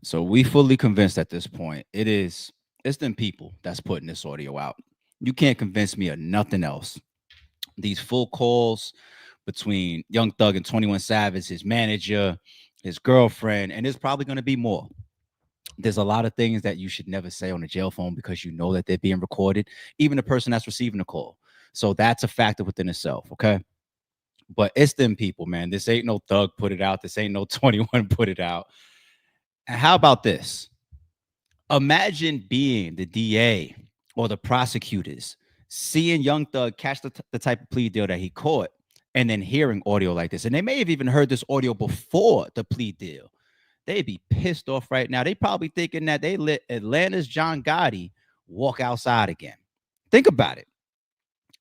So we fully convinced at this point. It's them people that's putting this audio out. You can't convince me of nothing else. These full calls between Young Thug and 21 Savage, his manager, his girlfriend, and there's probably going to be more. There's a lot of things that you should never say on a jail phone because you know that they're being recorded, even the person that's receiving the call. So that's a factor within itself, okay? But it's them people, man. This ain't no Thug put it out. This ain't no 21 put it out. And how about this? Imagine being the DA or the prosecutors, seeing Young Thug catch the type of plea deal that he caught, and then hearing audio like this. And they may have even heard this audio before the plea deal. They'd be pissed off right now. They probably thinking that they let Atlanta's John Gotti walk outside again. Think about it.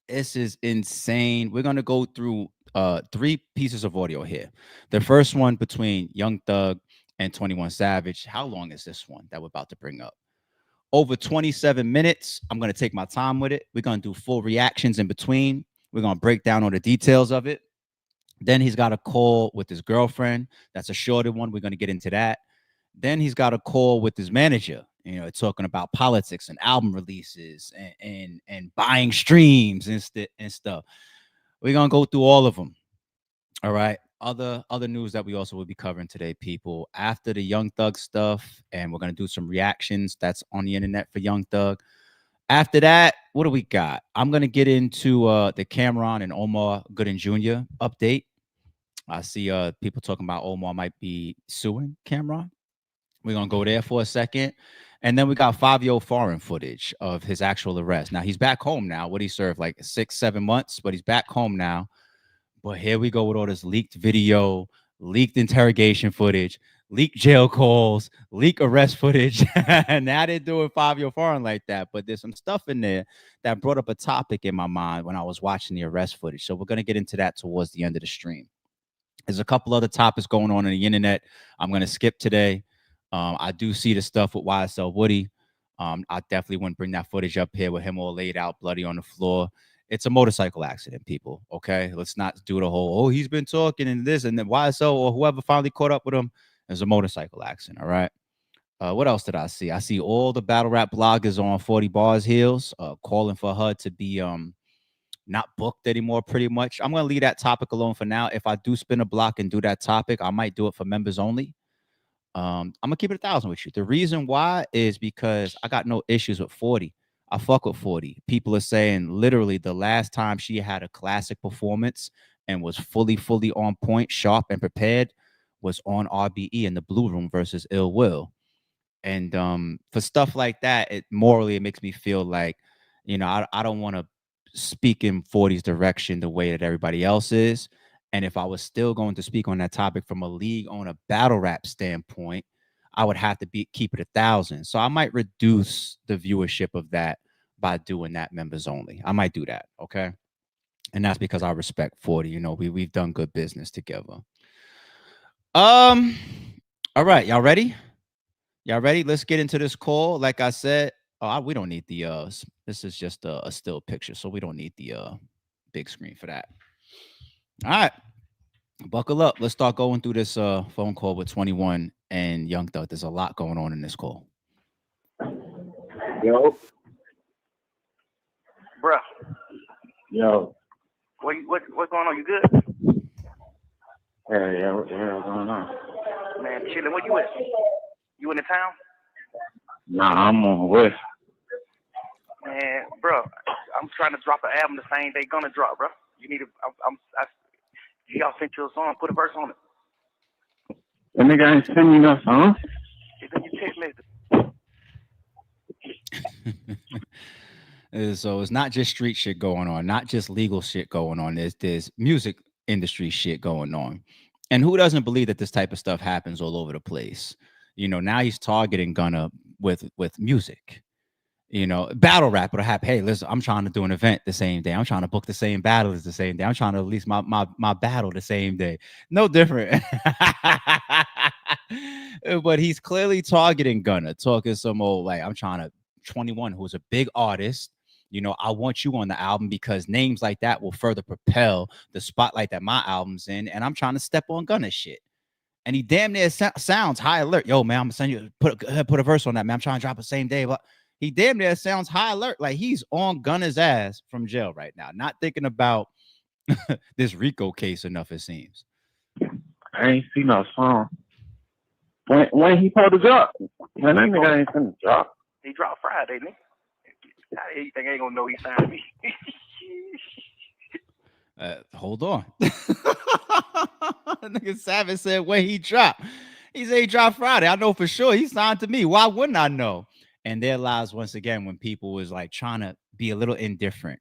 This is insane. We're gonna go through three pieces of audio here. The first one between Young Thug and 21 Savage. How long is this one that we're about to bring up? Over 27 minutes. I'm gonna take my time with it. We're gonna do full reactions in between. We're gonna break down all the details of it. Then he's got a call with his girlfriend. That's a shorter one. We're going to get into that. Then he's got a call with his manager, talking about politics and album releases and buying streams and stuff. We're going to go through all of them. All right. Other news that we also will be covering today, people. After the Young Thug stuff, and we're going to do some reactions that's on the internet for Young Thug. After that, what do we got? I'm going to get into the Camron and Omar Gooden Jr. update. I see people talking about Omar might be suing Camron. We're gonna go there for a second. And then we got 5-year foreign footage of his actual arrest. Now he's back home now. What he served like 6-7 months, but he's back home now. But here we go with all this leaked video, leaked interrogation footage, leaked jail calls, leaked arrest footage. And now they're doing 5-year foreign like that. But there's some stuff in there that brought up a topic in my mind when I was watching the arrest footage. So we're gonna get into that towards the end of the stream. There's a couple other topics going on the internet. I'm going to skip today. I do see the stuff with YSL Woody. I definitely wouldn't bring that footage up here with him all laid out, bloody on the floor. It's a motorcycle accident, people. Okay, let's not do the whole he's been talking and this and then YSL or whoever finally caught up with him. It's a motorcycle accident. All right. What else did I see? I see all the battle rap bloggers on 40 Bars Heels calling for her to be not booked anymore, pretty much. I'm going to leave that topic alone for now. If I do spin a block and do that topic, I might do it for members only. I'm going to keep it 1,000 with you. The reason why is because I got no issues with 40. I fuck with 40. People are saying literally the last time she had a classic performance and was fully on point, sharp and prepared was on RBE in the Blue Room versus Ill Will. And for stuff like that, it makes me feel like, I don't want to speak in 40's direction the way that everybody else is. And if I was still going to speak on that topic from a league on a battle rap standpoint, I would have to keep it 1,000. So I might reduce the viewership of that by doing that members only. I might do that. Okay. And that's because I respect 40. We've done good business together. All right, y'all ready? Y'all ready? Let's get into this call. Like I said, we don't need the this is just a still picture, so we don't need the big screen for that. All right. Buckle up. Let's start going through this phone call with 21 and Young Thug. There's a lot going on in this call. Yo, Bruh, yo, what's going on? You good? yeah, what the hell going on? Man, chilling. Where you at? You in the town? Nah, I'm on the west. Man, bro, I'm trying to drop an album the same day gonna drop, bro. You need to. Y'all sent you a song. Put a verse on it. That nigga ain't sending you no song. It's in your text message. So it's not just street shit going on, not just legal shit going on. There's music industry shit going on. And who doesn't believe that this type of stuff happens all over the place? Now he's targeting Gunna with music. Battle rap would have, hey, listen, I'm trying to do an event the same day. I'm trying to book the same battles the same day. I'm trying to release my battle the same day. No different. But he's clearly targeting Gunna, talking some old, like, I'm trying to 21, who's a big artist. I want you on the album because names like that will further propel the spotlight that my album's in. And I'm trying to step on Gunna shit. And he damn near sounds high alert. Yo, man, I'm gonna send you put a verse on that, man. I'm trying to drop the same day, but he damn near sounds high alert. Like he's on Gunna's ass from jail right now, not thinking about this Rico case enough, it seems. I ain't see no song. When he supposed to drop? Man, that nigga ain't finna drop. He dropped Friday, nigga. How the hell you think I ain't gonna know he signed me? Hold on. Nigga Savage said when he dropped. He said he dropped Friday. I know for sure he signed to me. Why wouldn't I know? And there lies once again when people was like trying to be a little indifferent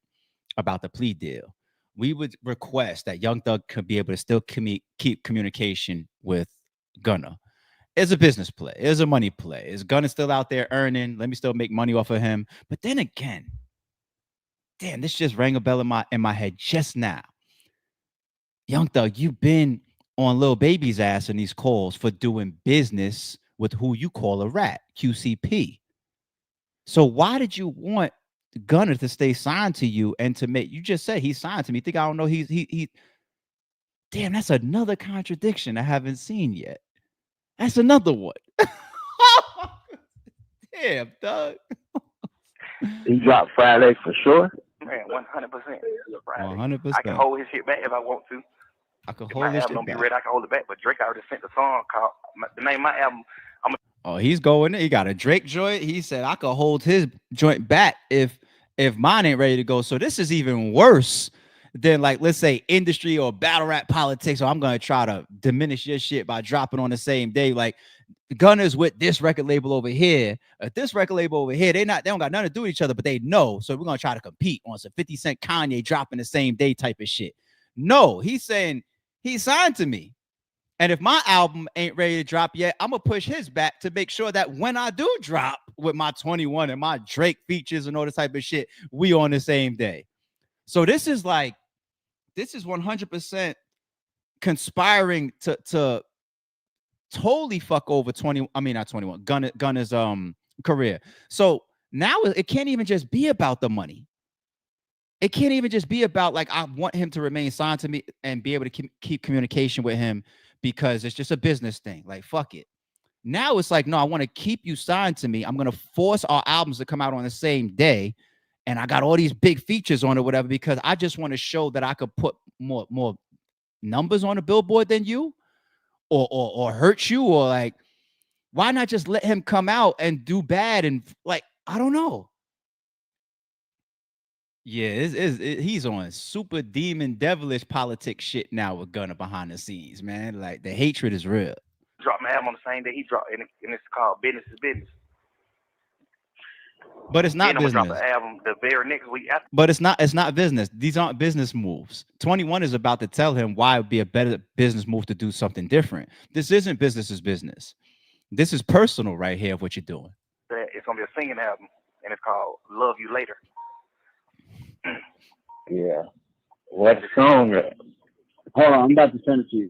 about the plea deal. We would request that Young Thug could be able to still keep communication with Gunna. It's a business play. It's a money play. Is Gunna still out there earning? Let me still make money off of him. But then again, damn, this just rang a bell in my head just now. Young Thug, you've been on Lil Baby's ass in these calls for doing business with who you call a rat, QCP. So why did you want Gunna to stay signed to you and to make, you just said he signed to me. Think I don't know he damn, that's another contradiction I haven't seen yet. That's another one. Damn, Thug. He dropped Friday for sure. Man, 100%. 100%. I can hold his shit back if I want to. I can If hold my this album shit don't be back. ready, I can hold it back. But Drake already sent the song called the name of my album. Oh, he's going. He got a Drake joint. He said I could hold his joint back if mine ain't ready to go. So this is even worse than, like, let's say industry or battle rap politics. So I'm gonna try to diminish your shit by dropping on the same day. Like Gunna's with this record label over here, this record label over here. They don't got nothing to do with each other, but they know. So we're gonna try to compete on some 50 Cent Kanye dropping the same day type of shit. No, he's saying he signed to me. And if my album ain't ready to drop yet, I'm gonna push his back to make sure that when I do drop with my 21 and my Drake features and all this type of shit, we on the same day. So this is 100% conspiring to totally fuck over not 21, Gunna's career. So now it can't even just be about the money. It can't even just be about, like, I want him to remain signed to me and be able to keep communication with him because it's just a business thing. Like, fuck it. Now it's like, no, I want to keep you signed to me. I'm going to force our albums to come out on the same day. And I got all these big features on it, whatever, because I just want to show that I could put more numbers on a billboard than you or hurt you, or like, why not just let him come out and do bad? And like, I don't know. Yeah, he's on super demon devilish politics shit now with Gunna behind the scenes, man. Like, the hatred is real. Drop my album on the same day he dropped, and it's called Business is Business. But it's not then I'm business. gonna drop the album the very next week after. But it's not business. These aren't business moves. 21 is about to tell him why it would be a better business move to do something different. This isn't business is business. This is personal right here of what you're doing. It's gonna be a singing album, and it's called Love You Later. Yeah. What's the song? Hold on, I'm about to send it to you.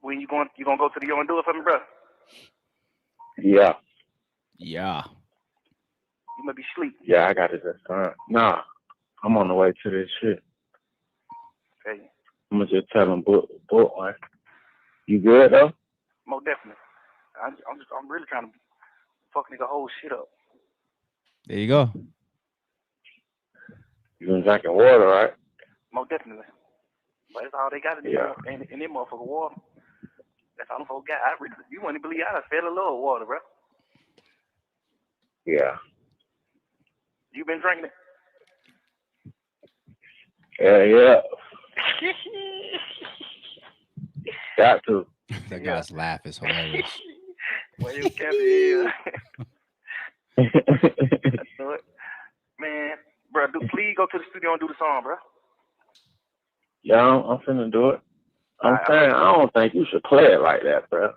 When you gonna go to the Yo and do it for me, bro? Yeah. Yeah. You might be asleep. Yeah, I got it this time. Nah, I'm on the way to this shit. Okay. I'm gonna just tell them book one. You good though? Most definitely. I'm really trying to fuck nigga whole shit up. There you go. You been drinking water, right? Most definitely. But that's all they got in there, in them motherfucking water. That's all them folks got. You wouldn't believe I fell in love with water, bro. Yeah. You been drinking it? Yeah. Got to. That guy's laugh is hilarious. Well, you kept it. Man, bro, please go to the studio and do the song, bro. Yeah, I'm finna do it. I'm saying, I don't think you should play it like that, bro.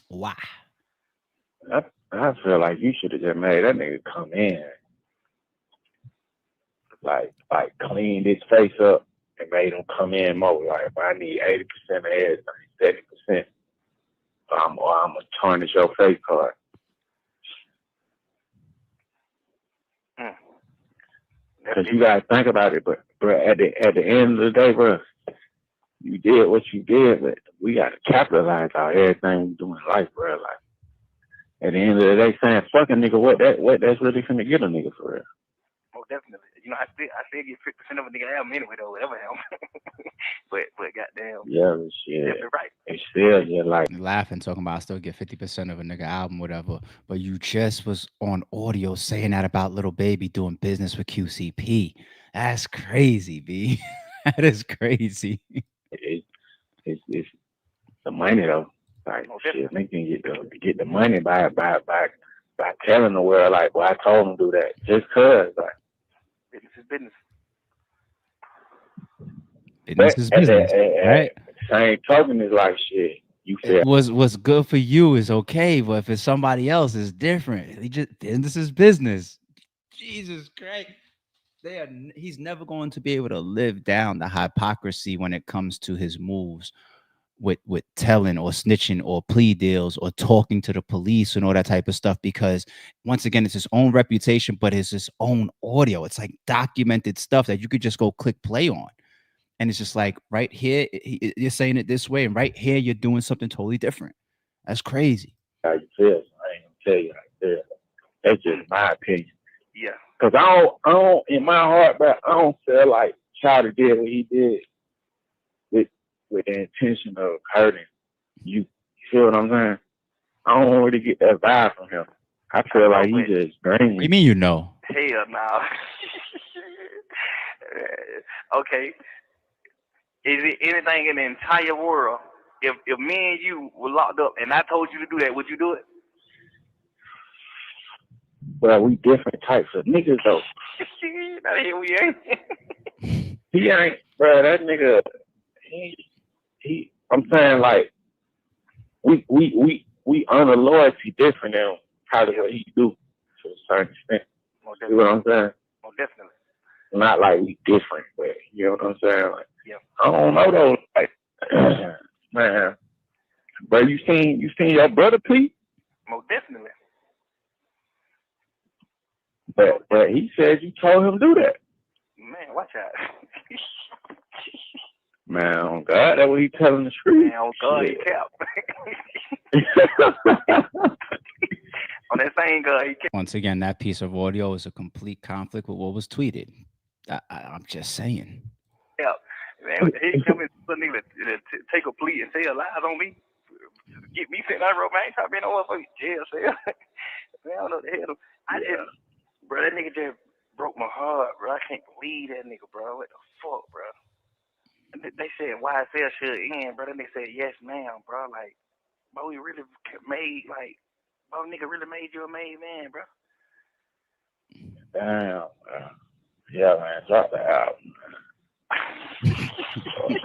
Why? I feel like you should have just made that nigga come in, like cleaned his face up and made him come in more. Like, if I need 80% of everything, 70%, I'm gonna tarnish your face card. Because you gotta think about it, but bro, at the end of the day, bro, you did what you did, but we got to capitalize on everything we do in life, bro. Like at the end of the day, saying fuck a nigga, what that's really finna get a nigga for real. Oh, definitely. You know, I still get 50% of a nigga album anyway, though, whatever album. but goddamn. Yeah, but shit. Definitely right. It's still just like Laughing, talking about I still get 50% of a nigga album, whatever. But you just was on audio saying that about Little Baby doing business with QCP. That's crazy, B. That is crazy. it's the money though. Like Oh, shit, definitely. nigga can get the money by telling the world like, well, I told him to do that just cause like. Business is business. Business is business, right? Same token is like shit. You It feel what's good for you is okay, but if it's somebody else, it's different. He just business is business. Jesus Christ. He's never going to be able to live down the hypocrisy when it comes to his moves with telling or snitching or plea deals or talking to the police and all that type of stuff, because once again it's his own reputation, but it's his own audio. It's like documented stuff that you could just go click play on. And it's just like right here, you're saying it this way, and right here, you're doing something totally different. That's crazy. how you feel. So I ain't gonna tell you how you feel. That's just my opinion. Yeah. Cause I don't, in my heart, but I don't feel like Chowder did what he did with the intention of hurting you. You feel what I'm saying? I don't really get that vibe from him. I feel like he just green. What do you mean you know? Hell no. Okay. Is it anything in the entire world? If me and you were locked up and I told you to do that, would you do it? Well, we different types of niggas though. Now here we ain't. He ain't, bro. That nigga, he. I'm saying like, we honor loyalty different than probably what he do to a certain extent. You know what I'm saying? Oh, definitely. Not like we different, but you know what I'm saying? Like, yeah. I don't know though. Like, man, but you seen your brother, Pete? Most definitely. But he said you told him to do that. Man, watch out. Man, oh God, that's what he telling the street. Man, oh God, he kept. On that same God, he kept. Once again, that piece of audio is a complete conflict with what was tweeted. I'm just saying. Yeah, man, he come in for nigga to take a plea and tell lies on me. Get me sitting on the road, man. I ain't trying to be no motherfucking jail cell. Man, I don't know what the hell. Bro, that nigga just broke my heart, bro. I can't believe that nigga, bro. What the fuck, bro? They said YSL should end, bro. Then they said yes, ma'am, bro. Like, bro, we really made, like, bro, nigga really made you a made man, bro. Damn. Yeah, man, drop the album.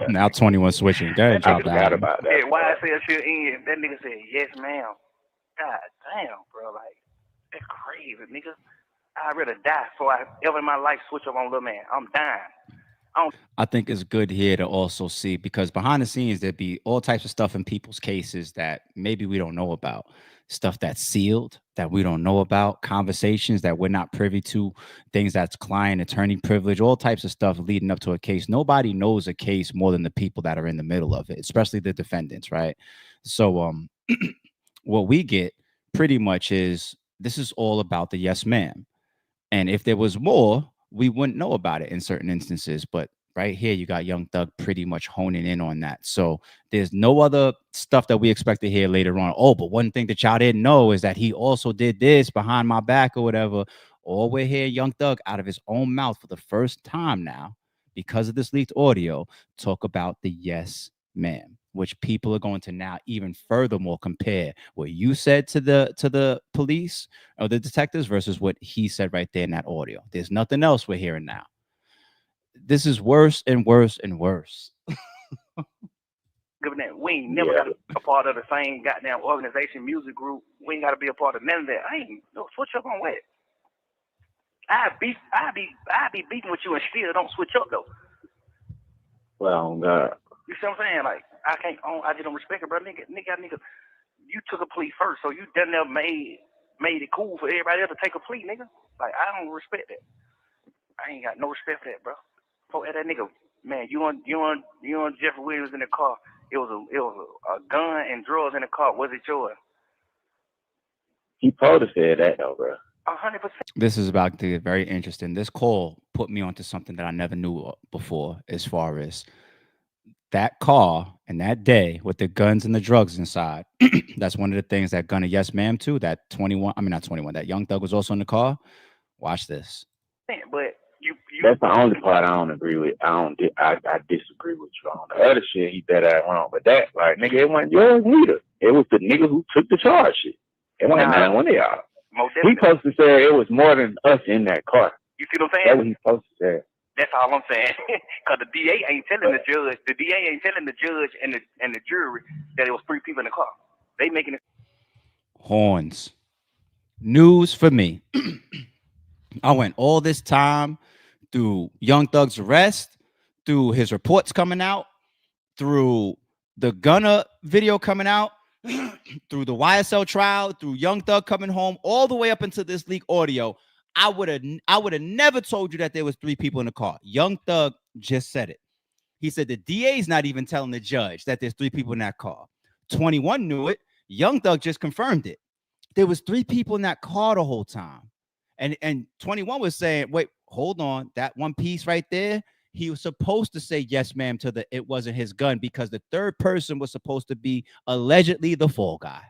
Now 21 switching. Go ahead, drop the album. About that. Yeah, YSL should end. That nigga said yes, ma'am. God damn, bro. Like, that's crazy, nigga. I'd rather die before I ever in my life switch up on Lil Man. I'm dying. I think it's good here to also see, because behind the scenes there'd be all types of stuff in people's cases that maybe we don't know about, stuff that's sealed that we don't know about, conversations that we're not privy to, things that's client attorney privilege, all types of stuff leading up to a case. Nobody knows a case more than the people that are in the middle of it, especially the defendants, right? So what we get pretty much is this is all about the yes ma'am. And if there was more, we wouldn't know about it in certain instances. But right here, you got Young Thug pretty much honing in on that. So there's no other stuff that we expect to hear later on. Oh, but one thing that y'all didn't know is that he also did this behind my back or whatever. Or we're hearing Young Thug out of his own mouth for the first time now, because of this leaked audio, talk about the yes ma'am, which people are going to now even furthermore compare what you said to the police or the detectives versus what he said right there in that audio. There's nothing else we're hearing now. This is worse and worse and worse. Given that we ain't never got a part of the same goddamn organization, music group. We ain't got to be a part of none of that. I ain't no switch up on what. I be beating with you and still don't switch up though. Well, God. You see what I'm saying? Like, I just don't respect it, bro. Nigga, you took a plea first, so you done never made it cool for everybody else to take a plea, nigga. Like, I don't respect that. I ain't got no respect for that, bro. Fuck that nigga Man, you and Jeffrey Williams in the car. It was a gun and drugs in the car. Was it yours? He probably said that though, bro. 100%. This is about to get very interesting. This call put me onto something that I never knew before, as far as that car and that day with the guns and the drugs inside. That's one of the things that Gunna Yes Ma'am too. That 21, I mean not 21. That Young Thug was also in the car. Watch this. But you That's the only part I don't agree with. I disagree with you on the other shit. He better act wrong, but that like nigga, it wasn't yours neither. It was the nigga who took the charge. Shit. It wasn't none one of y'all. He supposed to say it was more than us in that car. You see what I'm saying? That's what he's supposed to say. That's all I'm saying. Because the DA ain't telling the judge. The DA ain't telling the judge and the jury that it was 3 people in the car. They making it. Horns. News for me. I went all this time through Young Thug's arrest, through his reports coming out, through the Gunna video coming out, through the YSL trial, through Young Thug coming home, all the way up into this leak audio. I would have never told you that there was 3 people in the car. Young Thug just said it. He said the DA's not even telling the judge that there's 3 people in that car. 21 knew it. Young Thug just confirmed it. There was 3 people in that car the whole time. And 21 was saying, wait, hold on. That one piece right there, he was supposed to say yes, ma'am, to the it wasn't his gun, because the third person was supposed to be allegedly the fall guy.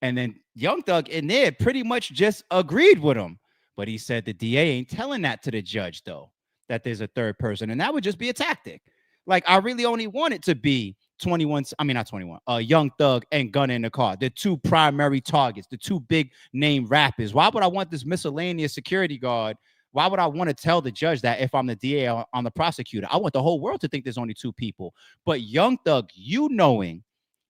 And then Young Thug in there pretty much just agreed with him. But he said the DA ain't telling that to the judge, though, that there's a third person. And that would just be a tactic. Like, I really only want it to be 21, I mean, not 21, Young Thug and Gunna in the car, the 2 primary targets, the 2 big name rappers. Why would I want this miscellaneous security guard? Why would I want to tell the judge that if I'm the DA on the prosecutor? I want the whole world to think there's only 2 people. But Young Thug, you knowing,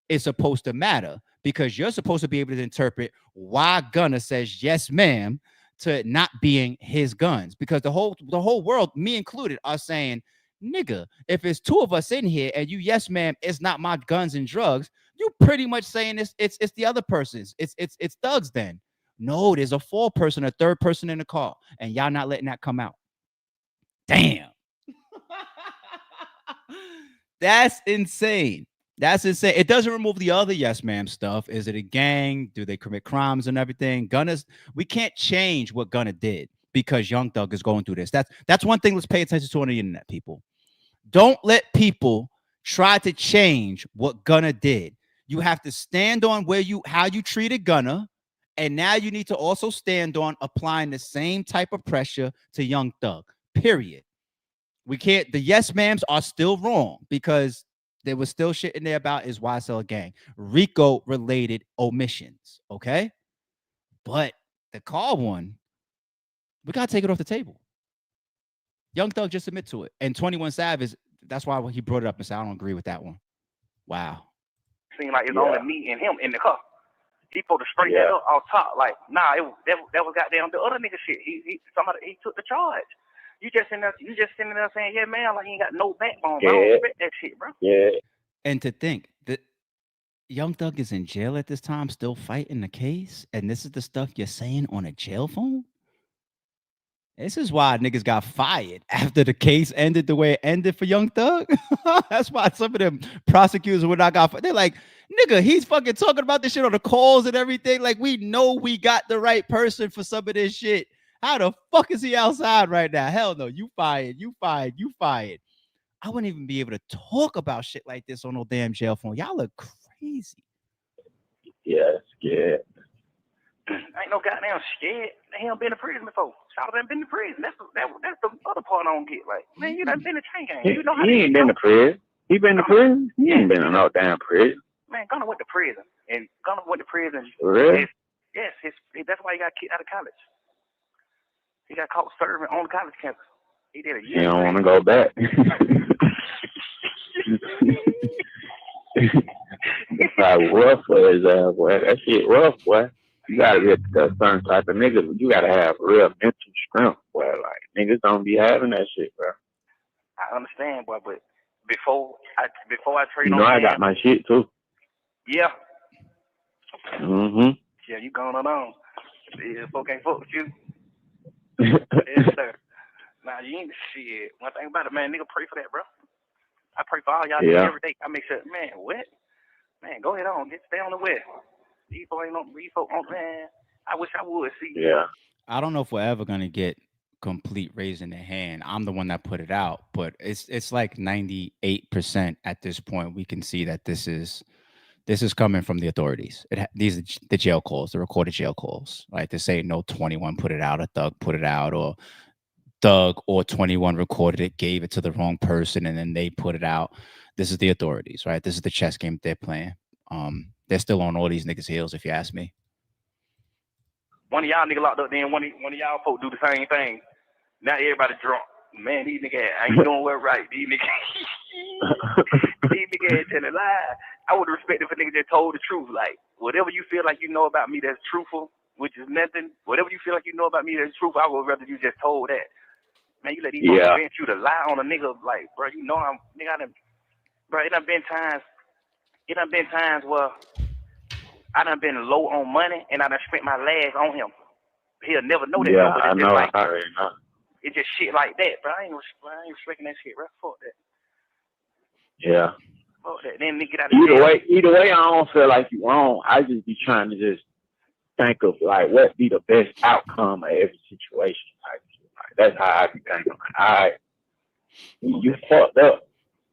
is supposed to matter, because you're supposed to be able to interpret why Gunna says yes, ma'am, to not being his guns. Because the whole world, me included, are saying, nigga, if it's 2 of us in here and you yes, ma'am, it's not my guns and drugs, you pretty much saying it's the other person's. It's Thug's then. No, there's a 4th person, a 3rd person in the car, and y'all not letting that come out. Damn. That's insane. That's insane. It doesn't remove the other yes, ma'am stuff. Is it a gang? Do they commit crimes and everything? We can't change what Gunna did because Young Thug is going through this. That's one thing. Let's pay attention to on the internet, people. Don't let people try to change what Gunna did. You have to stand on how you treated Gunna, and now you need to also stand on applying the same type of pressure to Young Thug. Period. We can't. The yes, ma'ams are still wrong because there was still shit in there about his YSL gang, RICO related omissions. Okay, but the car one, we gotta take it off the table. Young Thug just admit to it, and 21 Savage. That's why he brought it up and said, "I don't agree with that one." Wow. Seemed like it's only me and him in the car. He put the straight that up off top. Like, nah, that was goddamn the other nigga shit. He took the charge. You just sitting there saying, yeah, man, like he ain't got no backbone. Yeah. I don't respect that shit, bro. Yeah. And to think that Young Thug is in jail at this time, still fighting the case, and this is the stuff you're saying on a jail phone? This is why niggas got fired after the case ended the way it ended for Young Thug. That's why some of them prosecutors would not got fired. They're like, nigga, he's fucking talking about this shit on the calls and everything. Like, we know we got the right person for some of this shit. How the fuck is he outside right now? Hell no, you fired. I wouldn't even be able to talk about shit like this on no damn jail phone. Y'all look crazy. Yes, yeah. Ain't no goddamn scared. He ain't been to prison before. Shout out, been to prison. That's the other part I don't get. Like, man, you done been to chain gang. You know how he ain't been to prison. He been to prison? He ain't been in no damn prison. Man, Gunna went to prison. And Gunna went to prison. Really? Yes, that's why he got kicked out of college. He got caught serving on the college campus. He did a year. He don't want to go back. It's like rough for his ass, boy. That shit rough, boy. You gotta be a certain type of nigga. You gotta have real mental strength, boy. Like, niggas don't be having that shit, bro. I understand, boy, but before I trade on, I got my shit too. Yeah. Mm-hmm. Yeah, you going on. Yeah, folk ain't fuck with you. Yes, sir. Nah, you ain't shit. One thing about it, man, nigga, pray for that, bro. I pray for all y'all niggas Yeah. every day. I make sure, man, what? Man, go ahead on, get stay on the west. These folk on, man. I wish I would see. Yeah. I don't know if we're ever gonna get complete raising the hand. I'm the one that put it out, but it's like 98% at this point. We can see that this is coming from the authorities. These are the jail calls, the recorded jail calls. Right? To say no 21 put it out, or Thug put it out, or Thug or 21 recorded it, gave it to the wrong person, and then they put it out. This is the authorities, right? This is the chess game they're playing. They're still on all these niggas' heels, if you ask me. One of y'all niggas locked up, then one of y'all folk do the same thing. Now everybody drunk. Man, these niggas ain't doing well right. These niggas ain't telling lies. I would respect if a nigga just told the truth. Like, whatever you feel like you know about me that's truthful, which is nothing, whatever you feel like you know about me that's truthful, I would rather you just told that. Man, you let these folks convince you to lie on a nigga, like, bro, you know bro, it done been times where I done been low on money and I done spent my last on him. He'll never know that. Yeah, but I it's know. just like, I already know. it's just shit like that, bro. I ain't respecting that shit, bro. Fuck that. Yeah. Fuck that. Then nigga get out of jail. Either way, I don't feel like you wrong. I just be trying to just think of like what be the best outcome of every situation. Like that's how I be thinking. Like, all right, you fucked up,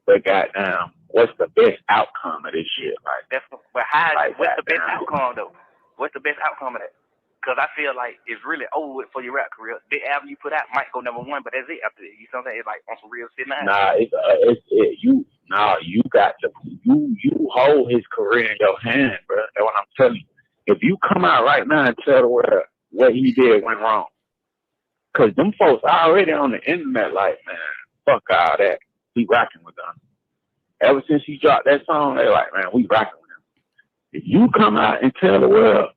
but goddamn, what's the best outcome of this shit? Like, What's the best outcome though? What's the best outcome of that? Because I feel like it's really over with for your rap career. The album you put out might go number one, but that's it after that. You know what I'm saying? It's like on some real shit now. You got to you hold his career in your hand, bro. That's what I'm telling you. If you come out right now and tell the world what he did went wrong, because them folks already on the internet like, man, fuck all that. We rocking with them. Ever since he dropped that song, they like, man, we rocking with him. If you come out and tell the world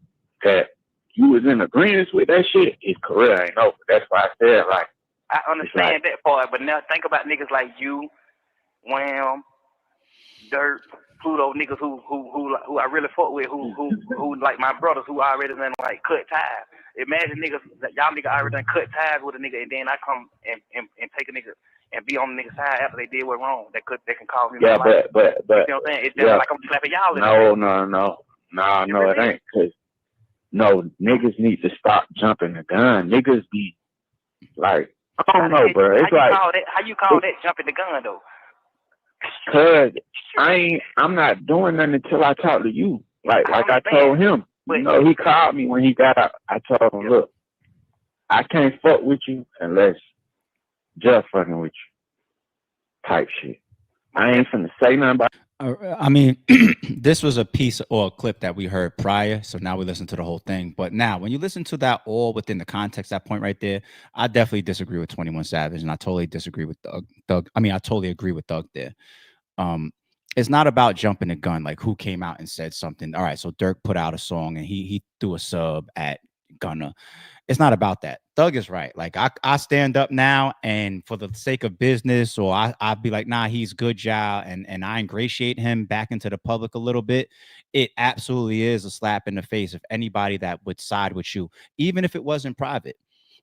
that you was in agreement with that shit, his career ain't over. That's why I said, like, I understand that part, but now think about niggas like you, Wham, Dirt, Pluto, niggas who I really fuck with, who like my brothers who already done like cut ties. Imagine niggas that y'all niggas already done cut ties with a nigga, and then I come and take a nigga and be on the nigga's side after they did what wrong. They can call me. Yeah, but you know what I'm saying? It's just like I'm slapping y'all in No, it ain't. Cause no, niggas need to stop jumping the gun. Niggas be like, I don't know, bro. It's like, how you call that jumping the gun though? Cause I'm not doing nothing until I talk to you. Like I told him. You know, he called me when he got out. I told him, look, I can't fuck with you unless just fucking with you. Type shit. I ain't finna say nothing about. I mean, this was a piece or a clip that we heard prior, so now we listen to the whole thing. But now, when you listen to that all within the context, that point right there, I definitely disagree with 21 Savage, and I totally disagree with Thug. I mean, I totally agree with Thug there. It's not about jumping the gun, like who came out and said something. All right, so Dirk put out a song and he threw a sub at Gunna. It's not about that. Thug is right. Like I stand up now, and for the sake of business, or I'd be like, nah, he's good, y'all, and I ingratiate him back into the public a little bit. It absolutely is a slap in the face of anybody that would side with you, even if it wasn't private.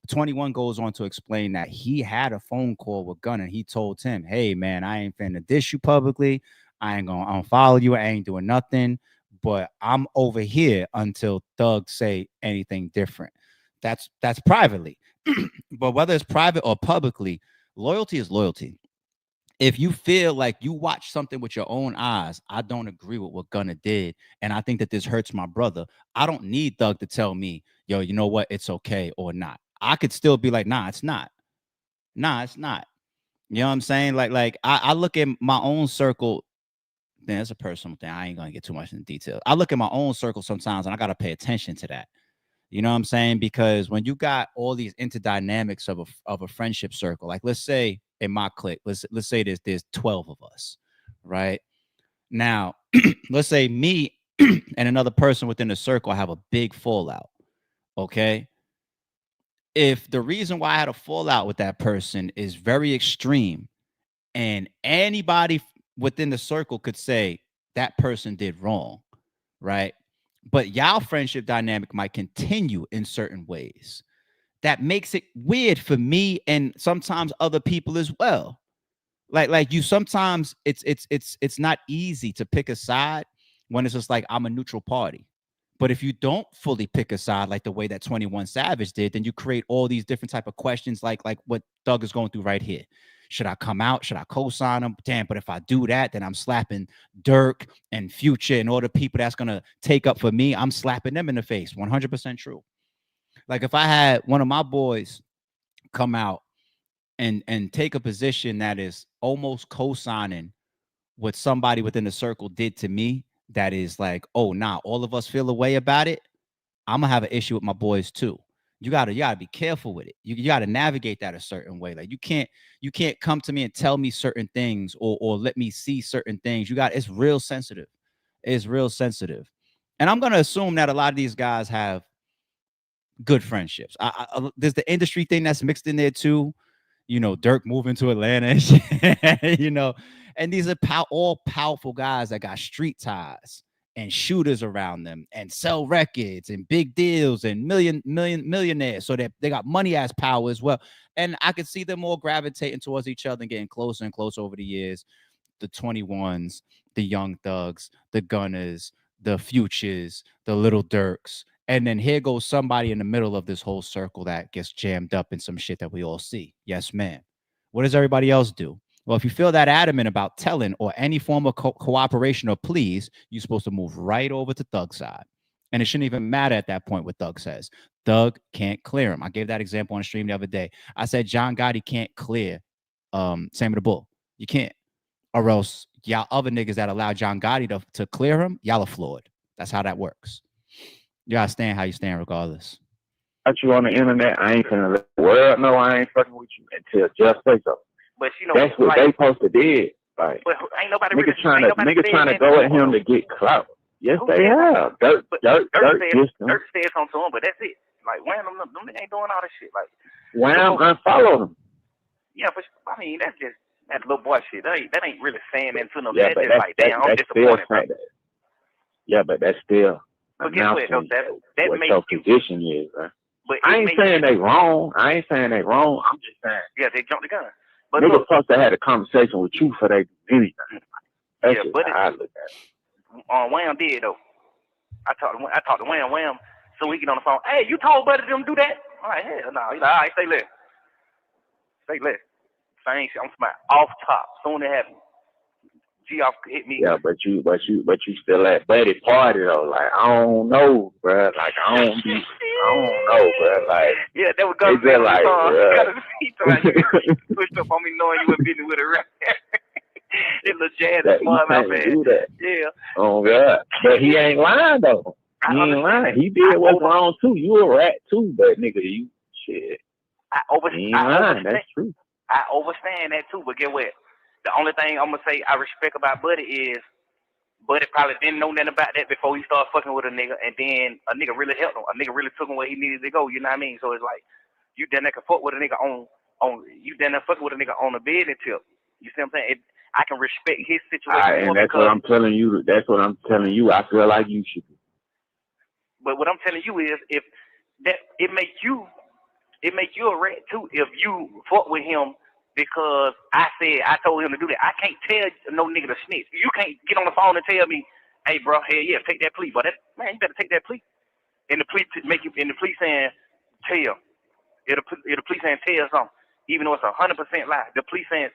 21 goes on to explain that he had a phone call with Gunna, and he told him, hey man, I ain't finna diss you publicly. I ain't gonna unfollow you. I ain't doing nothing, but I'm over here until Thug say anything different. That's privately. But whether it's private or publicly, loyalty is loyalty. If you feel like you watch something with your own eyes, I don't agree with what Gunna did, and I think that this hurts my brother, I don't need Thug to tell me, yo, you know what, it's okay or not. I could still be like, nah, it's not. Nah, it's not. You know what I'm saying? Like I look at my own circle. Then it's a personal thing. I ain't gonna get too much in detail. I look at my own circle sometimes, and I gotta pay attention to that. You know what I'm saying? Because when you got all these interdynamics of a friendship circle, like let's say in my clique, let's say there's 12 of us, right? Now, let's say me and another person within the circle have a big fallout. Okay. If the reason why I had a fallout with that person is very extreme, and anybody within the circle could say that person did wrong, right? But y'all friendship dynamic might continue in certain ways. that makes it weird for me and sometimes other people as well. Like you sometimes it's not easy to pick a side when it's just like I'm a neutral party. But if you don't fully pick a side like the way that 21 Savage did, then you create all these different type of questions like what Thug is going through right here. Should I come out? Should I co-sign him? Damn, but if I do that, then I'm slapping Dirk and Future and all the people that's gonna take up for me. I'm slapping them in the face. 100% true. Like if I had one of my boys come out and take a position that is almost co-signing what somebody within the circle did to me, that is like, oh nah, all of us feel a way about it, I'm gonna have an issue with my boys too. You gotta be careful with it. You gotta navigate that a certain way. Like you can't come to me and tell me certain things or let me see certain things. It's real sensitive. It's real sensitive. And I'm gonna assume that a lot of these guys have good friendships. There's the industry thing that's mixed in there too. Dirk moving to Atlanta, and shit, and these are all powerful guys that got street ties and shooters around them and sell records and big deals and millionaires. So that they got money as power as well. And I could see them all gravitating towards each other and getting closer and closer over the years. The 21s, the Young Thugs, the Gunners, the Futures, the Little Dirks. And then here goes somebody in the middle of this whole circle that gets jammed up in some shit that we all see. Yes, ma'am. What does everybody else do? Well, if you feel that adamant about telling or any form of cooperation or pleas, you're supposed to move right over to Thug's side. And it shouldn't even matter at that point what Thug says. Thug can't clear him. I gave that example on the stream the other day. I said John Gotti can't clear Sammy the Bull. You can't. Or else y'all other niggas that allow John Gotti to clear him, y'all are flawed. That's how that works. You gotta stand how you stand regardless. Got you on the internet, I ain't finna let the world know I ain't fucking with you until just say so. But that's what they supposed to did. Like, but ain't nobody niggas trying to go at him to get clout. Yes, they have. Dirk said something to him, but that's it. Like, Wham, them ain't doing all this shit. Like, Wham unfollow him. Yeah, but I mean, that's just that little boy shit. That ain't really saying that to no. Yeah, that's just like, damn, I'm disappointed. Bro. Yeah, but that's still. But guess what? That what makes your position is, right? But I ain't saying they wrong. I'm just saying yeah, they jumped the gun. But niggas supposed to have a conversation with you for they do anything. That's yeah, but I look at it. Wham did though. I talked to Wham, so we get on the phone. Hey, you told Buddy them do that? All right, hell no. He's like, all right, stay left. Same shit. I'm smart. Off top. Soon it happened. G off hit me. Yeah, but you still at Buddy party though. Like, I don't know, bro. Like, I don't know, bro. Like, yeah, that was gonna be like, you pushed up on me knowing you were business with it, right? It little jazz and fun out there. Do that. Yeah. Oh God, but he ain't lying though. He ain't lying. He did what's wrong too. You a rat too, but nigga, you shit. He ain't lying. That's true. I understand that too, but get what? The only thing I'm gonna say I respect about Buddy is Buddy probably didn't know nothing about that before he started fucking with a nigga, and then a nigga really helped him. A nigga really took him where he needed to go. You know what I mean? So it's like you done that can fuck with a nigga on you done that fucking with a nigga on a business tip. You see what I'm saying? I can respect his situation. And that's what I'm telling you. That's what I'm telling you. I feel like you should. But what I'm telling you is, if that it make you a rat too if you fuck with him. Because I told him to do that. I can't tell no nigga to snitch. You can't get on the phone and tell me, hey, bro, hell yeah, take that plea. But man, you better take that plea. And the plea saying tell. If the plea saying tell something, even though it's 100% lie. The plea saying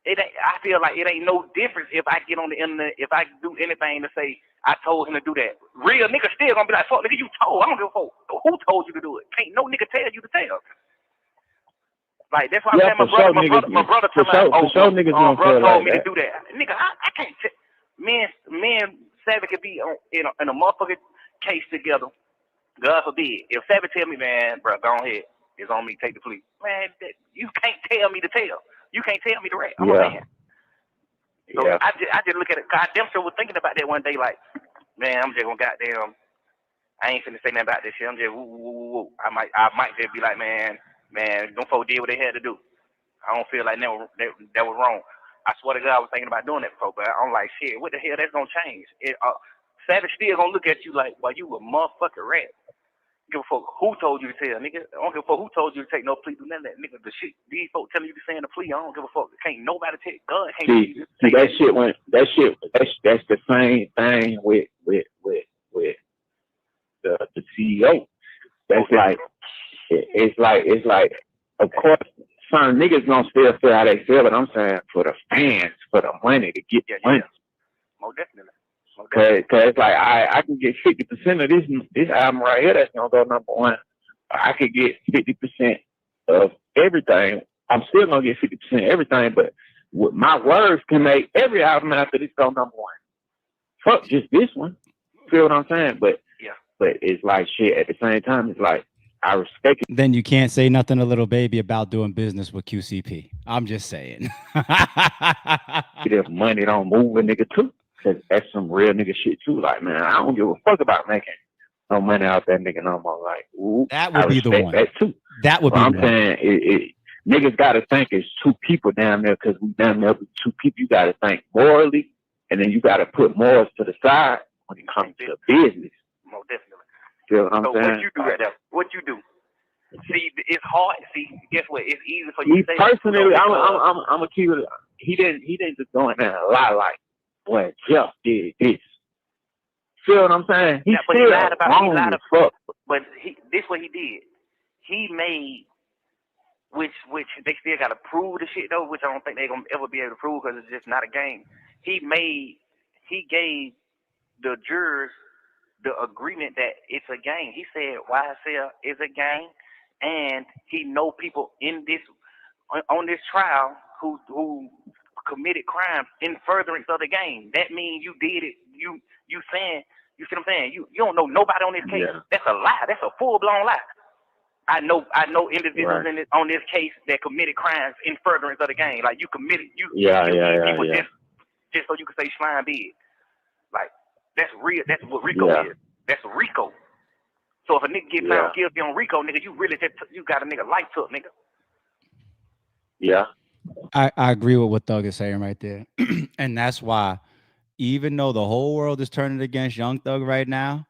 it ain't. I feel like it ain't no difference if I get on the internet, if I do anything to say I told him to do that. Real nigga still gonna be like, fuck nigga, you told. I don't give a fuck. Who told you to do it? Can't no nigga tell you to tell. Like, that's why I'm saying my brother told me to do that. Nigga, I can't tell. Me and Savage could be in a motherfucking case together. God forbid. If Savage tell me, man, bro, go ahead. It's on me. Take the plea. Man, you can't tell me to tell. You can't tell me to rap. I'm a man. So I just look at it. I damn sure was thinking about that one day. Like, man, I'm just gonna goddamn. I ain't finna say nothing about this shit. I'm just woo. I might just be like, man, them folks did what they had to do. I don't feel like that was wrong. I swear to God, I was thinking about doing that before, but I'm like, shit, what the hell? That's gonna change. Savage still gonna look at you like, well, you a motherfucking rat. Give a fuck who told you to tell, nigga. I don't give a fuck who told you to take no plea, do none of that, nigga. The shit these folks telling you to say in the plea, I don't give a fuck. Can't nobody take God can't tell you to See say that shit went. That's the same thing with the CEO. That's like it's like of course some niggas gonna still feel how they feel, but I'm saying for the fans, for the money to get money. Most definitely. Cause it's like I can get 50% of this album right here that's gonna go #1. I could get 50% of everything. I'm still gonna get 50% of everything, but with my words can make every album after this go #1. Fuck just this one. Feel what I'm saying? But it's like shit at the same time. It's like I respect it. Then you can't say nothing to Little Baby about doing business with QCP. I'm just saying. If money don't move a nigga too, cause that's some real nigga shit too. Like man, I don't give a fuck about making no money out that nigga no more. Like ooh, that would be the one. That too. That would be. I'm saying niggas got to think it's two people down there because we down there with two people. You got to think morally, and then you got to put morals to the side when it comes to business. Most definitely. Feel what I'm saying? What you do right now? What you do? See, it's hard. See, guess what? It's easy for you Me to say. Personally, I'm gonna keep it. He didn't just go in there and lie like, boy, Jeff did this. Feel what I'm saying? He lied about fuck. But this what he did. He made, which they still gotta prove the shit though, which I don't think they're gonna ever be able to prove because it's just not a game. He gave the jurors the agreement that it's a gang. He said YSL is a gang, and he know people in this on this trial who committed crimes in furtherance of the gang. That means you did it. You saying, you see what I'm saying? You don't know nobody on this case. Yeah. That's a lie. That's a full blown lie. I know individuals on this case that committed crimes in furtherance of the gang. Like you committed people just so you can say slime big. Like that's real. That's what Rico is. That's Rico. So if a nigga get found guilty on Rico, nigga, you really you got a nigga light up, nigga. Yeah. I agree with what Thug is saying right there. And that's why, even though the whole world is turning against Young Thug right now,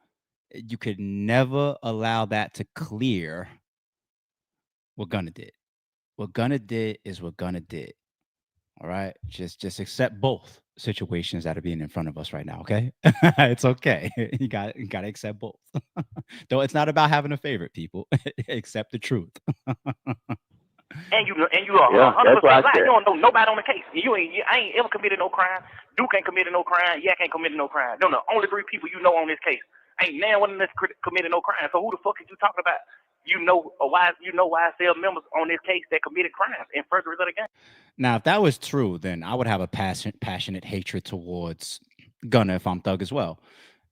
you could never allow that to clear what Gunna did. What Gunna did is what Gunna did. All right, just accept both situations that are being in front of us right now. Okay, it's okay. You got to accept both. Though it's not about having a favorite, people. Accept the truth. And you are 100% black. You don't know nobody on the case. I ain't ever committed no crime. Duke ain't committed no crime. Yak ain't committed no crime. No, only 3 people you know on this case. Ain't now one of them committed no crime. So who the fuck is you talking about? You know YSL members on this case that committed crimes in furtherance of the game. Now, if that was true, then I would have a passionate hatred towards Gunna if I'm Thug as well.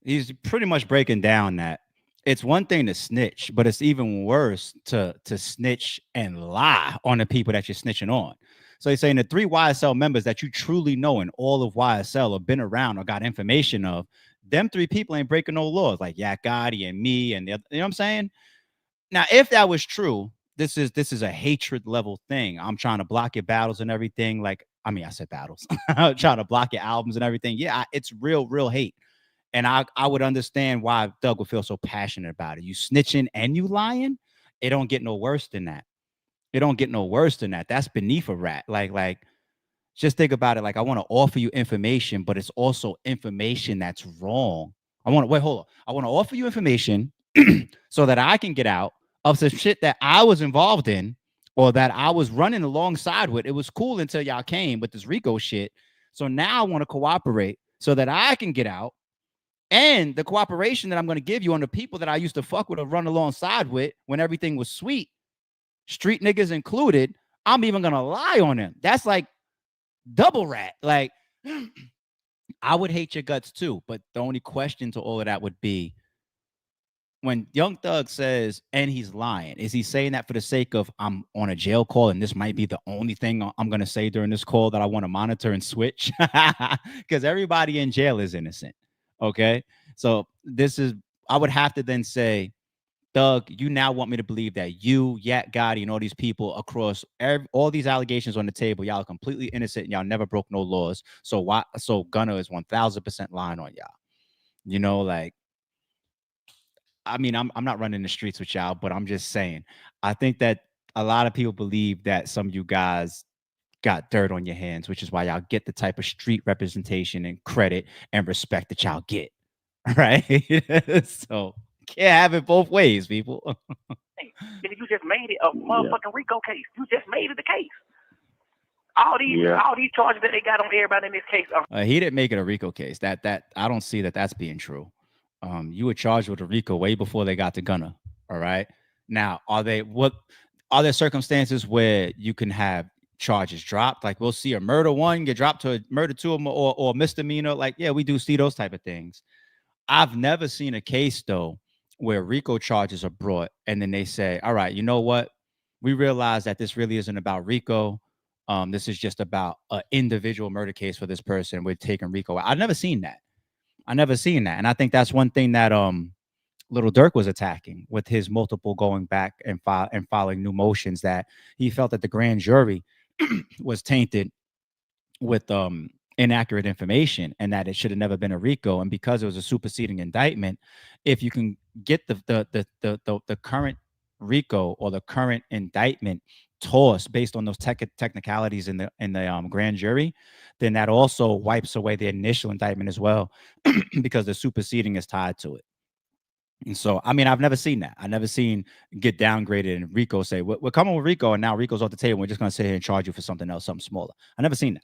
He's pretty much breaking down that it's one thing to snitch, but it's even worse to snitch and lie on the people that you're snitching on. So he's saying the 3 YSL members that you truly know in all of YSL or been around or got information of, them 3 people ain't breaking no laws, like Yak Gotti and me and the other, you know what I'm saying? Now, if that was true, this is a hatred level thing. I'm trying to block your battles and everything. Like, I mean, I said battles. I'm trying to block your albums and everything. Yeah, it's real hate. And I would understand why Thug would feel so passionate about it. You snitching and you lying, it don't get no worse than that. It don't get no worse than that. That's beneath a rat. Like, just think about it. Like, I want to offer you information, but it's also information that's wrong. I want to offer you information so that I can get out of some shit that I was involved in or that I was running alongside with. It was cool until y'all came with this Rico shit. So now I want to cooperate so that I can get out. And the cooperation that I'm going to give you on the people that I used to fuck with or run alongside with when everything was sweet, street niggas included, I'm even going to lie on them. That's like double rat. Like, I would hate your guts too. But the only question to all of that would be, when Young Thug says, and he's lying, is he saying that for the sake of I'm on a jail call and this might be the only thing I'm going to say during this call that I want to monitor and switch? Because everybody in jail is innocent. Okay. So I would have to then say, Thug, you now want me to believe that you, Yak Gotti, and all these people across all these allegations on the table, y'all are completely innocent and y'all never broke no laws. So Gunna is 1000% lying on y'all. You know, like, I mean, I'm not running the streets with y'all, but I'm just saying. I think that a lot of people believe that some of you guys got dirt on your hands, which is why y'all get the type of street representation and credit and respect that y'all get. Right? So can't have it both ways, people. Hey, nigga, you just made it a Yeah, motherfucking Rico case. You just made it the case. All these yeah, all these charges that they got on everybody in this case are He didn't make it a RICO case. That I don't see that that's being true. You were charged with a RICO way before they got to Gunner. All right. Now, are there circumstances where you can have charges dropped? Like we'll see a murder one get dropped to a murder two or misdemeanor. Like, yeah, we do see those type of things. I've never seen a case though where RICO charges are brought and then they say, all right, you know what? We realize that this really isn't about RICO. This is just about an individual murder case for this person. We're taking RICO. I've never seen that. I never seen that. And I think that's one thing that Little Dirk was attacking with his multiple going back and filing new motions, that he felt that the grand jury was tainted with inaccurate information and that it should have never been a RICO. And because it was a superseding indictment, if you can get the current RICO or the current indictment tossed based on those technicalities in the grand jury, then that also wipes away the initial indictment as well, because the superseding is tied to it. And so, I mean, I've never seen that. I've never seen get downgraded and Rico say, we're coming with Rico, and now Rico's off the table. We're just going to sit here and charge you for something else, something smaller. I never seen that.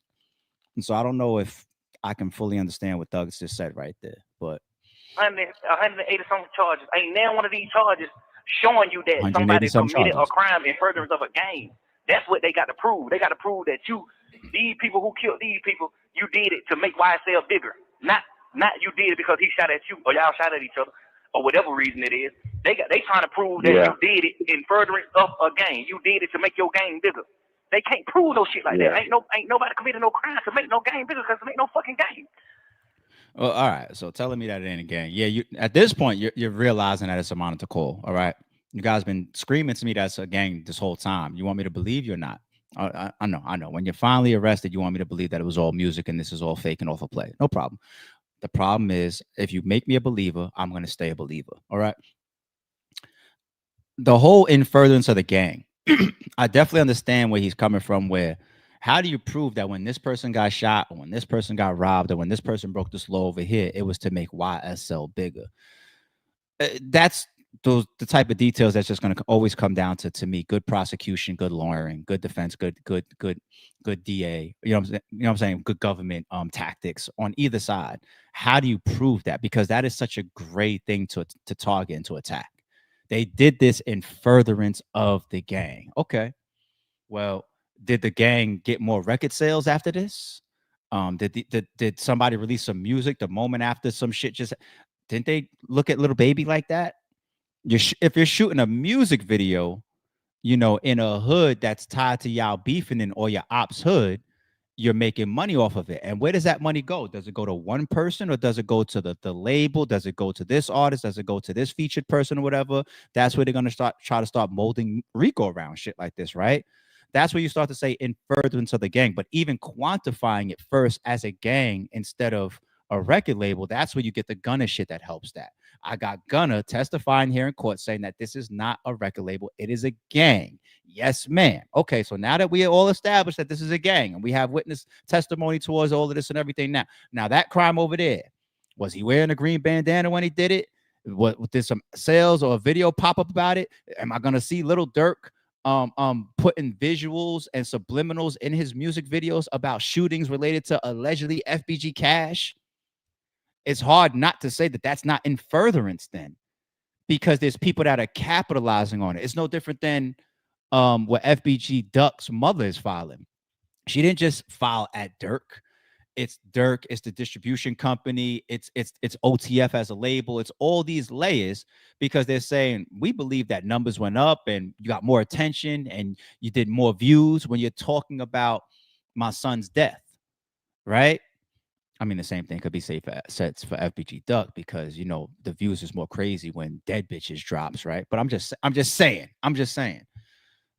And so I don't know if I can fully understand what Doug's just said right there. But 180 some charges. Ain't now one of these charges showing you that 180 somebody some committed a charges. crime in furtherance of a game. That's what they got to prove. They got to prove that these people who killed these people, you did it to make YSL bigger. Not you did it because he shot at you or y'all shot at each other or whatever reason it is. They trying to prove that yeah, you did it in furtherance of a game. You did it to make your game bigger. They can't prove no shit like that. yeah, Ain't nobody committed no crime to make no game bigger because it make no fucking game. well, all right. So telling me that it ain't a gang. Yeah, you at this point you're realizing that it's a monitor call. All right. You guys been screaming to me that's a gang this whole time. You want me to believe you or not? I know, I know. When you're finally arrested, you want me to believe that it was all music and this is all fake and off a play. No problem. The problem is, if you make me a believer, I'm going to stay a believer. All right. The whole in furtherance of the gang, I definitely understand where he's coming from. Where, how do you prove that when this person got shot, or when this person got robbed, or when this person broke this law over here, it was to make YSL bigger? That's the type of details that's just going to always come down to me: good prosecution, good lawyering, good defense, good DA. You know what I'm saying? You know what I'm saying? Good government tactics on either side. How do you prove that? Because that is such a great thing to target and to attack. They did this in furtherance of the gang. Okay. Well, did the gang get more record sales after this? Did somebody release some music the moment after some shit just didn't they look at Little Baby like that? If you're shooting a music video, in a hood that's tied to y'all beefing in or your ops hood, you're making money off of it. And where does that money go? Does it go to one person, or does it go to the label? Does it go to this artist? Does it go to this featured person or whatever? That's where they're gonna try to start molding Rico around shit like this, right? That's where you start to say in furtherance of the gang, but even quantifying it first as a gang instead of a record label, that's where you get the Gunna shit that helps that. I got Gunna testifying here in court saying that this is not a record label, it is a gang. Yes, ma'am. Okay, so now that we are all established that this is a gang and we have witness testimony towards all of this and everything now that crime over there, was he wearing a green bandana when he did it? What did some sales or a video pop up about it? Am I gonna see Little Dirk putting visuals and subliminals in his music videos about shootings related to allegedly FBG Cash? It's hard not to say that that's not in furtherance then, because there's people that are capitalizing on it. It's no different than what FBG Duck's mother is filing. She didn't just file at Dirk. It's Dirk, it's the distribution company, it's OTF as a label, it's all these layers, because they're saying we believe that numbers went up and you got more attention and you did more views when you're talking about my son's death, right? I mean, the same thing could be said for FBG Duck, because the views is more crazy when Dead Bitches drops, right? But I'm just saying.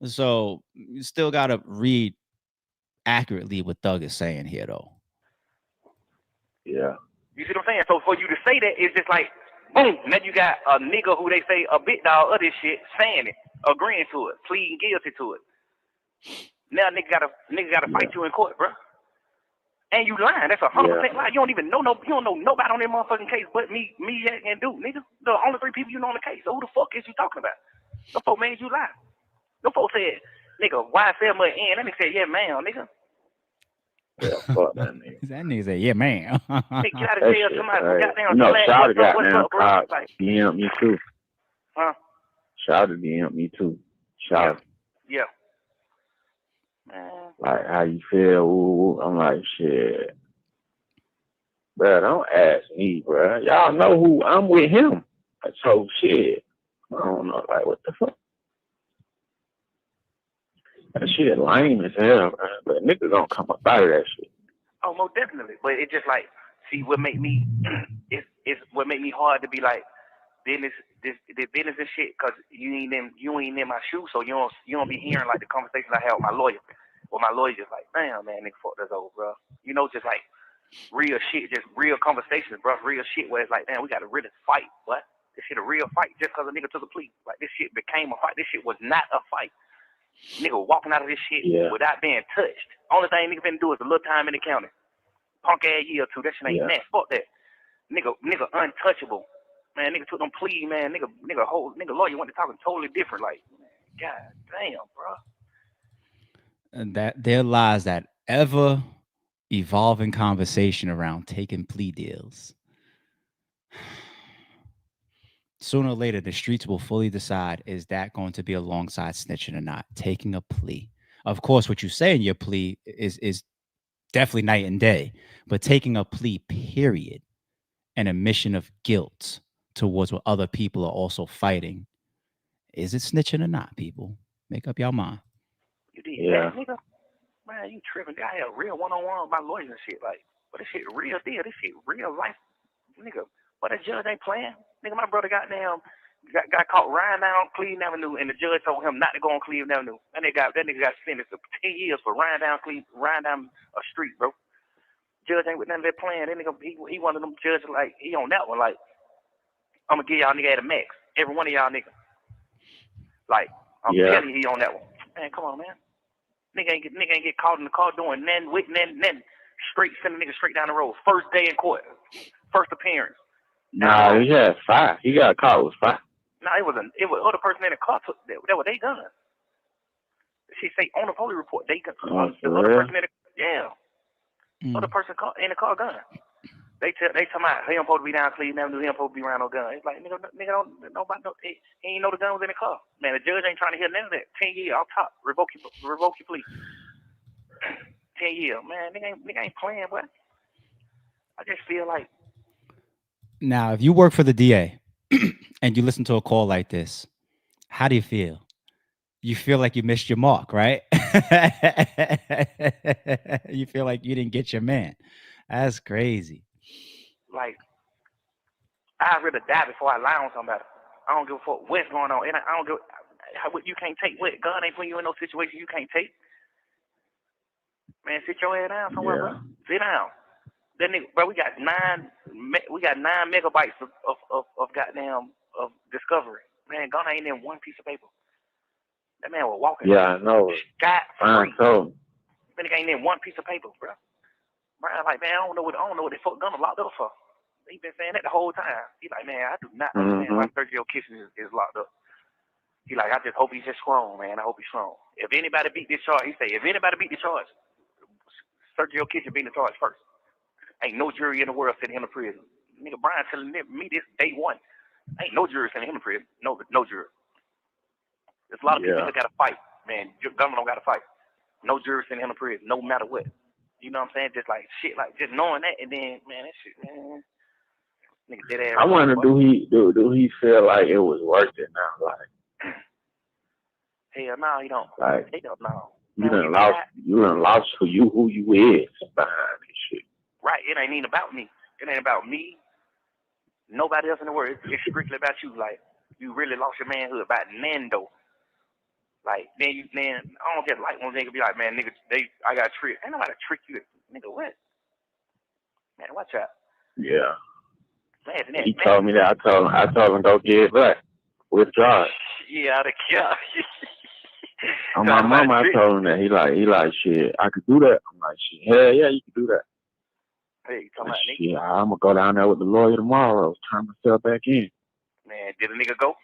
So you still gotta read accurately what Doug is saying here, though. yeah, You see what I'm saying? So for you to say that, it's just like Boom. Now you got a nigga who they say a big dog of this shit saying it, agreeing to it, pleading guilty to it. Now nigga gotta fight you in court, bro. And you lying. That's 100% lie. You don't even know you don't know nobody on that motherfucking case but me, and dude, nigga. The only 3 people you know on the case. So who the fuck is you talking about? No folks made you lie. No folks said, nigga, why sell my end? That nigga said, yeah, man, nigga. Yeah, fuck that nigga. That nigga said, yeah, man. Nigga, get out of jail somebody. Goddamn, you know, Shawty got what's down up, bro? called Like, DM me too. huh? Shawty DM me too. Shawty. Yeah. Man. Like, how you feel? Ooh, I'm like, shit. Bro, don't ask me, bro. Y'all know who I'm with him. So shit. I don't know, like, what the fuck? That shit lame as hell, man. But niggas don't come up out of that shit. Oh, most definitely. But it just like, see, what make me, it's what make me hard to be like, business, this business and shit, cause you ain't in my shoes, so you don't be hearing like the conversations I have with my lawyer. Well, my lawyer just like, damn, man, nigga, fuck this over, bro. You know, just like real shit, just real conversations, bro. Real shit where it's like, damn, we got to really fight, what? This shit a real fight just cause a nigga took a plea. Like this shit became a fight. This shit was not a fight. Nigga walking out of this shit without being touched. Only thing nigga finna do is a little time in the county. Punk ass year or 2. That shit ain't that. Fuck that. Nigga untouchable. Man, nigga took them plea, man. Nigga lawyer went to talking totally different. Like, man, god damn, bro. And that there lies that ever evolving conversation around taking plea deals. Sooner or later, the streets will fully decide, is that going to be alongside snitching or not? Taking a plea. Of course, what you say in your plea is definitely night and day, but taking a plea, period, an admission of guilt towards what other people are also fighting, is it snitching or not, people? Make up your mind. You did that, nigga? Man, you tripping. I had a real one-on-one with my lawyers and shit. Like, but this shit real deal. This shit real life, nigga. But the judge ain't playing. Nigga, my brother got caught riding down Cleveland Avenue, and the judge told him not to go on Cleveland Avenue. That nigga got sentenced to 10 years for riding down a street, bro. Judge ain't with none of that playing. That nigga, he one of them judges, like, he on that one, like, I'm gonna give y'all nigga at a max. Every one of y'all nigga. Like, I'm telling you, he on that one. Man, come on, man. Nigga ain't get caught in the car doing nothing with nothing. Straight, send a nigga straight down the road. First day in court. First appearance. Nah, he had 5. He got caught with 5. Nah, it was other person in the car took that was they gun. She say on the police report they got the other person in the other person in the car gun. They tell me he don't supposed to be down Cleveland Avenue, he don't supposed to be around no gun. It's like nigga don't nobody know he ain't know the gun was in the car. Man, the judge ain't trying to hear none of that. 10 years off top, revoke your plea. 10 years, man, nigga ain't playing, but I just feel like. Now, if you work for the DA and you listen to a call like this, how do you feel? You feel like you missed your mark, right? You feel like you didn't get your man. That's crazy. Like, I'd rather die before I lie on somebody. I don't give a fuck what's going on. And I don't give you can't take what? God ain't putting you in no situation you can't take. Man, sit your head down somewhere, bro. Sit down. That nigga, bro, we got 9 megabytes of goddamn of discovery. Man, Ghana ain't in one piece of paper. That man was walking. Yeah, I know. Scott free. So. That nigga ain't in one piece of paper, bro. Brian like, man, I don't know what the fuck Gunner locked up for. He been saying that the whole time. He like, man, I do not understand why Sergio Kitchen is locked up. He like, I just hope he's just strong, man. I hope he's strong. If anybody beat this charge, he say, if anybody beat the charge, Sergio Kitchen beat the charge first. Ain't no jury in the world sending him to prison. Nigga, Brian telling me this day one. Ain't no jury sending him to prison. No jury. There's a lot of people that got to fight, man. Government don't got to fight. No jury sending him to prison, no matter what. You know what I'm saying? Just like shit, like just knowing that, and then man, that shit, man. Nigga dead ass. I wonder, do he feel like it was worth it now? Like, hell no, he don't. Like, hell no. You done lost who you is behind this shit. Right. It ain't even about me. It ain't about me. Nobody else in the world. It's strictly about you. Like, you really lost your manhood about Nando. Like, then I don't just like when nigga be like, man, nigga, I got tricked. Ain't nobody trick you. Nigga, what? Man, watch out. Yeah. He told me that. I told him go get it back. Withdraw it. Yeah, out of care. On my mama, I told him that. He like shit. I could do that. I'm like shit. Hell yeah, you can do that. Hey, come on, nigga. Shit, I'm gonna go down there with the lawyer tomorrow. Turn myself back in. Man, did a nigga go?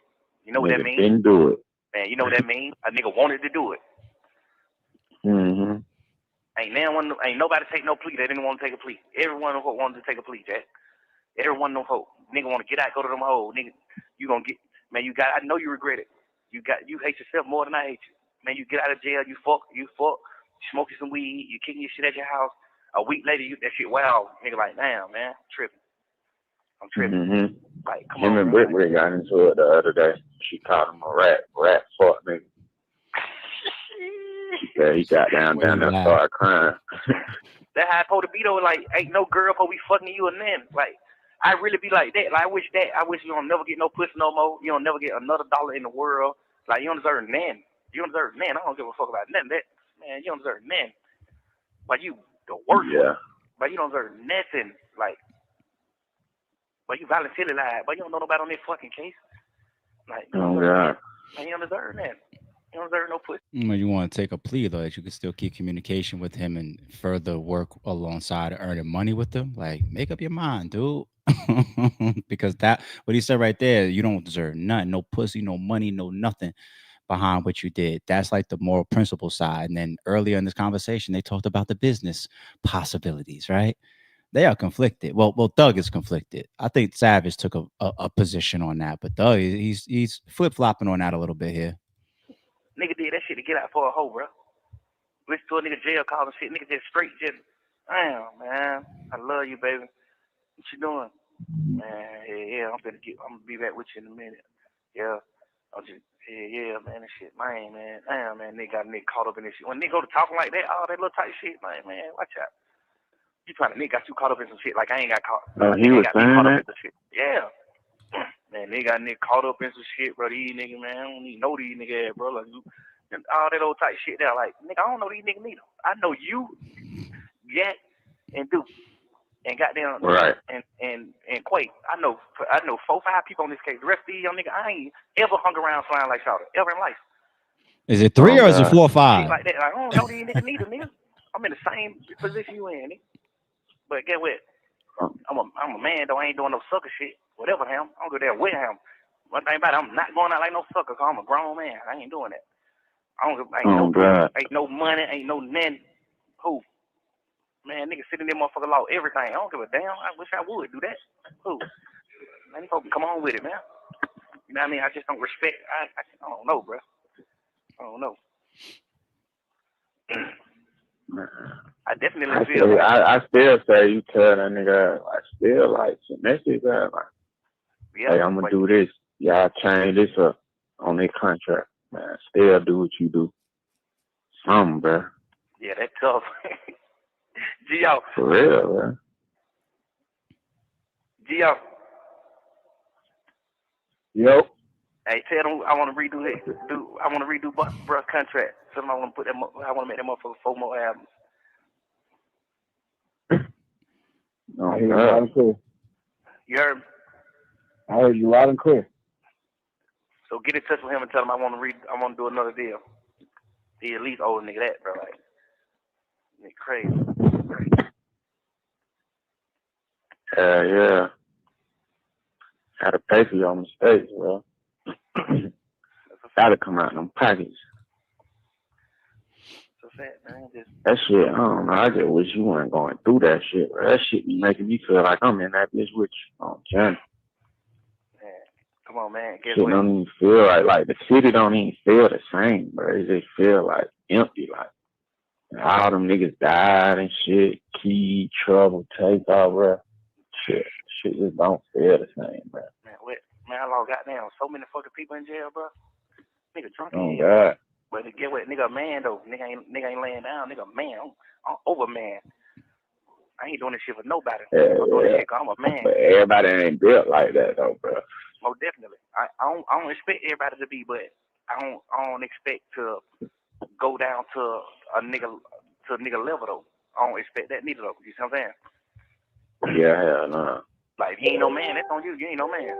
You know what that means? Didn't do it. Man, you know what that means? A nigga wanted to do it. Mm-hmm. Ain't nobody take no plea. They didn't want to take a plea. Everyone wanted to take a plea, Jack. Everyone no hope. Nigga want to get out, go to them hoes. Nigga, you gonna get, man, I know you regret it. You hate yourself more than I hate you. Man, you get out of jail, you fuck, smoking some weed, you kicking your shit at your house. A week later, that shit, wow. Nigga like, damn, man, I'm tripping. Mm-hmm. Like, come Him on, and Britt got into it the other day. She called him a rat fuck nigga. Yeah, he got down there and started crying. That how I supposed to be though. Like, ain't no girl supposed to be fucking you and then. Like, I really be like that. Like, I wish you don't never get no pussy no more. You don't never get another dollar in the world. Like, you don't deserve none. You don't deserve none. I don't give a fuck about nothing. That, man, you don't deserve none. But you the worst. Yeah. But you don't deserve nothing. Like, but you voluntarily lied. But you don't know nobody on this fucking case. Like, you don't deserve man, you don't deserve that. You don't deserve no pussy. When you want to take a plea, though, that you can still keep communication with him and further work alongside earning money with him. Like, make up your mind, dude. Because that, what he said right there, you don't deserve nothing, no pussy, no money, no nothing behind what you did. That's like the moral principle side. And then earlier in this conversation, they talked about the business possibilities, right? They are conflicted. Well, Thug is conflicted. I think Savage took a position on that, but Thug, he's flip flopping on that a little bit here. Nigga did that shit to get out for a hoe, bro. Listen to a nigga jail call and shit. Nigga just straight just, damn, man. I love you, baby. What you doing? Man, yeah, I'm gonna be back with you in a minute. Yeah. Yeah, man, that shit, man. Damn, man, nigga got caught up in this shit. When nigga go to talking like that, all that little tight shit, man, watch out. You trying to nigga got you caught up in some shit like I ain't got caught. He was saying that? Shit. Yeah. Man, nigga got caught up in some shit, bro. These niggas, man, I don't even know these niggas, bro. Like, and all that old type shit there. Like, nigga, I don't know these niggas neither. I know you, Jack, and Duke, and goddamn, right, and Quake. I know 4-5 people on this case. The rest of these young niggas, I ain't ever hung around flying like Shawty ever in life. Is it 3 or is it 4 or 5? Shit like that. Like, I don't know these niggas neither, nigga. I'm in the same position you in, nigga. But get what? I'm a man though. I ain't doing no sucker shit. Whatever him. I don't go there with him. One thing about it, I'm not going out like no sucker. Cause I'm a grown man. I ain't doing that. Ain't no money. Ain't no nothing. Who? Man, nigga sitting there, motherfucker, law everything. I don't give a damn. I wish I would do that. Who? Man, you folks come on with it, man. You know what I mean? I just don't respect. I don't know, bro. I don't know. I definitely feel. I still say you tell that nigga. I still like that shit. Like, yeah, hey, I'm gonna do this. Y'all change this up on their contract, man. Still do what you do. Something, bro. Yeah, that's tough. Gio. For real, bro. Gio. Yo. Hey, tell them I want to redo this. I want to redo Bruh's contract. Tell them I want to I want to make that motherfucker 4 more albums. No, I heard you loud and clear. You heard me? I heard you loud and clear. So get in touch with him and tell him I want to do another deal. He at least owe a nigga that, bro. Like, it's crazy. Yeah. Had to pay for your mistakes, bro. Gotta come out in them pockets. That shit, I don't know. I just wish you weren't going through that shit, bro. That shit be making me feel like I'm in that bitch with you. I'm telling you. Man, come on, man. Guess shit what? Don't even feel like the city don't even feel the same, bro. It just feel like empty, like all them niggas died and shit. Key, trouble, take off, bro. Shit just don't feel the same, bro. Man, I lost goddamn so many fucking people in jail, bro. Nigga drunk. Oh God. But get what? Nigga a man though. Nigga ain't laying down. Nigga a man. I'm over man. I ain't doing this shit for nobody. I'm doing this shit 'cause I'm a man. But everybody ain't built like that though, bro. Oh, definitely. I don't expect everybody to be, but I don't expect to go down to a nigga level though. I don't expect that neither though. You see what I'm saying? Yeah, hell no. Like, if he ain't no man, that's on you. You ain't no man.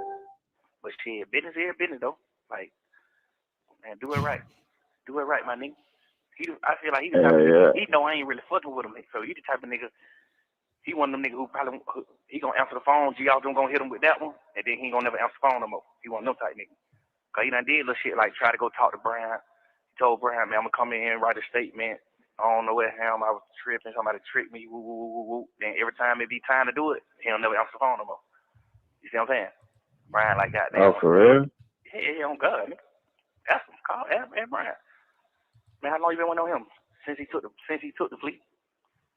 But shit, business is business, though. Like, man, do it right. Do it right, my nigga. I feel like he the type of nigga, he know I ain't really fucking with him. So he the type of nigga, he one of them niggas who probably, he gonna answer the phone, G out gonna hit him with that one, and then he ain't gonna never answer the phone no more. He one of them type nigga. Cause he done did little shit like try to go talk to Brian. He told Brian, man, I'm gonna come in here and write a statement. I don't know what hell I was tripping, somebody tricked me, woo, woo, woo, woo. Then every time it be time to do it, he don't never answer the phone no more. You see what I'm saying? Brian like goddamn. Oh, for real? Yeah, on God, nigga. That's him. Call Brian. Man, how long you been waiting on him? Since he took the fleet.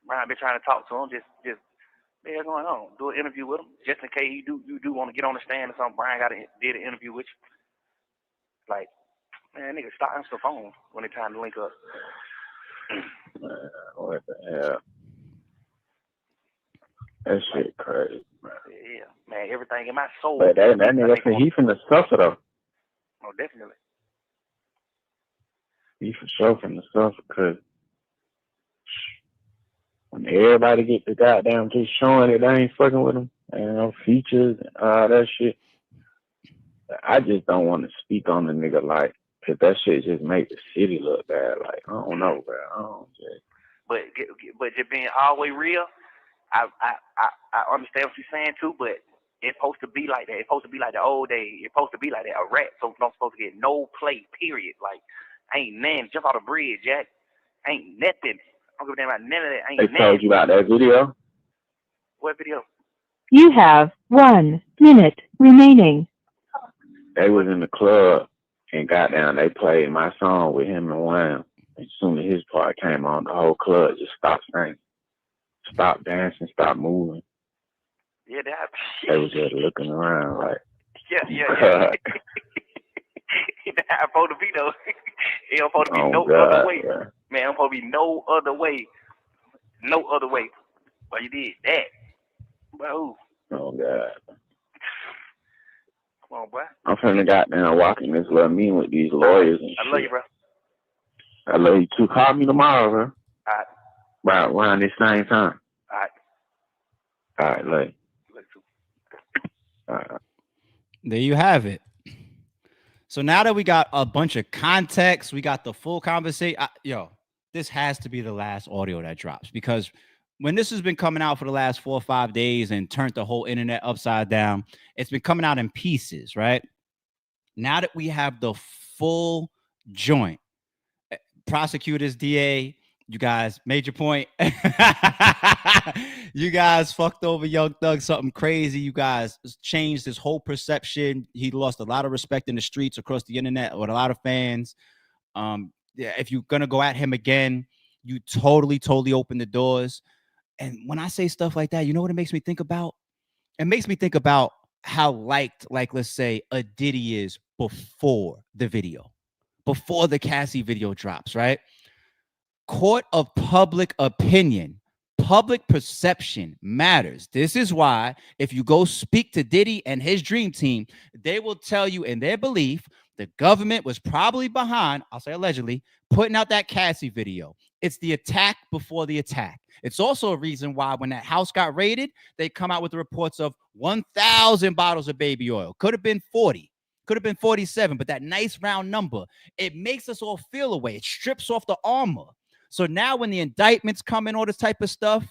Brian been trying to talk to him, just what's going on? Do an interview with him, just in case you do want to get on the stand or something. Brian did an interview with you. Like, man, nigga, stop answering the phone when it's time to link up. Man, what the hell? That shit crazy, man. Yeah, man, everything in my soul. But that nigga, he finna suffer though. Oh, definitely. He for sure finna suffer, cause when everybody get the goddamn just showing it, they ain't fucking with him, and features and all that shit. I just don't want to speak on the nigga like, cause that shit just make the city look bad. Like, I don't know, bro. I don't just. But just being always real, I understand what you're saying too, but it's supposed to be like that. It's supposed to be like the old days. It's supposed to be like that. A rat don't supposed to get no play, period. Like, ain't nothing. Jump out the bridge, Jack. Ain't nothing. I don't give a damn about none of that. Ain't they told you about that video? What video? You have 1 minute remaining. They was in the club and got down. They played my song with him and Wham. As soon as his part came on, the whole club just stopped singing, stopped dancing, stopped moving. Yeah, that. They was just looking around like. Yeah. That's supposed to be though. It don't supposed to be other way. Yeah. Man, I'm supposed to be no other way. No other way. But you did that. But who? Oh God. Come on, boy. I'm finna goddamn walking this little meeting with these lawyers and I love you, bro. I love you too. Call me tomorrow, bro. All right. About around this same time. All right. All right, love you. Love you too. All right. There you have it. So now that we got a bunch of context, we got the full conversation. This has to be the last audio that drops, because when this has been coming out for the last 4 or 5 days and turned the whole internet upside down, it's been coming out in pieces, right? Now that we have the full joint, prosecutors, DA, you guys made your point. You guys fucked over Young Thug something crazy. You guys changed his whole perception. He lost a lot of respect in the streets across the internet with a lot of fans. If you're going to go at him again, you totally open the doors. And when I say stuff like that, you know what it makes me think about? It makes me think about how liked, like, let's say, a Diddy is before the video, before the Cassie video drops, right? Court of public opinion, public perception matters. This is why if you go speak to Diddy and his dream team, they will tell you in their belief the government was probably behind, I'll say allegedly, putting out that Cassie video. It's the attack before the attack. It's also a reason why when that house got raided, they come out with the reports of 1,000 bottles of baby oil. Could have been 40. Could have been 47, but that nice round number, it makes us all feel away. It strips off the armor. So now when the indictments come in, all this type of stuff,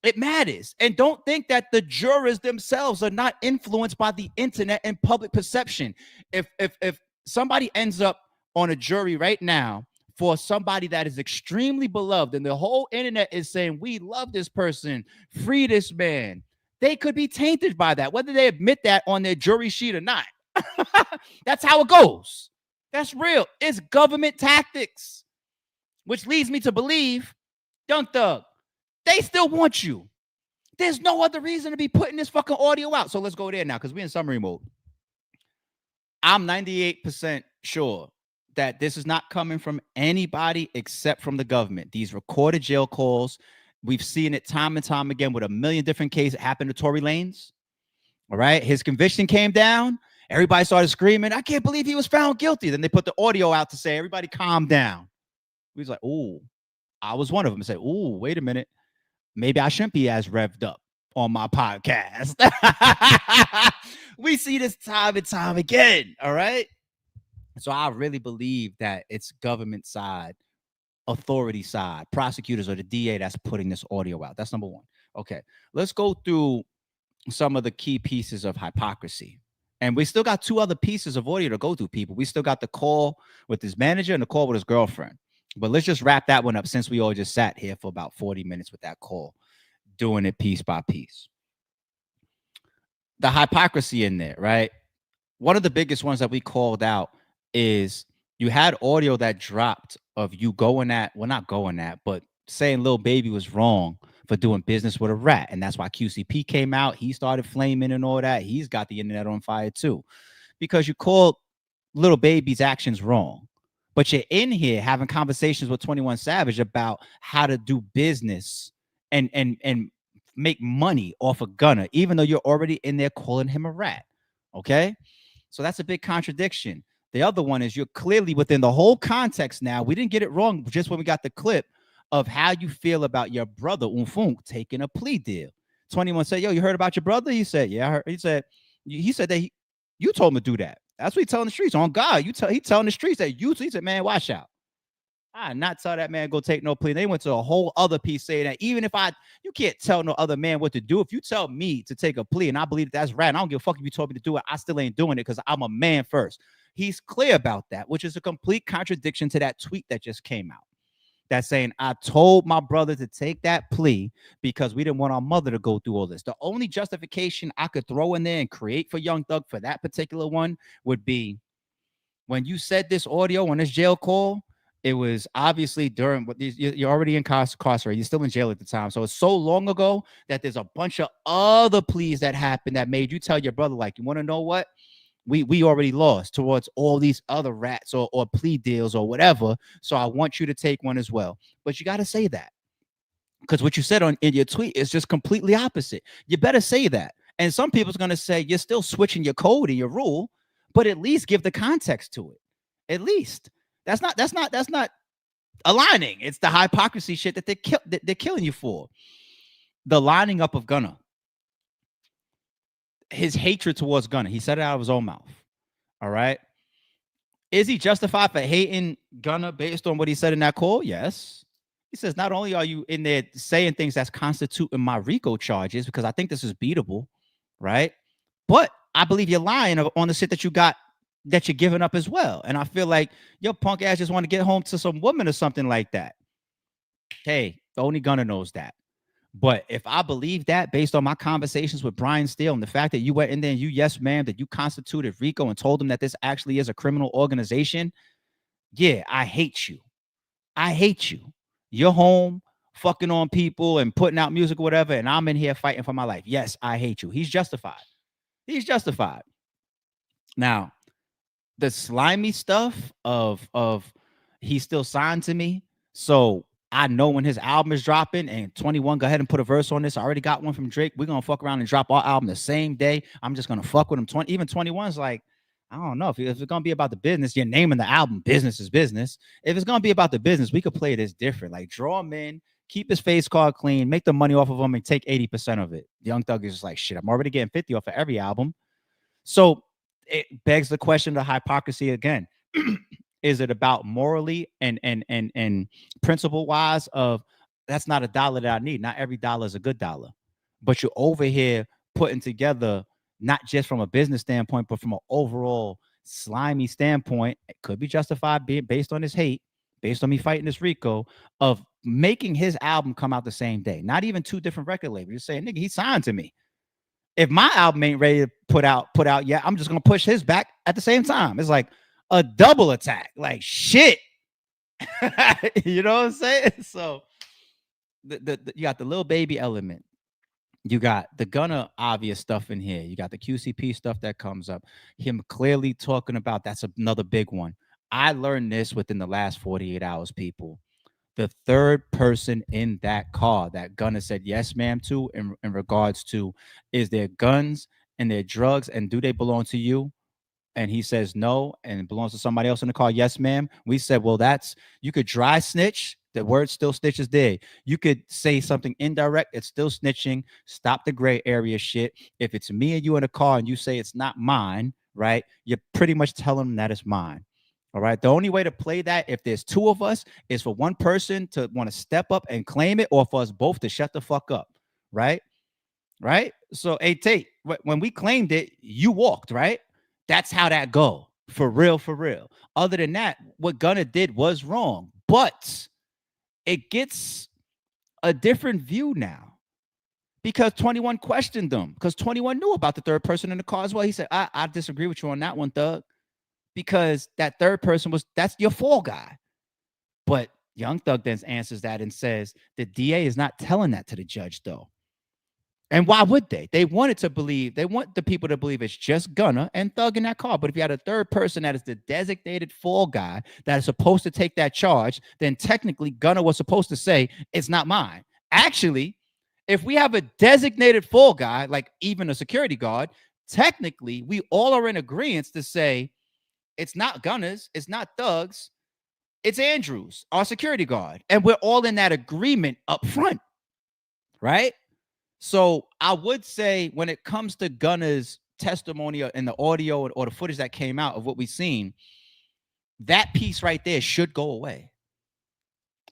it matters. And don't think that the jurors themselves are not influenced by the internet and public perception. If somebody ends up on a jury right now for somebody that is extremely beloved and the whole internet is saying, we love this person, free this man, they could be tainted by that, whether they admit that on their jury sheet or not. That's how it goes. That's real. It's government tactics. Which leads me to believe, Young Thug, they still want you. There's no other reason to be putting this fucking audio out. So let's go there now, because we're in summary mode. I'm 98% sure that this is not coming from anybody except from the government. These recorded jail calls, we've seen it time and time again with a million different cases. It happened to Tory Lanez. All right. His conviction came down. Everybody started screaming, I can't believe he was found guilty. Then they put the audio out to say, everybody calm down. We was like, ooh, I was one of them. I said, ooh, wait a minute. Maybe I shouldn't be as revved up on my podcast. We see this time and time again. All right. So I really believe that it's government side, authority side, prosecutors or the DA that's putting this audio out. That's number one. Okay. Let's go through some of the key pieces of hypocrisy. And we still got two other pieces of audio to go through, people. We still got the call with his manager and the call with his girlfriend. But let's just wrap that one up since we all just sat here for about 40 minutes with that call, doing it piece by piece. The hypocrisy in there, right? One of the biggest ones that we called out is you had audio that dropped of you going at, well, not going at, but saying Lil Baby was wrong for doing business with a rat. And that's why QCP came out. He started flaming and all that. He's got the internet on fire too, because you called Lil Baby's actions wrong. But you're in here having conversations with 21 Savage about how to do business and make money off of Gunna, even though you're already in there calling him a rat. Okay. So that's a big contradiction. The other one is you're clearly within the whole context now. We didn't get it wrong just when we got the clip of how you feel about your brother Unfunk taking a plea deal. 21 said, yo, you heard about your brother? He said, yeah, I heard. He said that you told him to do that. That's what he telling the streets. On God, he telling the streets that he said, man, watch out. I not tell that man go take no plea. They went to a whole other piece saying that even if you can't tell no other man what to do. If you tell me to take a plea and I believe that's right, and I don't give a fuck if you told me to do it, I still ain't doing it because I'm a man first. He's clear about that, which is a complete contradiction to that tweet that just came out. That's saying, I told my brother to take that plea because we didn't want our mother to go through all this. The only justification I could throw in there and create for Young Thug for that particular one would be when you said this audio on this jail call, it was obviously during what you're already incarcerated. You're still in jail at the time. So it's so long ago that there's a bunch of other pleas that happened that made you tell your brother, like, you want to know what? We already lost towards all these other rats or plea deals or whatever. So I want you to take one as well. But you got to say that, because what you said in your tweet is just completely opposite. You better say that. And some people's going to say you're still switching your code and your rule, but at least give the context to it. At least that's not aligning. It's the hypocrisy shit that they're killing you for. The lining up of Gunna. His hatred towards Gunna. He said it out of his own mouth. All right. Is he justified for hating Gunna based on what he said in that call? Yes. He says, not only are you in there saying things that's constituting my RICO charges, because I think this is beatable, right? But I believe you're lying on the shit that you got, that you're giving up as well. And I feel like your punk ass just want to get home to some woman or something like that. Hey, only Gunna knows that. But if I believe that based on my conversations with Brian Steele and the fact that you went in there and you, yes, ma'am, that you constituted RICO and told him that this actually is a criminal organization, yeah, I hate you. I hate you. You're home fucking on people and putting out music or whatever, and I'm in here fighting for my life. Yes, I hate you. He's justified. He's justified. Now, the slimy stuff of he's still signed to me, so I know when his album is dropping, and 21, go ahead and put a verse on this. I already got one from Drake. We're going to fuck around and drop our album the same day. I'm just going to fuck with him. Even 21's like, I don't know. If it's going to be about the business, you're naming the album Business is Business. If it's going to be about the business, we could play this different. Like, draw him in, keep his face card clean, make the money off of him, and take 80% of it. Young Thug is just like, shit, I'm already getting 50 off of every album. So it begs the question of hypocrisy again. Is it about morally and principle wise of that's not a dollar that I need? Not every dollar is a good dollar, but you're over here putting together, not just from a business standpoint, but from an overall slimy standpoint. It could be justified being based on his hate, based on me fighting this RICO, of making his album come out the same day. Not even two different record labels. You're saying, nigga, he signed to me. If my album ain't ready to put out yet, I'm just gonna push his back at the same time. It's like a double attack, like shit. You know what I'm saying? So you got the Lil Baby element, you got the Gunna obvious stuff in here, you got the QCP stuff that comes up, him clearly talking about, that's another big one. I learned this within the last 48 hours, people. The third person in that car that Gunna said yes ma'am to in regards to, is their guns and their drugs, and do they belong to you? and he says no and it belongs to somebody else in the car, yes, ma'am. We said, well, that's you could dry snitch. The word still snitches there. You could say something indirect. It's still snitching. Stop the gray area shit. If it's me and you in a car and you say it's not mine, right? You're pretty much telling them that it's mine. All right. The only way to play that, if there's two of us, is for one person to want to step up and claim it, or for us both to shut the fuck up. Right. Right. So, hey, Tate, when we claimed it, you walked, right? That's how that go. For real, for real. Other than that, what Gunna did was wrong. But it gets a different view now because 21 questioned them, because 21 knew about the third person in the car as well. He said, I disagree with you on that one, Thug, because that third person that's your fall guy. But Young Thug then answers that and says the DA is not telling that to the judge, though. And why would they? They want the people to believe it's just Gunna and Thug in that car. But if you had a third person that is the designated fall guy that is supposed to take that charge, then technically Gunna was supposed to say, it's not mine. Actually, if we have a designated fall guy, like even a security guard, technically we all are in agreement to say it's not Gunna's, it's not Thug's, it's Andrew's, our security guard. And we're all in that agreement up front, right? So I would say when it comes to Gunna's testimony and the audio or the footage that came out of what we've seen, that piece right there should go away.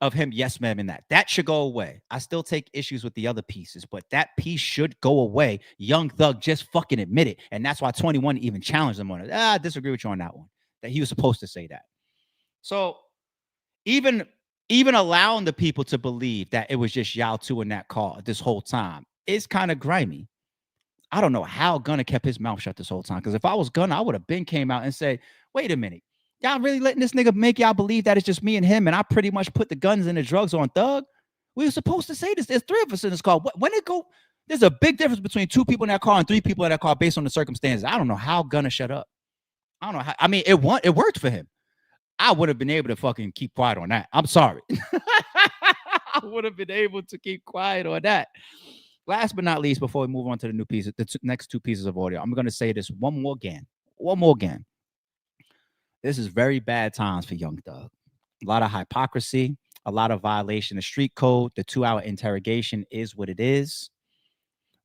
Of him, yes, ma'am, in that should go away. I still take issues with the other pieces, but that piece should go away. Young Thug just fucking admit it. And that's why 21 even challenged him on it. I disagree with you on that one, that he was supposed to say that. So even allowing the people to believe that it was just y'all two in that car this whole time, it's kind of grimy. I don't know how Gunna kept his mouth shut this whole time. Because if I was Gunna, I would have been came out and said, wait a minute. Y'all really letting this nigga make y'all believe that it's just me and him and I pretty much put the guns and the drugs on Thug? We were supposed to say this. There's three of us in this car. When it go, there's a big difference between two people in that car and three people in that car based on the circumstances. I don't know how Gunna shut up. I don't know how. I mean, it worked for him. I would have been able to fucking keep quiet on that. I'm sorry. I would have been able to keep quiet on that. Last but not least, before we move on to the new pieces, next two pieces of audio, I'm going to say this one more again. This is very bad times for Young Thug. A lot of hypocrisy, a lot of violation of street code. The 2-hour interrogation is what it is.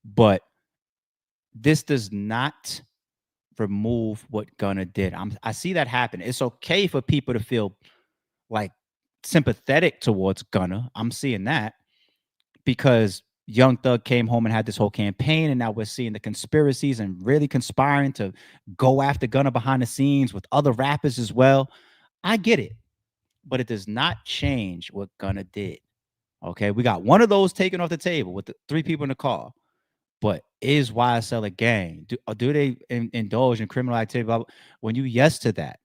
But this does not remove what Gunna did. I see that happen. It's okay for people to feel like sympathetic towards Gunna. I'm seeing that because Young Thug came home and had this whole campaign, and now we're seeing the conspiracies and really conspiring to go after Gunna behind the scenes with other rappers as well. I get it, but it does not change what Gunna did. Okay, we got one of those taken off the table with the three people in the car. But is YSL a gang? Do they indulge in criminal activity? When you yes to that,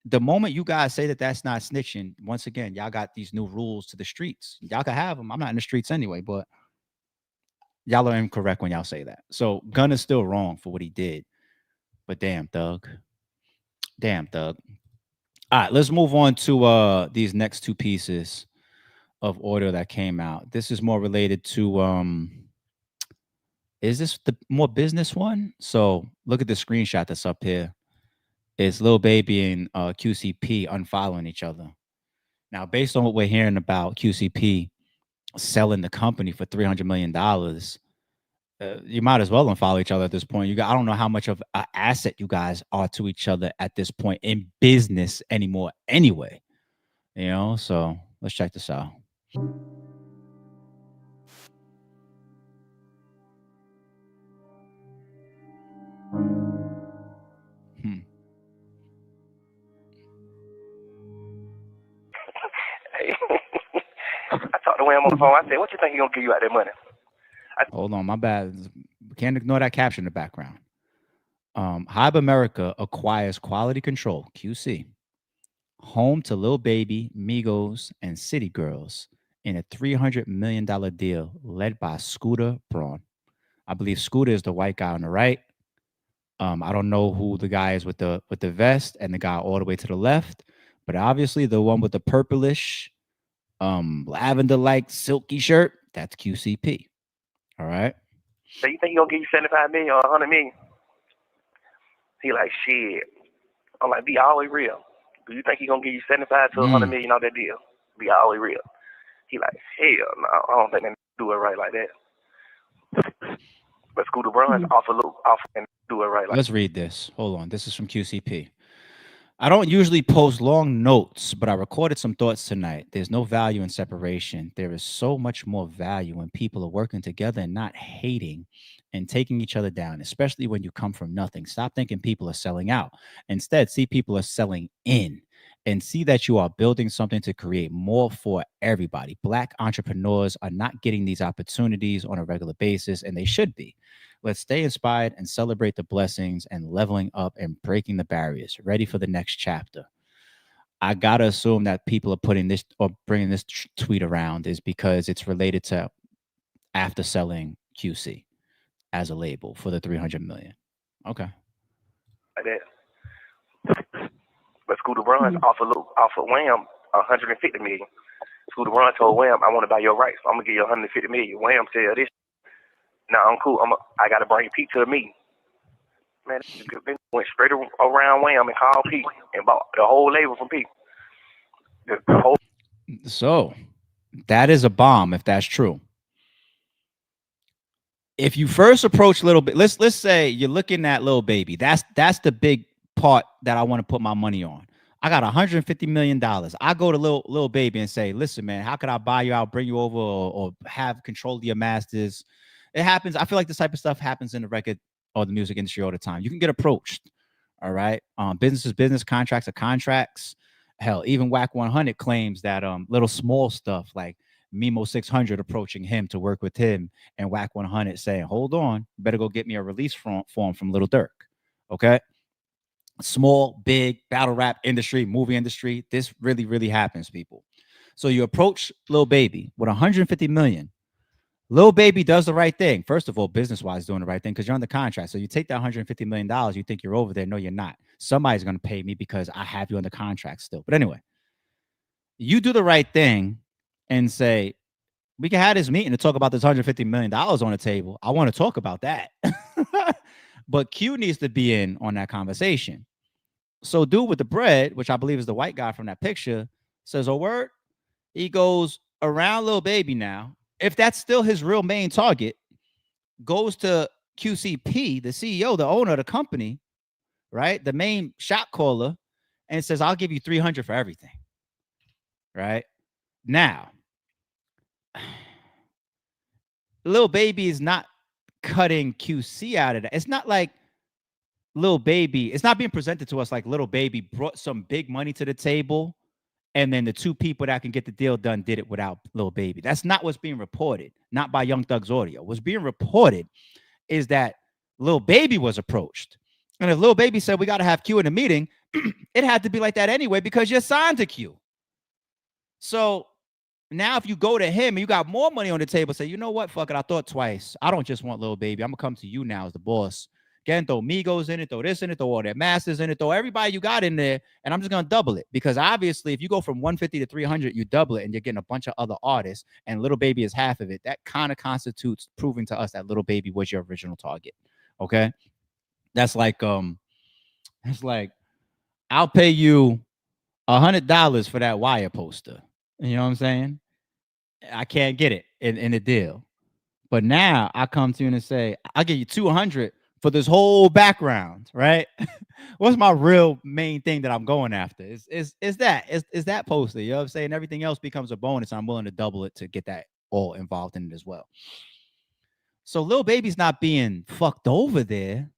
the moment you guys say that that's not snitching, once again, y'all got these new rules to the streets. Y'all can have them. I'm not in the streets anyway, but y'all are incorrect when y'all say that. So Gunna's still wrong for what he did. But damn, Thug. Damn, Thug. All right, let's move on to these next two pieces of audio that came out. This is more related to is this the more business one? So look at the screenshot that's up here. It's Lil Baby and QCP unfollowing each other. Now, based on what we're hearing about QCP selling the company for $300 million, you might as well unfollow each other at this point. I don't know how much of an asset you guys are to each other at this point in business anymore anyway. You know, so let's check this out. Hey, I talked to him on the phone. I said, "What you think he gonna give you out that money?" Hold on, my bad. Can't ignore that caption in the background. Hybe America acquires Quality Control (QC), home to Lil Baby, Migos, and City Girls in a $300 million deal led by Scooter Braun. I believe Scooter is the white guy on the right. I don't know who the guy is with the vest and the guy all the way to the left, but obviously the one with the purplish, lavender-like silky shirt, that's QCP. All right. So you think he gonna give you $75 million or $100 million? He like, shit. I'm like, be always real. Do you think he gonna give you 75 to 100 million on that deal? Be always real. He like, hell no, I don't think they do it right like that. But Scooter Braun's off and do it right like. Let's read this. Hold on. This is from QCP. I don't usually post long notes, but I recorded some thoughts tonight. There's no value in separation. There is so much more value when people are working together and not hating and taking each other down, especially when you come from nothing. Stop thinking people are selling out. Instead, see people are selling in and see that you are building something to create more for everybody. Black entrepreneurs are not getting these opportunities on a regular basis, and they should be. Let's stay inspired and celebrate the blessings and leveling up and breaking the barriers. Ready for the next chapter. I gotta assume that people are putting this or bringing this tweet around is because it's related to after selling QC as a label for the 300 million. Okay. Like that. But Scooter Braun's offered Wham 150 million. Scooter Braun told Wham, I want to buy your rights. I'm gonna give you 150 million. Wham said this. Nah, I'm cool. I gotta bring Pete to the meeting. Man, they went straight around Wham and called Pete and bought the whole label from Pete. The whole. So that is a bomb if that's true. If you first approach Little Baby, let's say you're looking at Lil Baby. That's the big part that I want to put my money on. I got $150 million. I go to Lil Baby and say, listen, man, how could I buy you out, bring you over, or have control of your masters? It happens. I feel like this type of stuff happens in the record or the music industry all the time. You can get approached. All right. Business is business. Contracts are contracts. Hell, even Whack 100 claims that little small stuff like Mimo 600 approaching him to work with him and Whack 100 saying, hold on, better go get me a release form from Lil Durk. Okay. Small, big battle rap industry, movie industry. This really, really happens, people. So you approach Lil Baby with 150 million. Lil Baby does the right thing. First of all, business-wise, doing the right thing because you're on the contract. So you take that $150 million, you think you're over there. No, you're not. Somebody's going to pay me because I have you on the contract still. But anyway, you do the right thing and say, we can have this meeting to talk about this $150 million on the table. I want to talk about that. But Q needs to be in on that conversation. So dude with the bread, which I believe is the white guy from that picture, says, oh, word. He goes around Lil Baby now. If that's still his real main target, goes to QCP, the CEO, the owner of the company, right? The main shot caller, and says, I'll give you 300 for everything. Right? Now, Lil Baby is not cutting QC out of that. It's not like Lil Baby, it's not being presented to us like Lil Baby brought some big money to the table. And then the two people that can get the deal done did it without Lil Baby. That's not what's being reported, not by Young Thug's audio. What's being reported is that Lil Baby was approached. And if Lil Baby said, we got to have Q in a meeting, it had to be like that anyway because you're signed to Q. So now if you go to him and you got more money on the table, say, you know what, fuck it, I thought twice. I don't just want Lil Baby. I'm going to come to you now as the boss. Again, throw Migos in it, throw this in it, throw all their masters in it, throw everybody you got in there, and I'm just going to double it. Because obviously, if you go from 150 to 300, you double it, and you're getting a bunch of other artists, and Lil Baby is half of it. That kind of constitutes proving to us that Lil Baby was your original target. Okay? That's like, I'll pay you $100 for that wire poster. You know what I'm saying? I can't get it in a deal. But now I come to you and say, I'll give you 200 for this whole background, right? What's my real main thing that I'm going after? Is that poster. You know what I'm saying? Everything else becomes a bonus. I'm willing to double it to get that all involved in it as well. So Lil Baby's not being fucked over there.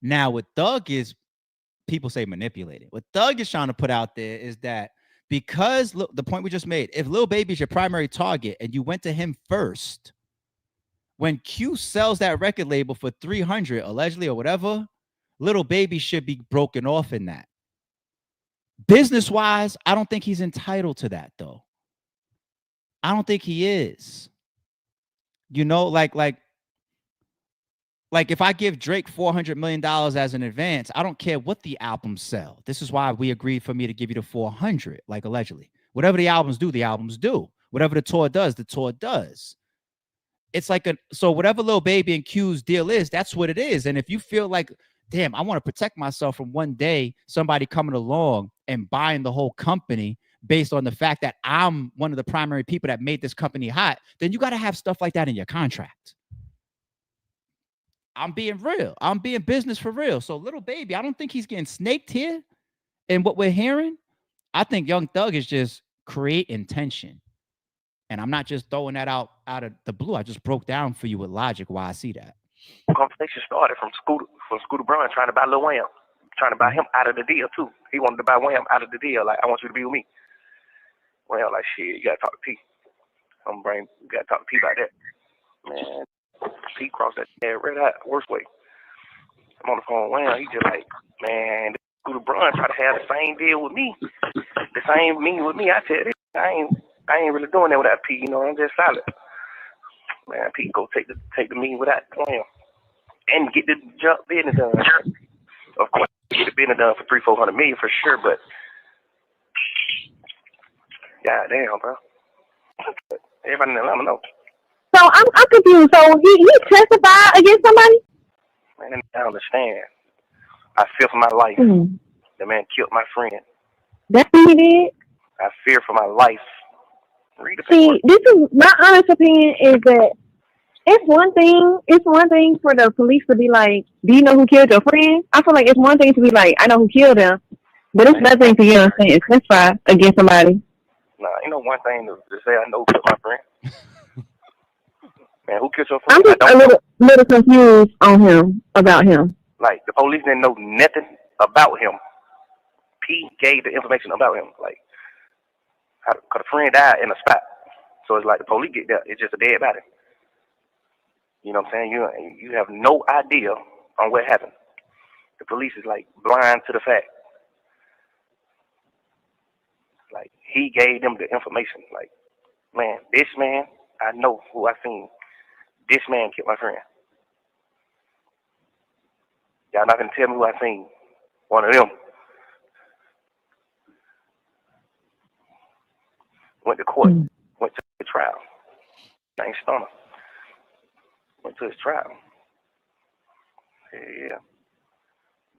Now what Thug is, people say manipulated. What Thug is trying to put out there is that because the point we just made, if Lil Baby is your primary target and you went to him first, when Q sells that record label for 300, allegedly or whatever, Lil Baby should be broken off in that. Business-wise, I don't think he's entitled to that, though. I don't think he is. You know, like if I give Drake $400 million as an advance, I don't care what the albums sell. This is why we agreed for me to give you the 400, like allegedly. Whatever the albums do, the albums do. Whatever the tour does, the tour does. It's like so whatever Lil Baby and Q's deal is, that's what it is. And if you feel like damn, I want to protect myself from one day somebody coming along and buying the whole company based on the fact that I'm one of the primary people that made this company hot, then you got to have stuff like that in your contract. I'm being real. I'm being business for real. So little baby, I don't think he's getting snaked here. And what we're hearing, I think Young Thug is just creating tension. And I'm not just throwing that out of the blue. I just broke down for you with logic why I see that. Conversation started from Scooter Braun trying to buy Lil Wham, trying to buy him out of the deal too. He wanted to buy Wham out of the deal. Like, I want you to be with me. Well, like, shit, you gotta talk to P. You gotta talk to P about that. Man, P crossed that red eye, worst way. I'm on the phone with Wham. He just like, man, Scooter Braun try to have the same deal with me, the same meaning with me. I said, I ain't really doing that without P. You know, I'm just solid. Man, P go take the meeting without Wham and get the junk business done. Of course, get the business done for $300-400 million for sure, but god damn, bro. Everybody in Atlanta know. So I'm confused. So he testified against somebody? Man, I understand. I fear for my life. Mm-hmm. The man killed my friend. That's what he did? I fear for my life. Read the paper. See, this is my honest opinion is that it's one thing for the police to be like, do you know who killed your friend? I feel like it's one thing to be like, I know who killed him. But it's another thing to, you know what I'm saying, testify against somebody. Nah, you know one thing to say I know who killed my friend. Man, who killed your friend? I'm just a little confused on about him. Like, the police didn't know nothing about him. P gave the information about him. Like, cause a friend died in a spot. So it's like the police get there, it's just a dead body. You know what I'm saying? You have no idea on what happened. The police is like blind to the fact. Like, he gave them the information. Like, man, this man, I know who I seen. This man killed my friend. Y'all not gonna tell me who I seen. One of them. Went to court. Went to the trial. Named Stoner. Went to his trial. Yeah.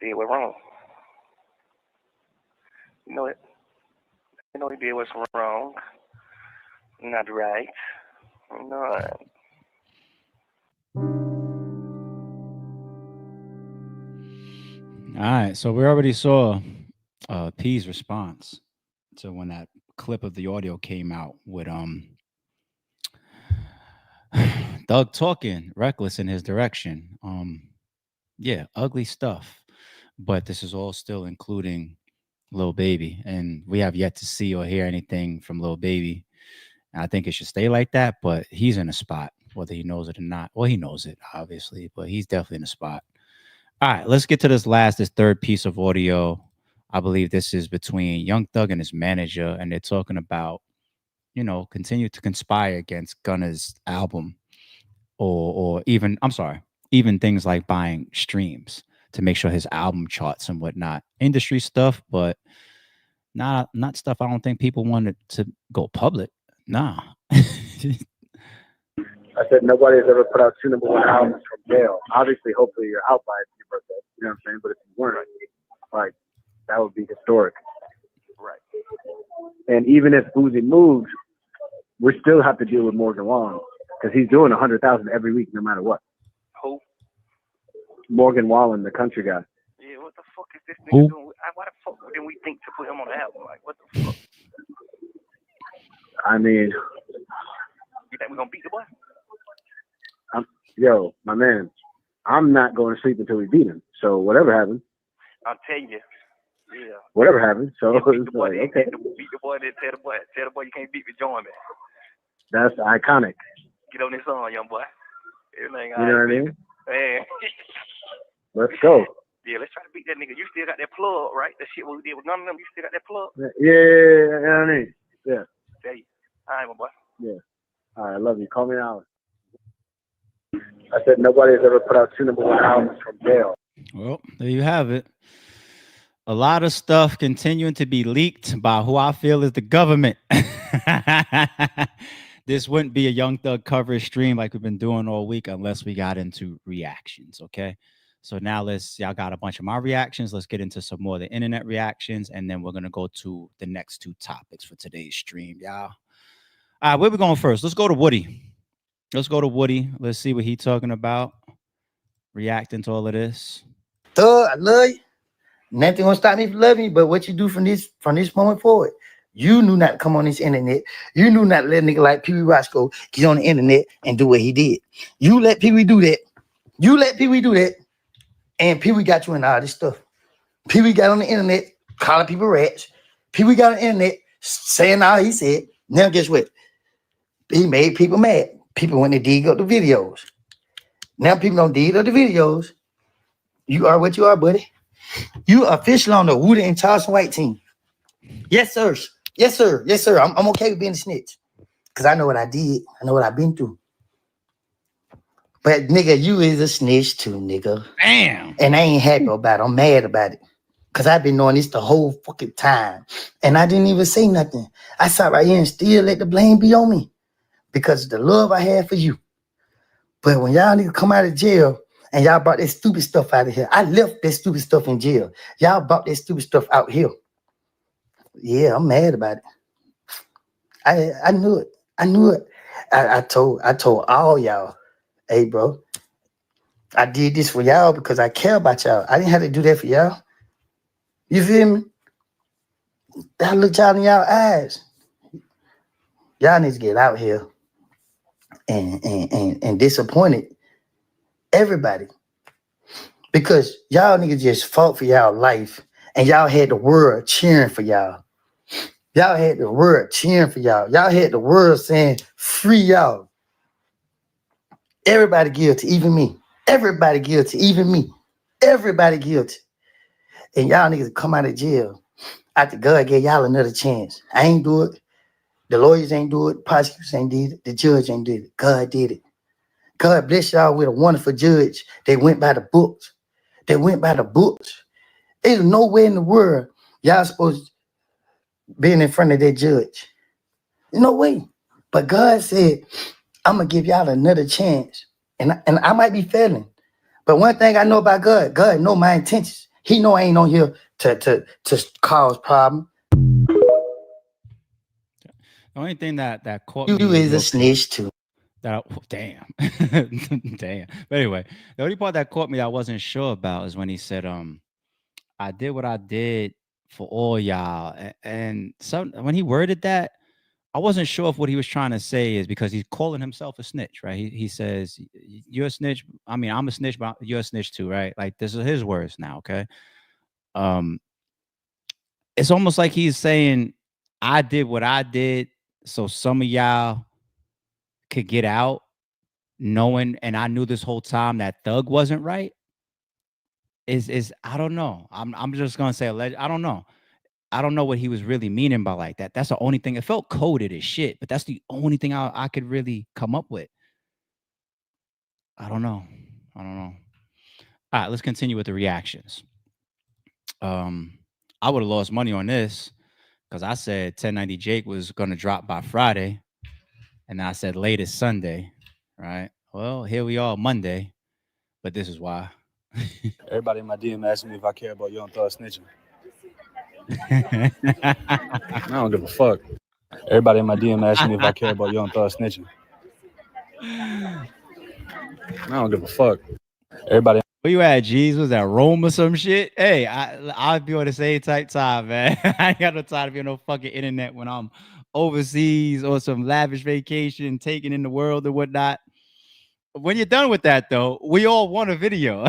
Did what wrong. You know it. You know he did what's wrong. Not right. No. All right, so we already saw P's response to when that clip of the audio came out with Doug talking reckless in his direction. Yeah, ugly stuff. But this is all still including Lil Baby, and we have yet to see or hear anything from Lil Baby. I think it should stay like that, but he's in a spot, whether he knows it or not. Well, he knows it, obviously, but he's definitely in a spot. All right, let's get to this third piece of audio. I believe this is between Young Thug and his manager, and they're talking about, continue to conspire against Gunna's album, or even things like buying streams to make sure his album charts and whatnot. Industry stuff, but not stuff I don't think people wanted to go public. Nah. I said nobody has ever put out 2 number 1 albums from jail. Obviously, hopefully you're out by your birthday. You know what I'm saying? But if you weren't, like, that would be historic. Right. And even if Boozy moves, we still have to deal with Morgan Wallen because he's doing 100,000 every week, no matter what. Who? Morgan Wallen, the country guy. Yeah, what the fuck is this nigga doing? Why the fuck didn't we think to put him on the album? Like, what the fuck? I mean, you think we're gonna beat the boy? Yo, my man, I'm not going to sleep until we beat him. So whatever happens. I'll tell you. Yeah. Whatever happens. So beat the boy, like, okay. Beat the boy, then tell the boy you can't beat me, join me. That's iconic. Get on this song, young boy. Everything you know what I mean? Man. Let's go. Yeah, let's try to beat that nigga. You still got that plug, right? That shit what we did with none of them. You still got that plug? Yeah, you know what I mean? Yeah. Tell you. All right, my boy. Yeah. All right, I love you. Call me out. I said nobody has ever put out 2 number 1 albums from jail. Well, there you have it. A lot of stuff continuing to be leaked by who I feel is the government. This wouldn't be a Young Thug coverage stream like we've been doing all week unless we got into reactions, okay? So now y'all got a bunch of my reactions. Let's get into some more of the internet reactions, and then we're gonna go to the next two topics for today's stream, y'all. All right, where we going first? Let's go to Woody. Let's go to Woody. Let's see what he's talking about. Reacting to all of this. Thug, I love you. Nothing gonna stop me from loving you, but what you do from this moment forward. You knew not to come on this internet. You knew not to let a nigga like Pee Wee Roscoe get on the internet and do what he did. You let Pee Wee do that. You let Pee Wee do that. And Pee Wee got you in all this stuff. Pee Wee got on the internet calling people rats. Pee Wee got on the internet saying all he said. Now guess what? He made people mad. People when they dig up the videos. Now people don't dig up the videos. You are what you are, buddy. You are official on the Woody and Charleston White team. Yes, sir. Yes, sir. Yes, sir. I'm okay with being a snitch. Because I know what I did. I know what I've been through. But nigga, you is a snitch too, nigga. Damn. And I ain't happy about it. I'm mad about it. Because I've been knowing this the whole fucking time. And I didn't even say nothing. I sat right here and still let the blame be on me. Because of the love I had for you. But when y'all niggas come out of jail and y'all brought that stupid stuff out of here, I left that stupid stuff in jail. Y'all brought that stupid stuff out here. Yeah, I'm mad about it. I knew it. I knew it. I told all y'all, hey, bro, I did this for y'all because I care about y'all. I didn't have to do that for y'all. You feel me? I looked y'all in y'all eyes. Y'all need to get out here and disappointed everybody. Because y'all niggas just fought for y'all life and y'all had the world cheering for y'all. Y'all had the world cheering for y'all. Y'all had the world saying, free y'all. Everybody guilty, even me. Everybody guilty, even me. Everybody guilty. And y'all niggas come out of jail after God gave y'all another chance. I ain't do it. The lawyers ain't do it. Prosecutors ain't did it. The judge ain't did it. God did it. God bless y'all with a wonderful judge. They went by the books. They went by the books. There's nowhere in the world y'all supposed to be in front of that judge. No way. But God said, I'm going to give y'all another chance. And I might be failing. But one thing I know about God, God know my intentions. He know I ain't on here to cause problem. The only thing that caught You me is a snitch too. Damn. Damn. But anyway, the only part that caught me that I wasn't sure about is when he said, I did what I did for all y'all. And so when he worded that, I wasn't sure if what he was trying to say is because he's calling himself a snitch, right? He says, you're a snitch. I mean, I'm a snitch, but you're a snitch too, right? Like, this is his words now, okay? It's almost like he's saying, I did what I did so some of y'all could get out knowing, and I knew this whole time that Thug wasn't right. Is I don't know. I'm just gonna say I don't know. I don't know what he was really meaning by like that. That's the only thing. It felt coded as shit, but that's the only thing I could really come up with. I don't know. All right, let's continue with the reactions. I would have lost money on this because I said 1090 Jake was gonna drop by Friday, and I said latest Sunday, right? Well, here we are Monday, but this is why. Everybody in my DM asking me if I care about Young Thug snitching. I don't give a fuck. Everybody in my DM asking me if I care about Young Thug snitching. I don't give a fuck. Everybody. Where you at, G's? Was that Rome or some shit? Hey, I'll be on the same type time, man. I ain't got no time to be on no fucking internet when I'm overseas or some lavish vacation, taking in the world or whatnot. When you're done with that, though, we all want a video.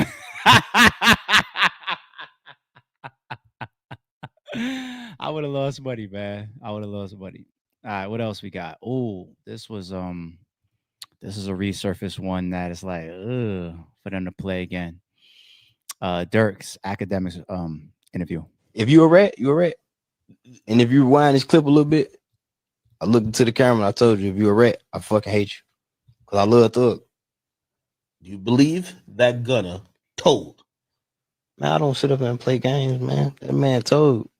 I would have lost money, man. I would have lost money. All right, what else we got? Oh, this is a resurfaced one that is like, for them to play again. Dirk's academics interview. If you a rat, you a rat. And if you rewind this clip a little bit, I looked into the camera and I told you, if you a rat, I fucking hate you. Because I love Thug. You believe that Gunna told? Man, I don't sit up and play games, man. That man told.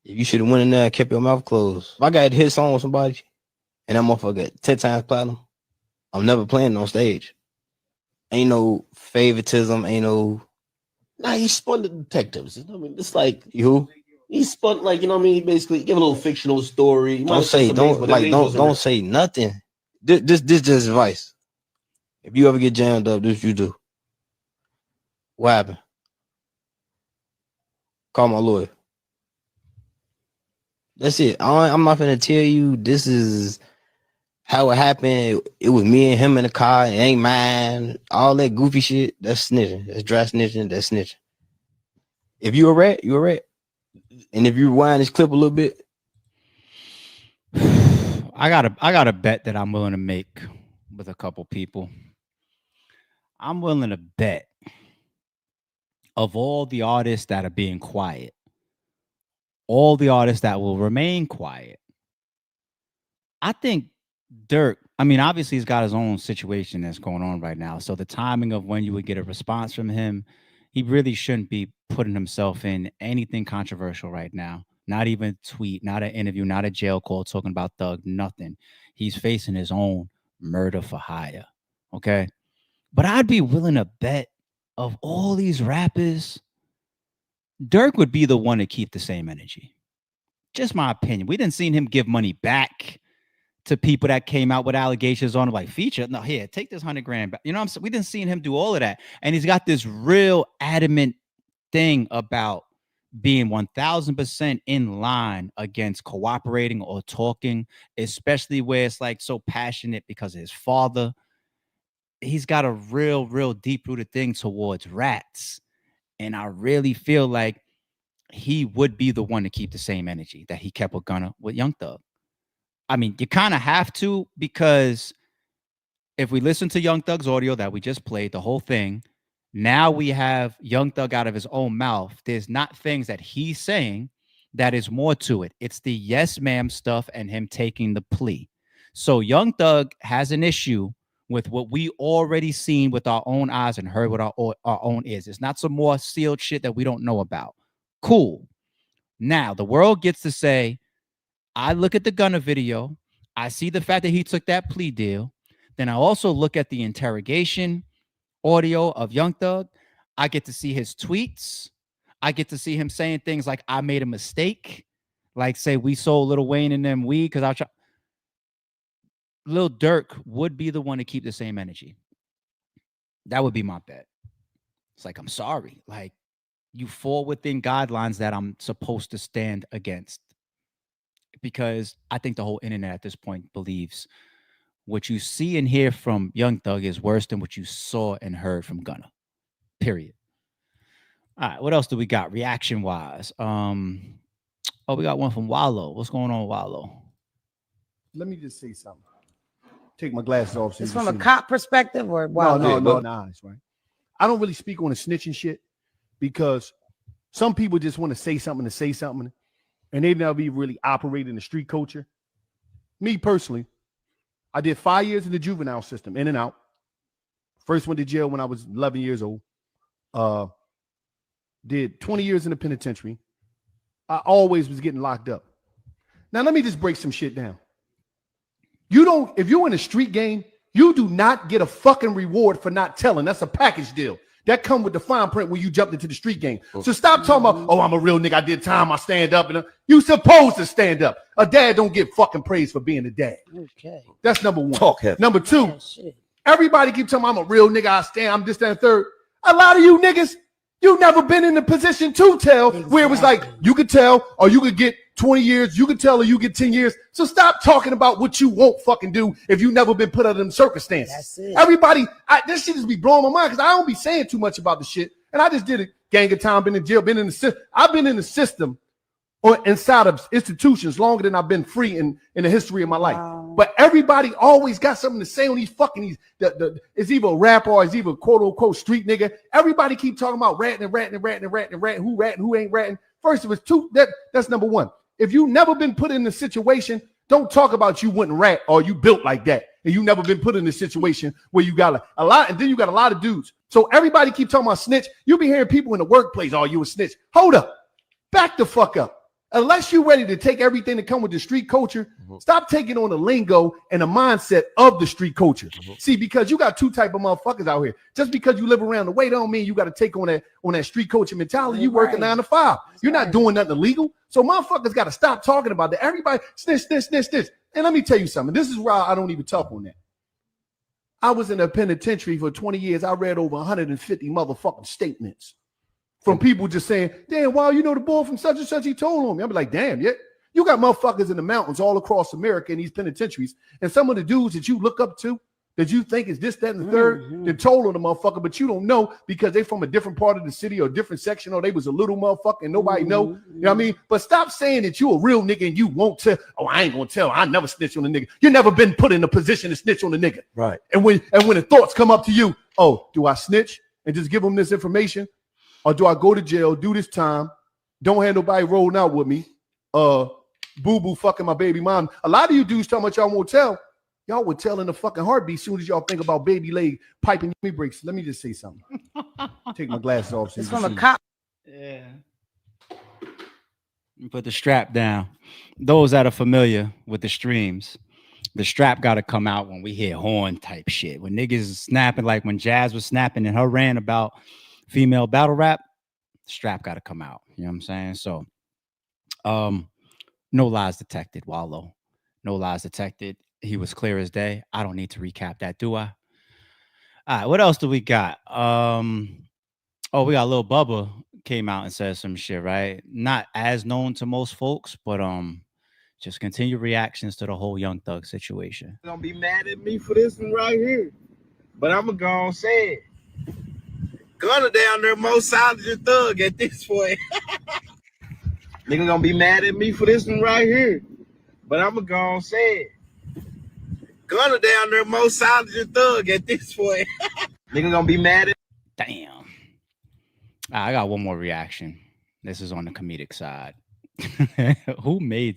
You should have went in there and kept your mouth closed. If I got to hit song with somebody and that motherfucker got 10 times platinum, I'm never playing on stage. Ain't no favoritism. Ain't no Nah, he spun the detectives. You know what I mean? It's like you. he spun like, you know what I mean? He basically give a little fictional story. He might Don't have said say some names, don't but like them names wasn't don't real. say nothing. This just advice. If you ever get jammed up, this you do. What happened? Call my lawyer. That's it. I'm not gonna tell you this is how it happened. It was me and him in the car. It ain't mine. All that goofy shit. That's snitching. That's dry snitching. That's snitching. If you a rat, you a rat. And if you rewind this clip a little bit, I got a bet that I'm willing to make with a couple people. I'm willing to bet of all the artists that are being quiet, all the artists that will remain quiet, I think Dirk, I mean, obviously he's got his own situation that's going on right now. So the timing of when you would get a response from him, he really shouldn't be putting himself in anything controversial right now. Not even a tweet, not an interview, not a jail call talking about Thug, nothing. He's facing his own murder for hire. Okay. But I'd be willing to bet of all these rappers, Dirk would be the one to keep the same energy. Just my opinion. We didn't see him give money back to people that came out with allegations on him, like feature. No, here, take this $100,000 back. You know what I'm saying? We didn't see him do all of that. And he's got this real adamant thing about being 1000% in line against cooperating or talking, especially where it's like so passionate because of his father. He's got a real deep-rooted thing towards rats. And I really feel like he would be the one to keep the same energy that he kept with Gunna with Young Thug. I mean, you kind of have to, because if we listen to Young Thug's audio that we just played, the whole thing, now we have Young Thug out of his own mouth. There's not things that he's saying that is more to it. It's the yes, ma'am stuff and him taking the plea. So Young Thug has an issue with what we already seen with our own eyes and heard with our own ears. It's not some more sealed shit that we don't know about. Cool. Now the world gets to say, I look at the Gunna video. I see the fact that he took that plea deal. Then I also look at the interrogation audio of Young Thug. I get to see his tweets. I get to see him saying things like, I made a mistake. Like, say, we sold Lil Wayne and them weed because I try. Lil Durk would be the one to keep the same energy. That would be my bet. It's like, I'm sorry. Like, you fall within guidelines that I'm supposed to stand against. Because I think the whole internet at this point believes what you see and hear from Young Thug is worse than what you saw and heard from Gunna. Period. All right, what else do we got reaction-wise? Oh, we got one from Wallow. What's going on, Wallow? Let me just say something. Take my glasses off. So it's from a cop perspective or no, it's right. I don't really speak on the snitching shit because some people just want to say something and they never be really operating the street culture. Me personally, I did 5 years in the juvenile system, in and out. First went to jail when I was 11 years old. Did 20 years in the penitentiary. I always was getting locked up. Now, let me just break some shit down. If you're in a street game, you do not get a fucking reward for not telling. That's a package deal. That come with the fine print when you jumped into the street game. So stop talking about, oh, I'm a real nigga. I did time. I stand up. And you supposed to stand up. A dad don't get fucking praise for being a dad. Okay. That's number one. Talk heavy. Number two, everybody keep telling me I'm a real nigga. I stand. I'm this, that, and third. A lot of you niggas, you never been in the position to tell where it was like you could tell or you could get 20 years. You could tell or you get 10 years. So stop talking about what you won't fucking do if you never been put under them circumstances. That's it. Everybody, this shit just be blowing my mind because I don't be saying too much about the shit. And I just did a gang of time, been in jail, been in the system. I've been in the system or inside of institutions longer than I've been free in the history of my life. But everybody always got something to say on these fucking it's either a rapper or it's either quote unquote street nigga. Everybody keep talking about ratting, who ratting, who ain't ratting. First of all, that's number one. If you never been put in a situation, don't talk about you wouldn't rat or you built like that. And you never been put in a situation where you got a lot, and then you got a lot of dudes. So everybody keep talking about snitch. You be hearing people in the workplace, oh, you a snitch. Hold up. Back the fuck up. Unless you're ready to take everything that come with the street culture, stop taking on the lingo and the mindset of the street culture. See, because you got two type of motherfuckers out here. Just because you live around the way don't mean you got to take on that street culture mentality. You working 9 to 5. You're not doing nothing illegal. So motherfuckers got to stop talking about that. Everybody snitch. And let me tell you something. This is why I don't even talk on that. I was in a penitentiary for 20 years. I read over 150 motherfucking statements from people just saying, damn, wow, you know the boy from such and such, he told on me. I'm like, damn, yeah. You got motherfuckers in the mountains all across America in these penitentiaries. And some of the dudes that you look up to, that you think is this, that, and the third, they told on the motherfucker, but you don't know because they from a different part of the city or a different section, or they was a little motherfucker and nobody know. You know what I mean? But stop saying that you a real nigga and you won't tell. Oh, I ain't gonna tell. I never snitch on a nigga. You never been put in a position to snitch on a nigga. Right. And when the thoughts come up to you, oh, do I snitch and just give them this information? Or do I go to jail, do this time, don't have nobody rolling out with me, boo-boo fucking my baby mom? A lot of you dudes tell me y'all won't tell. Y'all would tell in a fucking heartbeat as soon as y'all think about baby leg piping me brakes. Let me just say something. Take my glasses off. So It's from a cop. Yeah. Put the strap down. Those that are familiar with the streams, the strap got to come out when we hear horn type shit. When niggas is snapping, like when Jazz was snapping in her rant about female battle rap, the strap got to come out. You know what I'm saying? So, no lies detected, Wallow. No lies detected. He was clear as day. I don't need to recap that, do I? All right, what else do we got? We got Lil Bubba came out and said some shit, right? Not as known to most folks, but just continued reactions to the whole Young Thug situation. Gonna be mad at me for this one right here, but I'm gonna go and say it. Gunna down there more solid than Thug at this point. Nigga gonna be mad at me for this one right here, but I'm gonna go and say it. Gunna down there more solid than Thug at this point. Nigga gonna be mad at. Damn. I got one more reaction. This is on the comedic side. Who made?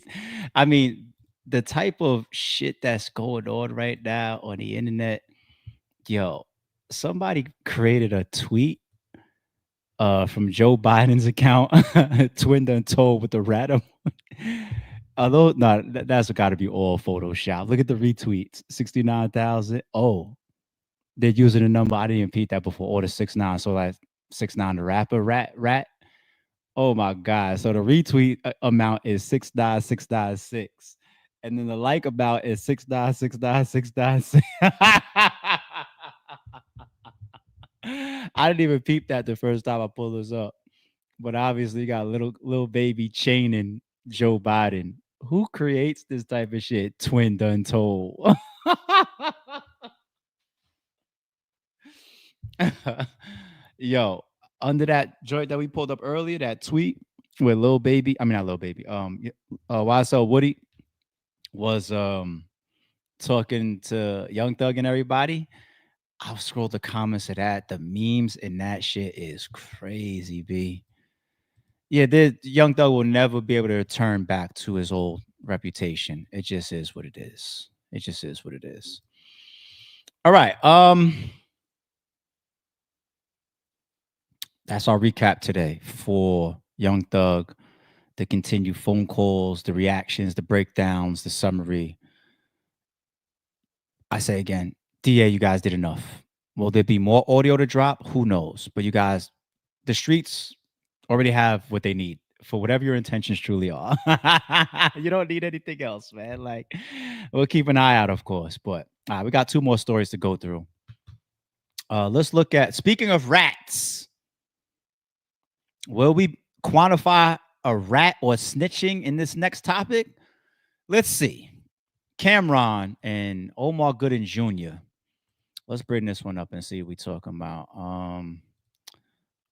I mean, the type of shit that's going on right now on the internet. Yo, somebody created a tweet from Joe Biden's account, twin done told with the rat. Although, no, that's got to be all Photoshop. Look at the retweets, 69,000. Oh, they're using a number. I didn't repeat that before. Or the 6ix9ine. So like 6ix9ine, the rapper, rat. Oh my God. So the retweet amount is 69696. And then the like amount is 6969696. I didn't even peep that the first time I pulled this up. But obviously you got little baby chaining Joe Biden. Who creates this type of shit? Twin done told. Yo, under that joint that we pulled up earlier, that tweet with YSL Woody was talking to Young Thug and everybody. I've scrolled the comments of that. The memes in that shit is crazy, B. Yeah, the Young Thug will never be able to return back to his old reputation. It just is what it is. It just is what it is. All right. That's our recap today for Young Thug. The continued phone calls, the reactions, the breakdowns, the summary. I say again, DA, you guys did enough. Will there be more audio to drop? Who knows? But you guys, the streets already have what they need for whatever your intentions truly are. You don't need anything else, man. Like, we'll keep an eye out, of course. But we got 2 more stories to go through. Let's look at, speaking of rats, will we quantify a rat or snitching in this next topic? Let's see. Camron and Omar Gooden Jr. Let's bring this one up and see what we're talking about.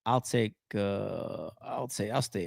I'll stay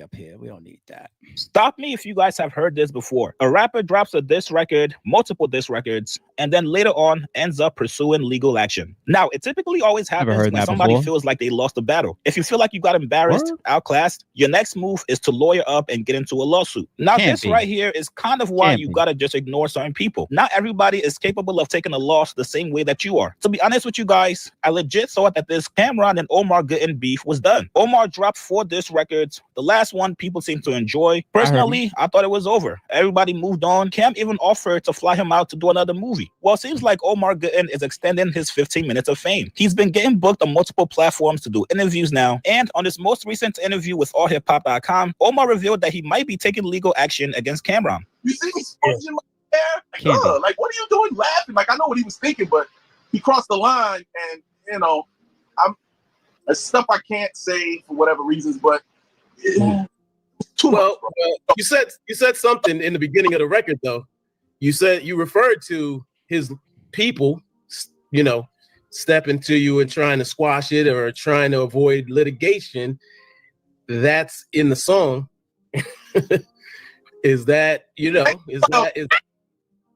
up here. We don't need that. Stop me if you guys have heard this before. A rapper drops a diss record, multiple diss records, and then later on ends up pursuing legal action. Now, it typically always happens when somebody feels like they lost a battle. If you feel like you got embarrassed, outclassed, your next move is to lawyer up and get into a lawsuit. Now, this right here is kind of why you gotta just ignore certain people. Not everybody is capable of taking a loss the same way that you are. To be honest with you guys, I legit thought that this Camron and Omar Gooden beef was done. Omar dropped 4 disc records. The last one people seem to enjoy. Personally, I thought it was over. Everybody moved on. Cam even offered to fly him out to do another movie. Well, it seems like Omar Gooden is extending his 15 minutes of fame. He's been getting booked on multiple platforms to do interviews now. And on his most recent interview with allhiphop.com, Omar revealed that he might be taking legal action against Camron. You see me scratching my hair? Like, what are you doing laughing? Like, I know what he was thinking, but he crossed the line, and, you know, there's stuff I can't say for whatever reasons, but too much. You said something in the beginning of the record, though. You referred to his people, you know, stepping to you and trying to squash it or trying to avoid litigation. That's in the song. Is that, you know,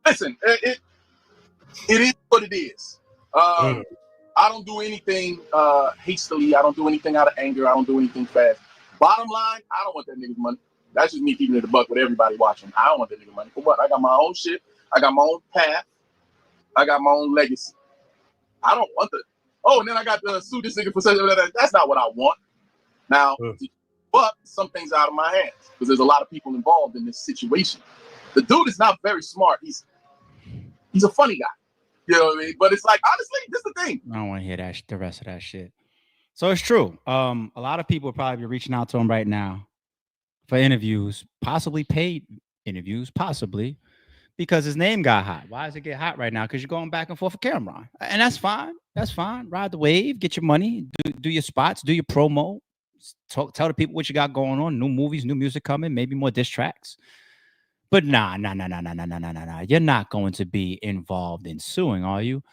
Listen, it is what it is. I don't do anything hastily. I don't do anything out of anger. I don't do anything fast. Bottom line, I don't want that nigga's money. That's just me keeping it a buck with everybody watching. I don't want that nigga money. For what? I got my own shit. I got my own path. I got my own legacy. I don't want the. Oh, and then I got to sue this nigga for such. That's not what I want. Now, but some things are out of my hands because there's a lot of people involved in this situation. The dude is not very smart. He's a funny guy. You know what I mean? But it's like, honestly, this is the thing. I don't want to hear the rest of that shit. So it's true. A lot of people will probably be reaching out to him right now for interviews, possibly paid interviews, possibly because his name got hot. Why does it get hot right now? Because you're going back and forth with Camron, and that's fine. That's fine. Ride the wave, get your money, do your spots, do your promo, tell the people what you got going on. New movies, new music coming, maybe more diss tracks. But nah. You're not going to be involved in suing, are you?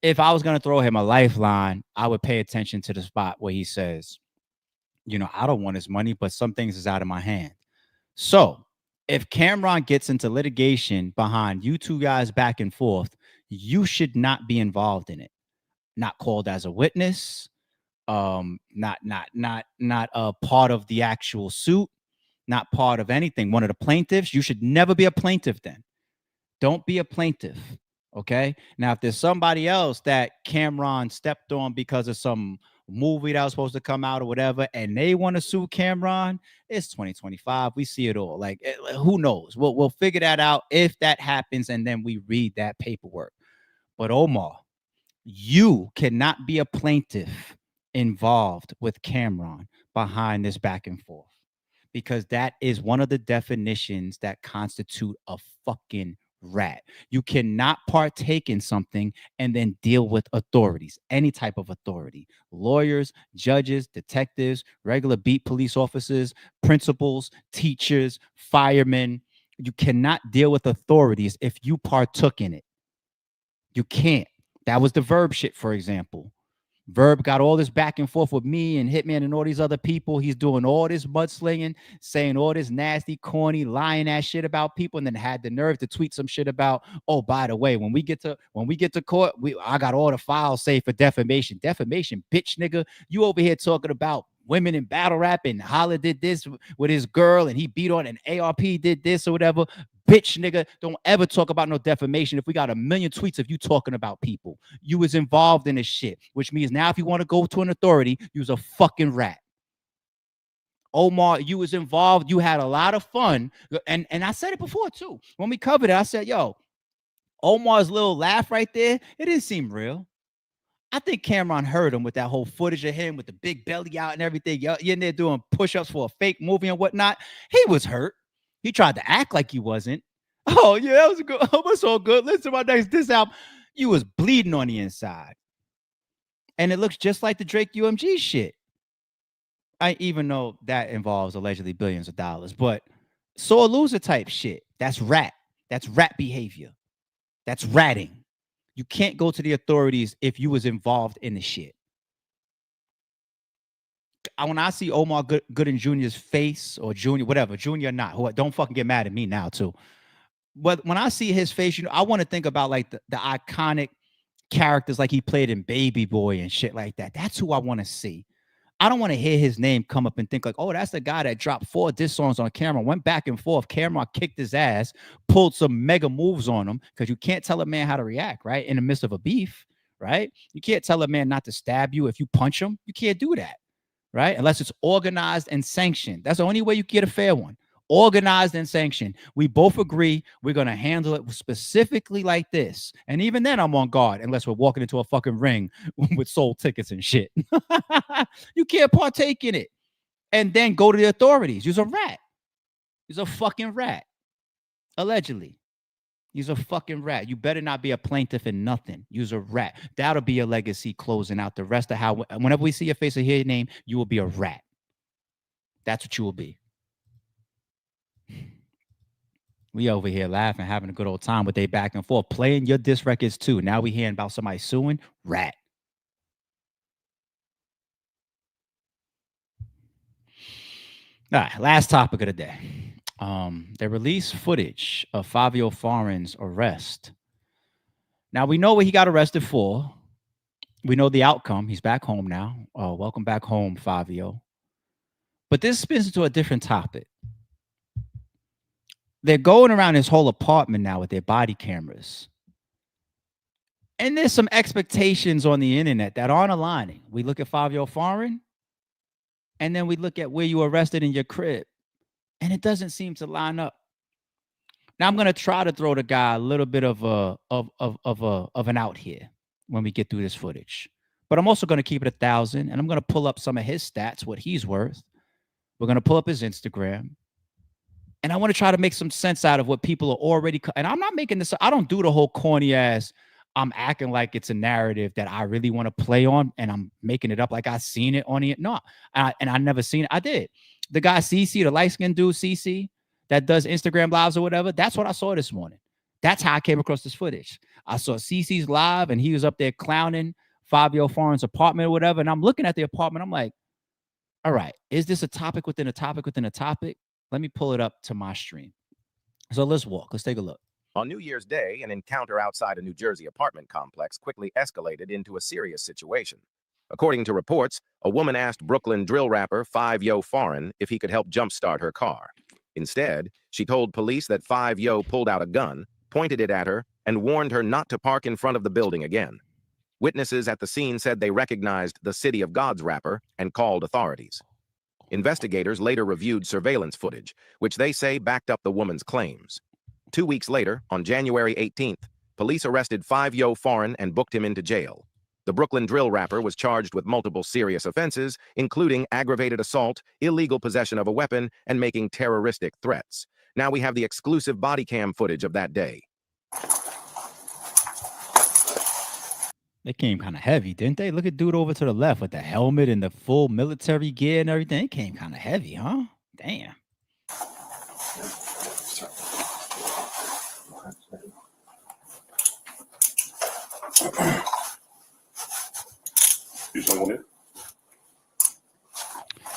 If I was going to throw him a lifeline, I would pay attention to the spot where he says, you know, I don't want his money, but some things is out of my hand. So if Camron gets into litigation behind you two guys back and forth, you should not be involved in it. Not called as a witness, not a part of the actual suit, not part of anything. One of the plaintiffs, you should never be a plaintiff then. Don't be a plaintiff. Okay. Now, if there's somebody else that Camron stepped on because of some movie that was supposed to come out or whatever, and they want to sue Camron, it's 2025. We see it all. Like, who knows? We'll figure that out if that happens, and then we read that paperwork. But Omar, you cannot be a plaintiff involved with Camron behind this back and forth, because that is one of the definitions that constitute a fucking rat. You cannot partake in something and then deal with authorities, any type of authority, lawyers, judges, detectives, regular beat police officers, principals, teachers, firemen. You cannot deal with authorities if you partook in it. You can't. That was the Verb shit, for example. Verb got all this back and forth with me and Hitman and all these other people. He's doing all this mudslinging, saying all this nasty, corny, lying ass shit about people, and then had the nerve to tweet some shit about, oh, by the way, when we get to court, I got all the files saved for defamation. Defamation, bitch nigga. You over here talking about women in battle rap, and Holla did this with his girl, and he beat on, and ARP did this or whatever. Bitch nigga, don't ever talk about no defamation. If we got a million tweets of you talking about people, you was involved in this shit, which means now if you want to go to an authority, you was a fucking rat. Omar, you was involved. You had a lot of fun. And I said it before too. When we covered it, I said, yo, Omar's little laugh right there, it didn't seem real. I think Camron heard him with that whole footage of him with the big belly out and everything. You're in there doing push-ups for a fake movie and whatnot. He was hurt. He tried to act like he wasn't. Oh, yeah, that was good. Oh, that's all good. Listen to my next diss album. You was bleeding on the inside. And it looks just like the Drake UMG shit. Even though that involves allegedly billions of dollars. But sore loser type shit. That's rat. That's rat behavior. That's ratting. You can't go to the authorities if you was involved in the shit. When I see Omar Gooden Jr.'s face, or Junior, whatever, Junior or not, don't fucking get mad at me now too. But when I see his face, you know, I want to think about like the iconic characters like he played in Baby Boy and shit like that. That's who I want to see. I don't want to hear his name come up and think like, oh, that's the guy that dropped 4 diss songs on Camron, went back and forth. Camron kicked his ass, pulled some mega moves on him, because you can't tell a man how to react, right? In the midst of a beef, right? You can't tell a man not to stab you if you punch him. You can't do that. right? Unless it's organized and sanctioned. That's the only way you get a fair one. Organized and sanctioned. We both agree we're going to handle it specifically like this. And even then, I'm on guard unless we're walking into a fucking ring with sold tickets and shit. You can't partake in it and then go to the authorities. You're a rat. You're a fucking rat. Allegedly. He's a fucking rat. You better not be a plaintiff in nothing. You's a rat. That'll be your legacy closing out the rest of how, whenever we see your face or hear your name, you will be a rat. That's what you will be. We over here laughing, having a good old time with they back and forth, playing your diss records too. Now we hearing about somebody suing. Rat. All right, last topic of the day. They released footage of Fabio Foreign's arrest. Now we know what he got arrested for. We know the outcome. He's back home now. Welcome back home, Fabio. But this spins into a different topic. They're going around his whole apartment now with their body cameras. And there's some expectations on the internet that aren't aligning. We look at Fabio Foreign, and then we look at where you were arrested in your crib, and it doesn't seem to line up. Now I'm going to try to throw the guy a little bit of an out here when we get through this footage. But I'm also going to keep it 1,000, and I'm going to pull up some of his stats, what he's worth. We're going to pull up his Instagram. And I want to try to make some sense out of what people are already. And I'm not making this. I don't do the whole corny ass. I'm acting like it's a narrative that I really want to play on. And I'm making it up like I seen it on it. No, and I never seen it. I did. The guy CC, the light skinned dude CC that does Instagram lives or whatever. That's what I saw this morning. That's how I came across this footage. I saw CC's live and he was up there clowning Fabio Foreign's apartment or whatever. And I'm looking at the apartment. I'm like, all right, is this a topic within a topic within a topic? Let me pull it up to my stream. So let's walk. Let's take a look. On New Year's Day, an encounter outside a New Jersey apartment complex quickly escalated into a serious situation. According to reports, a woman asked Brooklyn drill rapper 5Yo Foreign if he could help jumpstart her car. Instead, she told police that 5Yo pulled out a gun, pointed it at her, and warned her not to park in front of the building again. Witnesses at the scene said they recognized the City of God's rapper and called authorities. Investigators later reviewed surveillance footage, which they say backed up the woman's claims. 2 weeks later, on January 18th, police arrested 5Yo Foreign and booked him into jail. The Brooklyn drill rapper was charged with multiple serious offenses, including aggravated assault, illegal possession of a weapon, and making terroristic threats. Now we have the exclusive body cam footage of that day. They came kind of heavy, didn't they? Look at dude over to the left with the helmet and the full military gear and everything. It came kind of heavy, huh? Damn.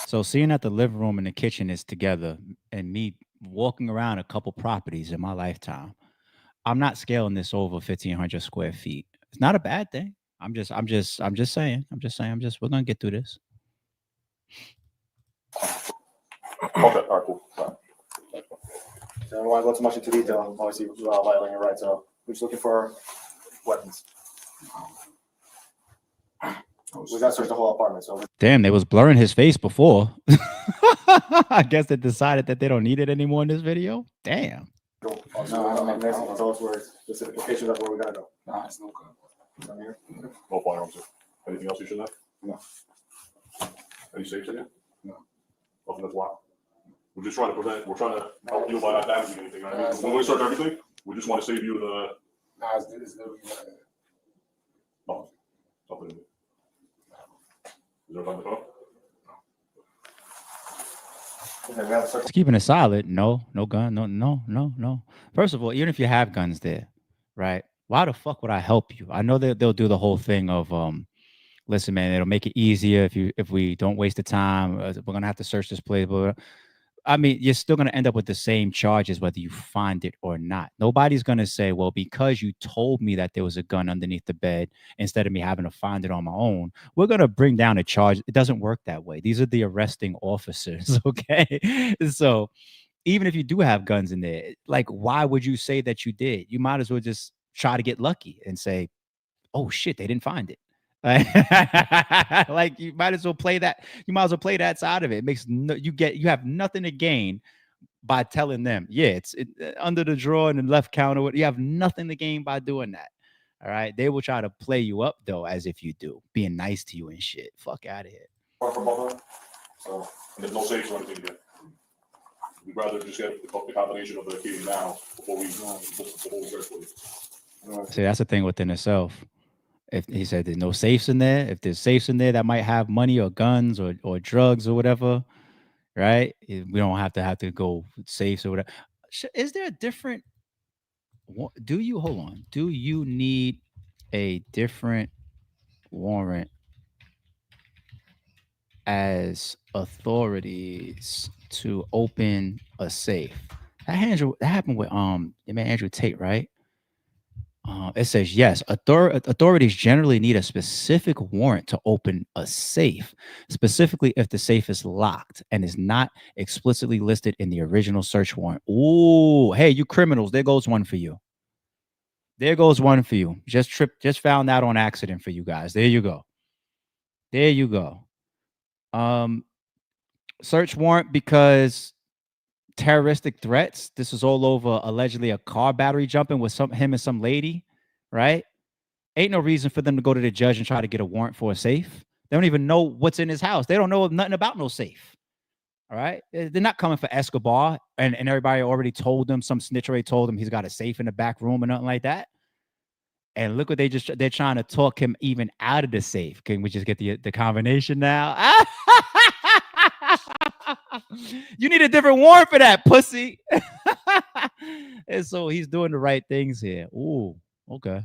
So seeing that the living room and the kitchen is together and me walking around a couple properties in my lifetime, I'm not scaling this over 1,500 square feet. It's not a bad thing. I'm just saying. We're gonna get through this. Okay, all right, cool. So I don't want to go too much into detail. Obviously, violating your rights. So we're just looking for weapons. We got to search the whole apartment. So Damn, they was blurring his face before. I guess they decided that they don't need it anymore in this video. Damn. no, I don't have next one. Tell us where specific locations of where we gotta go. Nah, it's no good. Down here. No firearms. Anything else you should have? No. Any safes in here? No. Nothing that's locked. We're just trying to prevent. We're trying to help you by not damaging anything. Right? When we search everything, we just want to save you the. Nah, it's good. No, nothing. Is there nothing to go? Just keeping it solid. No gun. No. First of all, even if you have guns there, right? Why the fuck would I help you? I know that they'll do the whole thing of, listen, man, it'll make it easier if we don't waste the time. We're gonna have to search this place. But I mean, you're still gonna end up with the same charges whether you find it or not. Nobody's gonna say, well, because you told me that there was a gun underneath the bed instead of me having to find it on my own, we're gonna bring down a charge. It doesn't work that way. These are the arresting officers, okay? So even if you do have guns in there, like, why would you say that you did? You might as well just try to get lucky and say, oh shit, they didn't find it. Like you might as well play that. You might as well play that side of it. It makes you have nothing to gain by telling them, yeah, it's under the drawer and the left counter. You have nothing to gain by doing that. All right. They will try to play you up though, as if you do, being nice to you and shit. Fuck out of here. So there's no safes or anything yet. We'd rather just get the combination of the key now before we search for it. See, that's the thing within itself. If he said there's no safes in there, if there's safes in there that might have money or guns or drugs or whatever, right? We don't have to go safes or whatever. Is there a different? Do you need a different warrant as authorities to open a safe? That happened with your man Andrew Tate, right? It says yes. Authorities generally need a specific warrant to open a safe, specifically if the safe is locked and is not explicitly listed in the original search warrant. Ooh, hey, you criminals! There goes one for you. There goes one for you. Just found out on accident for you guys. There you go. There you go. Search warrant because terroristic threats. This is all over allegedly a car battery jumping with him and some lady, right? Ain't no reason for them to go to the judge and try to get a warrant for a safe. They don't even know what's in his house. They don't know nothing about no safe. All right. They're not coming for Escobar and everybody already told them, some snitch already told them he's got a safe in the back room or nothing like that. And look what they're trying to talk him even out of the safe. Can we just get the combination now? You need a different warrant for that, pussy. And so he's doing the right things here. Ooh, okay.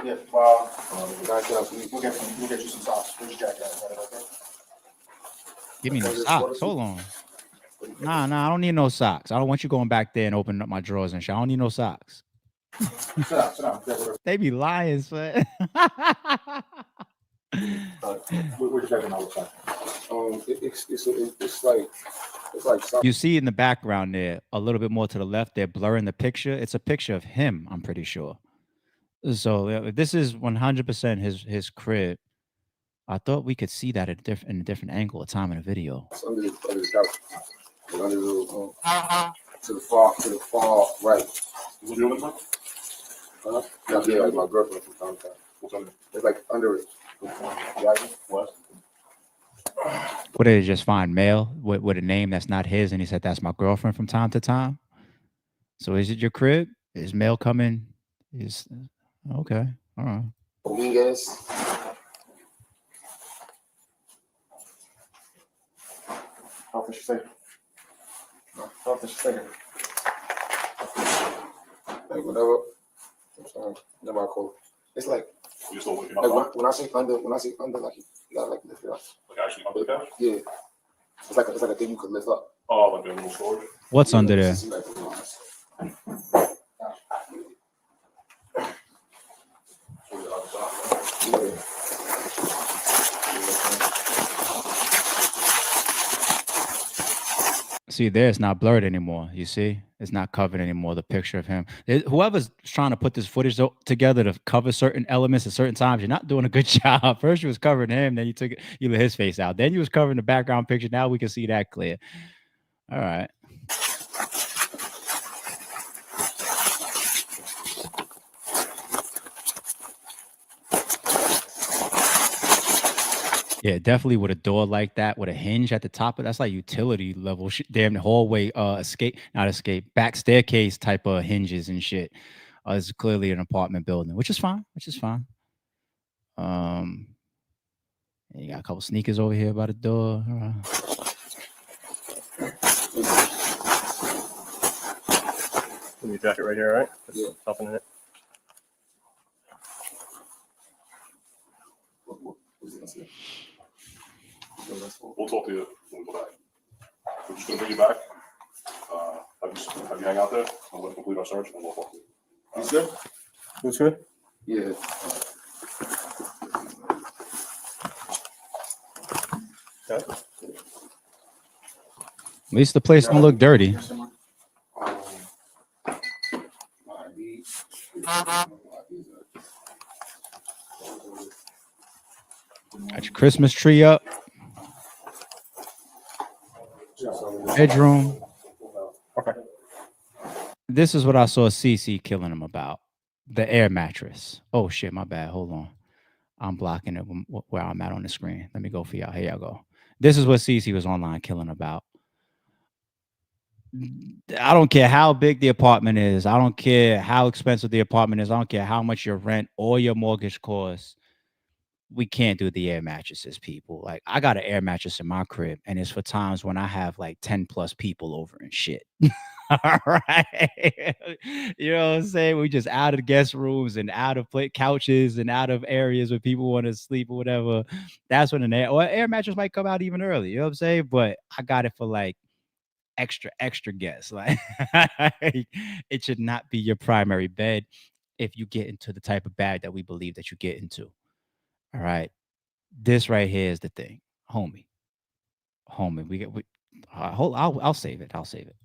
Yeah, we'll get you some socks. Where's your jacket? Okay? Give me no socks. Hold on. Nah, I don't need no socks. I don't want you going back there and opening up my drawers and shit. I don't need no socks. Sit down. They be lying, son. Where's your jacket now? It's like something. You see in the background there, a little bit more to the left, they're blurring the picture. It's a picture of him, I'm pretty sure. So this is 100% his crib. I thought we could see that in a different angle at time in the video. It's under the couch. Under the to the far right. Who's your one? Yeah, like my girlfriend from time to time. What's under? It's like under it. What? What did he just find? Mail with a name that's not his, and he said that's my girlfriend from time to time. So is it your crib? Is mail coming? Is okay. All right. Dominguez. How often she say? How often she say? Like whatever. I'm sorry. Never I call. It's like when I say under, like you gotta like lift it up. Like actually under the couch? Yeah. It's like a thing you could lift up. Oh, like a little storage. What's under there? See, there it's not blurred anymore. You see, it's not covered anymore. The picture of him. Whoever's trying to put this footage together to cover certain elements at certain times, you're not doing a good job. First, you was covering him, then you let his face out. Then you was covering the background picture. Now we can see that clear. All right. Yeah, definitely with a door like that, with a hinge at the top of that's like utility level, damn hallway, back staircase type of hinges and shit. It's clearly an apartment building, which is fine. You got a couple sneakers over here by the door. All right. Your jacket right here, all right? Yeah. Toughen it. We'll talk to you when we go back. We're just gonna bring you back. Have you hang out there? I'm gonna complete our search and we'll talk to you. He's good? Who's good? Yeah. Okay. least the place don't look dirty. Got your Christmas tree up. Bedroom. Okay. This is what I saw CC killing him about. The Air Mattress. Oh shit, my bad. Hold on. I'm blocking it where I'm at on the screen. Let me go for y'all. Here y'all go. This is what CC was online killing about. I don't care how big the apartment is. I don't care how expensive the apartment is. I don't care how much your rent or your mortgage costs. We can't do the air mattresses, people. Like, I got an air mattress in my crib, and it's for times when I have like 10 plus people over and shit. All right. You know what I'm saying? We just out of guest rooms and out of couches and out of areas where people want to sleep or whatever. That's when an air mattress might come out even early. You know what I'm saying? But I got it for like extra guests. Like, it should not be your primary bed if you get into the type of bag that we believe that you get into. All right. This right here is the thing, homie. I'll save it. I'll save it.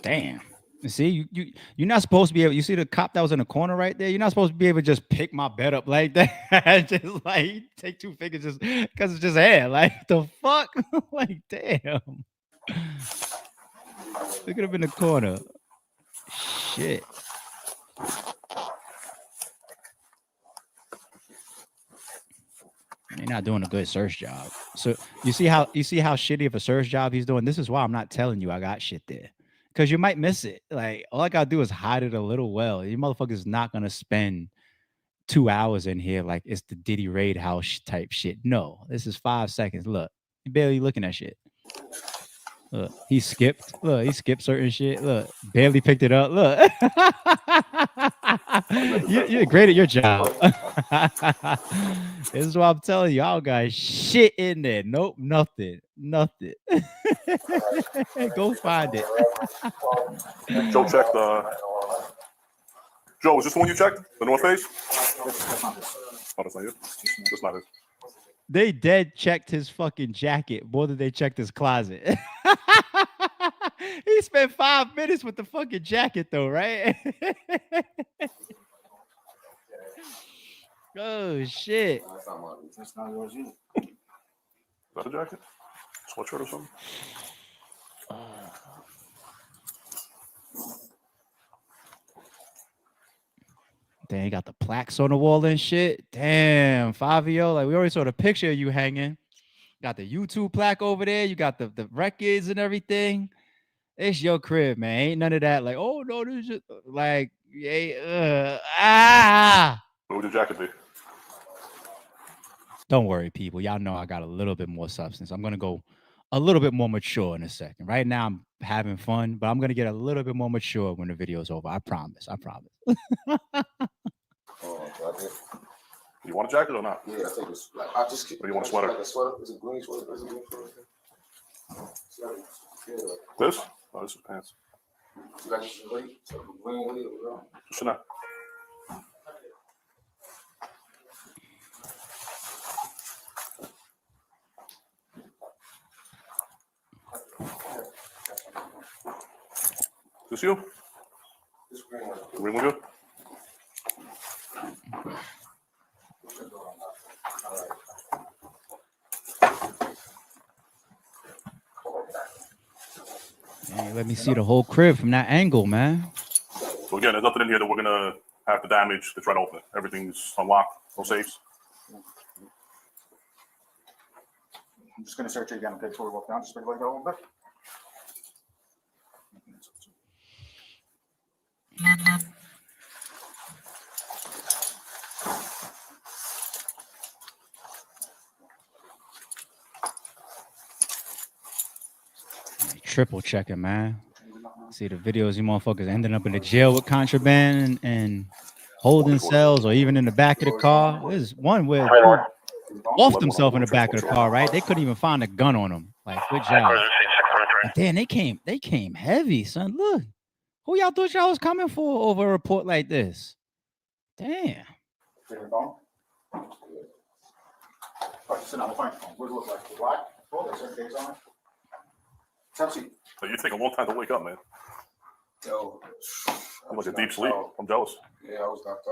Damn. See, you're not supposed to be able. You see the cop that was in the corner right there. You're not supposed to be able to just pick my bed up like that. Just like take two fingers, just because it's just hair. Like the fuck. Like damn. Look at him in the corner. Shit. You're not doing a good search job. So you see how shitty of a search job he's doing. This is why I'm not telling you I got shit there. Because you might miss it. Like, all I gotta do is hide it a little well. You motherfuckers not gonna spend 2 hours in here like it's the Diddy Raid House type shit. No, this is 5 seconds. Look, you barely looking at shit. Look, he skipped. Look, he skipped certain shit. Look, barely picked it up. Look, you're great at your job. This is what I'm telling you. I don't got shit in there. Nope, nothing. Go find it. Joe checked. Joe, is this the one you checked? The North Face? Oh, that's not you. That's not it. They dead checked his fucking jacket more than they checked his closet. He spent 5 minutes with the fucking jacket, though, right? Oh shit! That's not yours either. Is that a jacket? Sweatshirt or something? Damn, you got the plaques on the wall and shit. Damn, Fabio, like we already saw the picture of you hanging. Got the YouTube plaque over there. You got the records and everything. It's your crib, man. Ain't none of that. Like, oh no, this is just like, Where would your jacket be? Don't worry, people. Y'all know I got a little bit more substance. I'm gonna go a little bit more mature in a second. Right now, I'm having fun, but I'm gonna get a little bit more mature when the video's over. I promise. You want a jacket or not? Yeah, I take this. Like, I just keep. Or you want a sweater? Like a sweater? Is it green sweater? Is it green sweater? This? Oh, this is pants. You got this green hoodie or What's in that? This you? This green one. The green one good? Hey, let me see the whole crib from that angle, man. So again, there's nothing in here that we're gonna have to damage to try to open it. Everything's unlocked, no safes. I'm just going to search it again, okay, before we walk down, just like that one back. Triple checking, man. See the videos, you motherfuckers ending up in the jail with contraband and holding cells, or even in the back of the car. There's one where offed himself in the back of the car, right? They couldn't even find a gun on him. Like, good job. Damn, they came heavy, son. Look, who y'all thought y'all was coming for over a report like this? Damn. Oh, sit down, fine. What does it look like? Black? Oh, there's certain days on it. Have a seat. So you take a long time to wake up, man. Yo. You like a deep sleep. I'm jealous. Yeah, I was knocked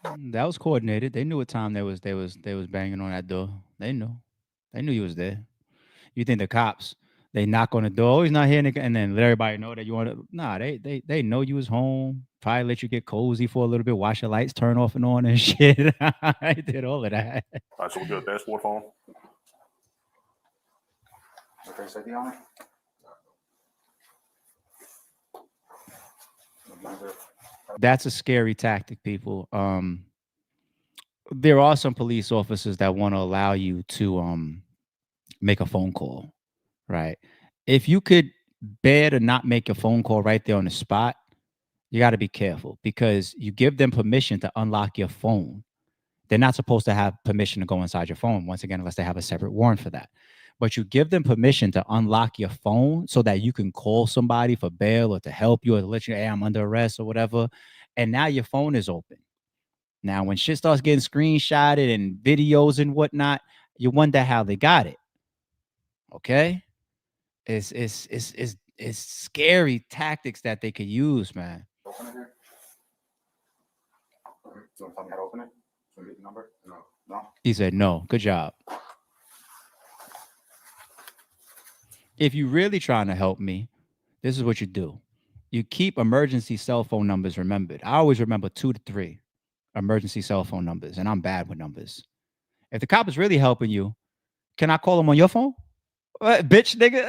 out. That was coordinated. They knew what time they was banging on that door. They knew you was there. You think the cops, they knock on the door, oh, he's not here, and then let everybody know that you want to. Nah, they know you was home. Probably let you get cozy for a little bit, watch the lights turn off and on and shit. I did all of that. All right, so we got a dashboard phone. Okay, safety on it. That's a scary tactic, people. There are some police officers that want to allow you to make a phone call, right? If you could bear to not make a phone call right there on the spot, you got to be careful because you give them permission to unlock your phone. They're not supposed to have permission to go inside your phone, once again, unless they have a separate warrant for that. But you give them permission to unlock your phone so that you can call somebody for bail or to help you or to let you know, hey, I'm under arrest or whatever. And now your phone is open. Now, when shit starts getting screenshotted and videos and whatnot, you wonder how they got it. Okay? It's scary tactics that they could use, man. Open it here. Do you want to tell me how to open it? Do you want to get the number? No. He said, no. Good job. If you're really trying to help me, this is what you do. You keep emergency cell phone numbers remembered. I always remember 2 to 3 emergency cell phone numbers, and I'm bad with numbers. If the cop is really helping you, can I call him on your phone? What, bitch, nigga?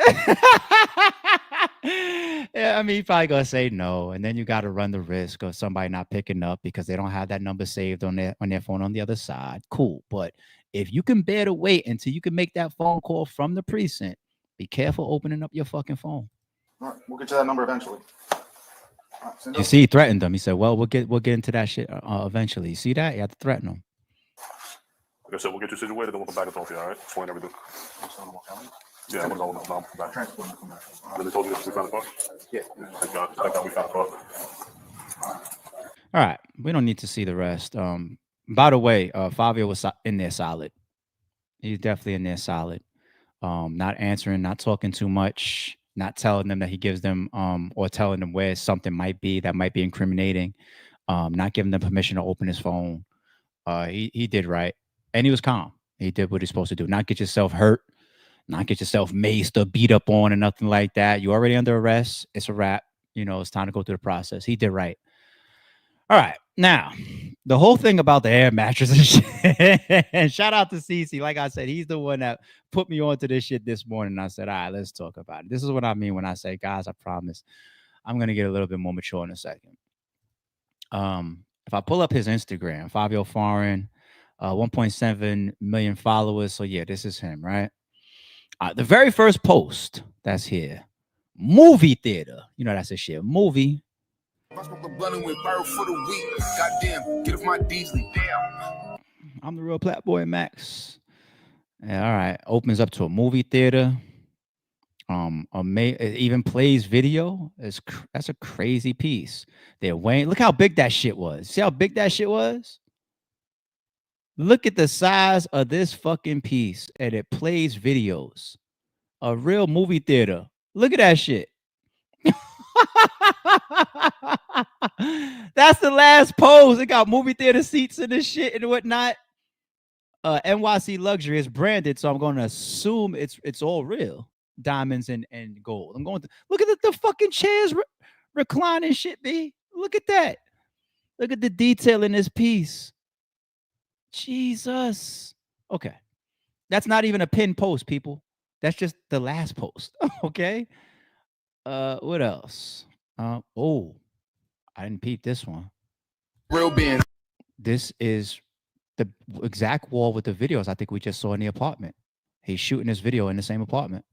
Yeah, I mean, he's probably gonna say no, and then you got to run the risk of somebody not picking up because they don't have that number saved on their phone on the other side. Cool, but if you can bear to wait until you can make that phone call from the precinct, be careful opening up your fucking phone. All right, we'll get you that number eventually. You see, he threatened them. He said, "Well, we'll get into that shit eventually." You see that? You have to threaten them. Like I said, we'll get you situated, then we'll come back and talk to you. All right? Explain everything. Yeah, I'm gonna go now. Come back. Really told you that we found the car? Yeah. Thank God we found the car. All right, we don't need to see the rest. By the way, Fabio was in there solid. He's definitely in there solid. Not answering, not talking too much, not telling them that he gives them, or telling them where something might be that might be incriminating. Not giving them permission to open his phone. He did right, and he was calm. He did what he's supposed to do. Not get yourself hurt, not get yourself maced or beat up on, or nothing like that. You're already under arrest. It's a wrap. You know, it's time to go through the process. He did right. All right. Now, the whole thing about the air mattress and shit, and shout out to Cece. Like I said, he's the one that put me onto this shit this morning. I said, all right, let's talk about it. This is what I mean when I say, guys, I promise I'm going to get a little bit more mature in a second. If I pull up his Instagram, Fabio Foreign, 1.7 million followers. So yeah, this is him, right? The very first post that's here, movie theater. You know, that's a shit. Movie. Goddamn, get off my Beasley. Damn. I'm the real Plat-Boy Max. Yeah, all right. Opens up to a movie theater. It even plays video. That's a crazy piece. They're weighing. Look how big that shit was. See how big that shit was? Look at the size of this fucking piece, and it plays videos. A real movie theater. Look at that shit. That's the last pose. It got movie theater seats and this shit and whatnot. NYC Luxury is branded, so I'm going to assume it's all real. Diamonds and gold. I'm going to look at the fucking chairs reclining shit, B. Look at that. Look at the detail in this piece. Jesus. Okay. That's not even a pin post, people. That's just the last post. Okay. What else? Oh, I didn't peep this one. Real Ben. This is the exact wall with the videos I think we just saw in the apartment. He's shooting this video in the same apartment.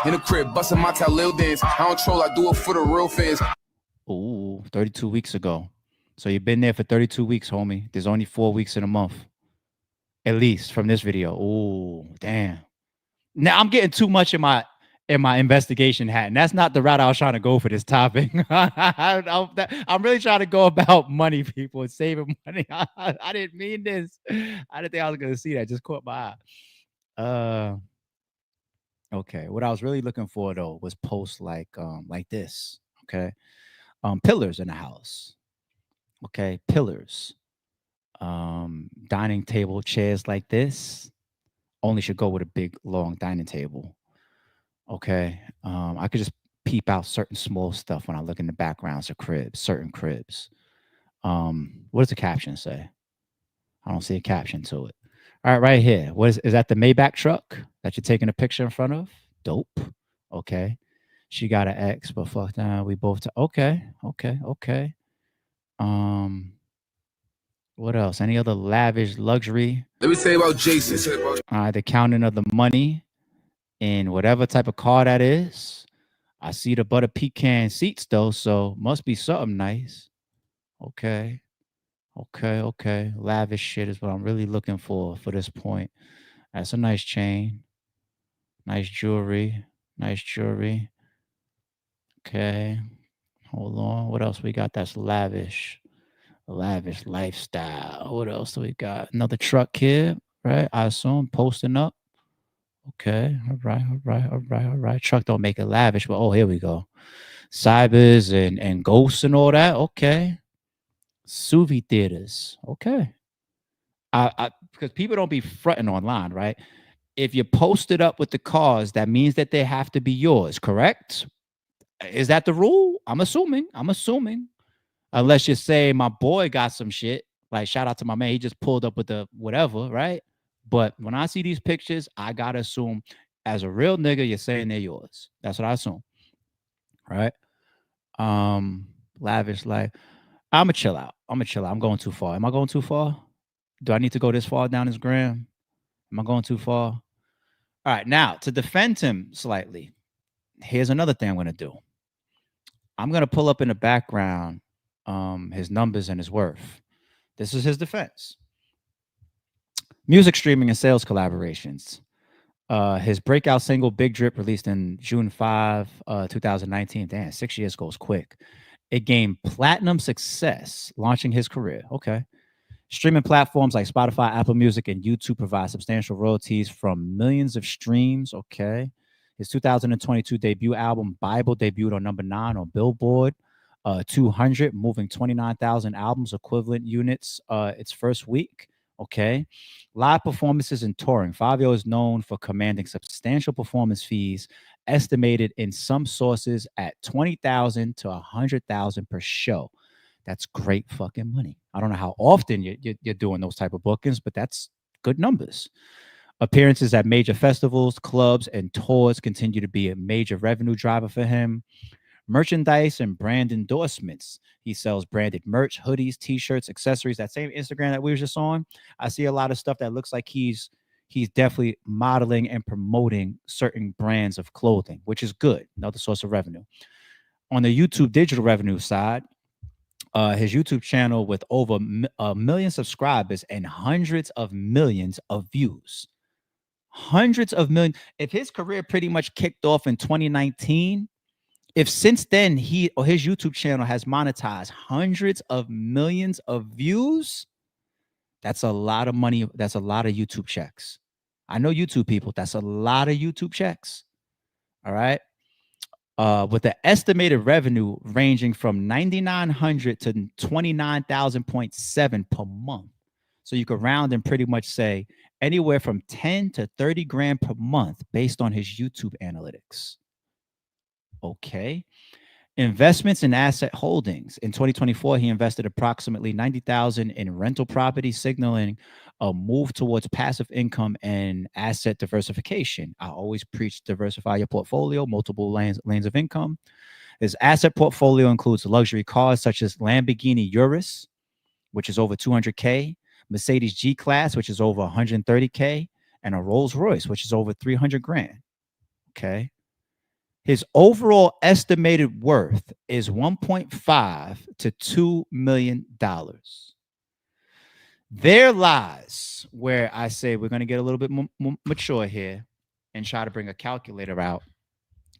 In the crib, busting my Lil dance. I don't troll, I do it for the real fans. Ooh, 32 weeks ago. So you've been there for 32 weeks, homie. There's only 4 weeks in a month. At least from this video. Ooh, damn. Now I'm getting too much in my investigation hat, and that's not the route I was trying to go for this topic. I'm really trying to go about money, people, and saving money. I didn't mean this. I didn't think I was gonna see that. Just caught my eye. Okay. What I was really looking for though was posts like this. Okay. Pillars in the house. Okay, pillars. Dining table chairs like this only should go with a big long dining table. Okay. I could just peep out certain small stuff when I look in the backgrounds of cribs, certain cribs. What does the caption say? I don't see a caption to it. All right, right here. Is that the Maybach truck that you're taking a picture in front of? Dope. Okay. She got an ex, but fuck that. We both okay. What else? Any other lavish luxury? Let me say about Jason. The counting of the money in whatever type of car that is. I see the butter pecan seats though, so must be something nice. Okay. Lavish shit is what I'm really looking for this point. That's a nice chain. Nice jewelry. Okay. Hold on. What else we got that's lavish? Lavish lifestyle. What else do we got? Another truck here, right? I assume posting up. Okay. All right. Truck don't make it lavish, but here we go. Cybers and ghosts and all that. Okay. Suvi theaters. Okay. I because people don't be fronting online, right? If you post it up with the cars, that means that they have to be yours, correct? Is that the rule? I'm assuming. Unless you say my boy got some shit. Like, shout out to my man. He just pulled up with the whatever, right? But when I see these pictures, I got to assume as a real nigga, you're saying they're yours. That's what I assume. Right? Lavish life. I'm going to chill out. I'm going too far. Am I going too far? Do I need to go this far down his gram? Am I going too far? All right. Now, to defend him slightly, here's another thing I'm going to do. I'm going to pull up in the background his numbers and his worth. This is his defense. Music streaming and sales collaborations. His breakout single Big Drip released in June 5, 2019. Damn, 6 years goes quick. It gained platinum success, launching his career. Okay. Streaming platforms like Spotify, Apple Music, and YouTube provide substantial royalties from millions of streams. Okay. His 2022 debut album, Bible, debuted on number 9 on Billboard 200, moving 29,000 albums equivalent units its first week. Okay. Live performances and touring. Fabio is known for commanding substantial performance fees, estimated in some sources at $20,000 to $100,000 per show. That's great fucking money. I don't know how often you're doing those type of bookings, but that's good numbers. Appearances at major festivals, clubs, and tours continue to be a major revenue driver for him. Merchandise and brand endorsements. He sells branded merch, hoodies, t-shirts, accessories. That same Instagram that we were just on, I see a lot of stuff that looks like he's definitely modeling and promoting certain brands of clothing, which is good. Another source of revenue. On the YouTube digital revenue side, his YouTube channel with over a million subscribers and hundreds of millions of views. Hundreds of millions. If his career pretty much kicked off in 2019, if since then his YouTube channel has monetized hundreds of millions of views, that's a lot of money. That's a lot of YouTube checks. I know YouTube people. That's a lot of YouTube checks. All right. With the estimated revenue ranging from $9,900 to $29,000.7 per month. So you could round and pretty much say anywhere from 10 to 30 grand per month based on his YouTube analytics. Okay. Investments in asset holdings. In 2024, he invested approximately $90,000 in rental property, signaling a move towards passive income and asset diversification. I always preach diversify your portfolio, multiple lanes of income. His asset portfolio includes luxury cars such as Lamborghini Urus, which is over $200K, Mercedes G-Class, which is over $130K, and a Rolls Royce, which is over $300 grand. Okay. His overall estimated worth is $1.5 to $2 million. There lies where I say we're going to get a little bit more mature here and try to bring a calculator out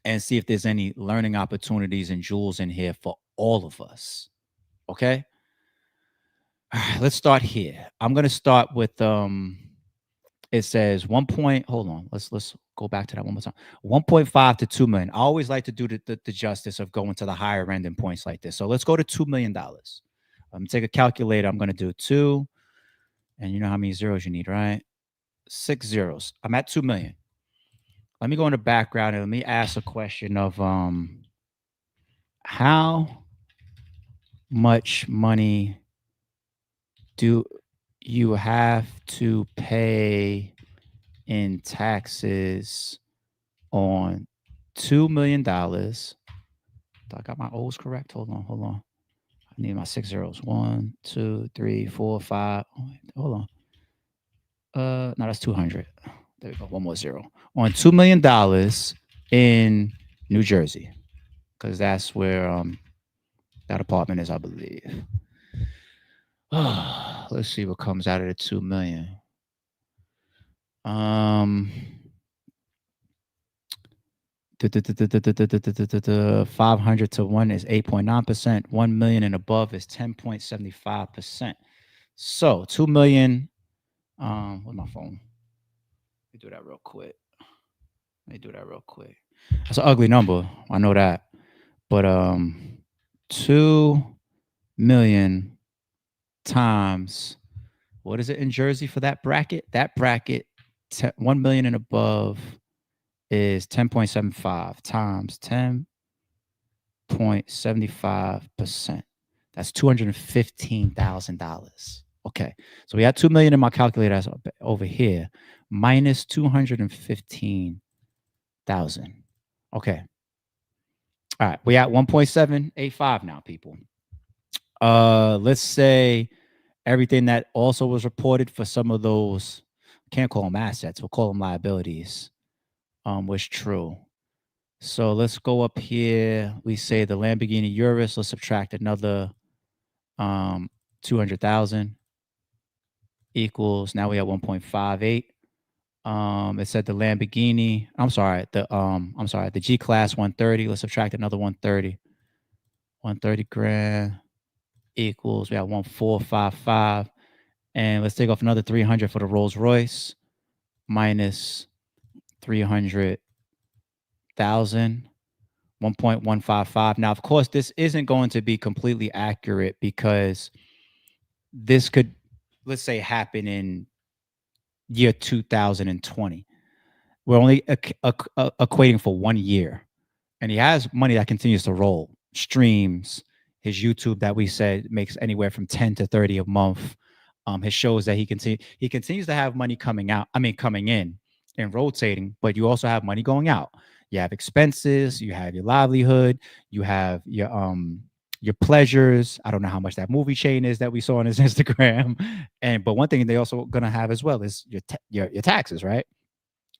and see if there's any learning opportunities and jewels in here for all of us. Okay. All right, let's start here. I'm gonna start with it says 1 point. Hold on. Let's go back to that one more time. 1.5 to 2 million. I always like to do the justice of going to the higher end in points like this. So let's go to $2 million. I'm gonna take a calculator. I'm gonna do 2, and you know how many zeros you need, right? 6 zeros. I'm at 2 million. Let me go in the background and let me ask a question of how much money do you have to pay in taxes on $2 million? I got my O's correct. Hold on. I need my 6 zeros. 1, 2, 3, 4, 5. Hold on. No, that's 200. There we go. One more zero. On $2 million in New Jersey, because that's where that apartment is, I believe. Let's see what comes out of the 2 million. 500 to 1 is 8.9%. 1 million and above is 10.75%. So 2 million. Where's my phone? Let me do that real quick. That's an ugly number. I know that. But 2 million times, what is it in Jersey for that bracket? That bracket, 1 million and above is 10.75 times 10.75%. That's $215,000. Okay, so we had 2 million in my calculator over here, minus 215,000. Okay. All right, we at 1.785 now, people. Let's say everything that also was reported for some of those, can't call them assets, we'll call them liabilities, was true. So let's go up here. We say the Lamborghini Urus, let's subtract another 200,000 equals, now we have 1.58. It said the Lamborghini, the G-Class 130. Let's subtract another 130. 130 grand equals, we have 1,455. And let's take off another 300 for the Rolls Royce, minus 300,000, 1.155. Now, of course, this isn't going to be completely accurate because this could, let's say, happen in year 2020. We're only equating for 1 year, and he has money that continues to roll, streams, his YouTube that we said makes anywhere from 10 to 30 a month. His shows that he continues to have money coming in and rotating, but you also have money going out. You have expenses, you have your livelihood, you have your pleasures. I don't know how much that movie chain is that we saw on his Instagram. But one thing they also gonna have as well is your taxes, right?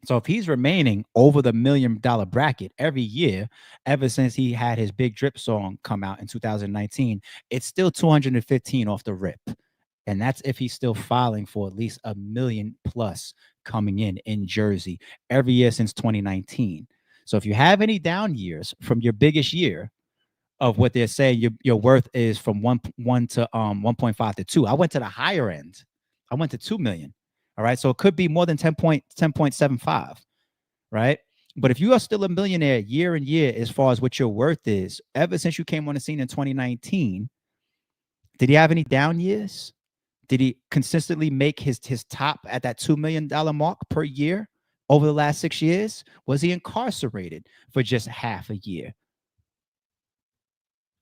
So if he's remaining over the $1 million bracket every year, ever since he had his Big Drip song come out in 2019, it's still 215 off the rip. And that's if he's still filing for at least $1 million plus coming in Jersey every year since 2019. So if you have any down years from your biggest year of what they're saying, your worth is from 1 to 1.5 to 2. I went to the higher end. I went to 2 million. All right. So it could be more than 10.75. Right. But if you are still a millionaire year and year, as far as what your worth is, ever since you came on the scene in 2019, did he have any down years? Did he consistently make his top at that $2 million mark per year over the last 6 years? Was he incarcerated for just half a year?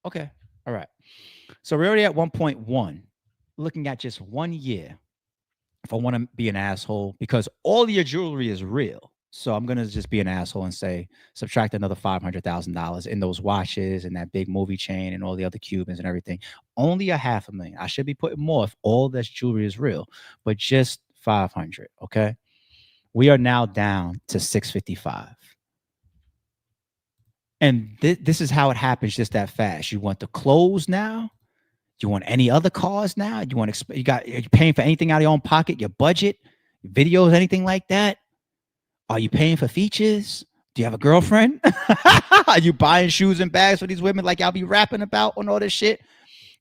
Okay. All right. So we're already at 1.1, looking at just 1 year. If I want to be an asshole, because all your jewelry is real. So I'm going to just be an asshole and say, subtract another $500,000 in those watches and that big movie chain and all the other Cubans and everything. Only $500,000. I should be putting more if all this jewelry is real, but just 500. Okay. We are now down to 655. And this is how it happens just that fast. You want the clothes now? You want any other cars now? You want you're paying for anything out of your own pocket, your budget, videos, anything like that? Are you paying for features? Do you have a girlfriend? Are you buying shoes and bags for these women like y'all be rapping about on all this shit?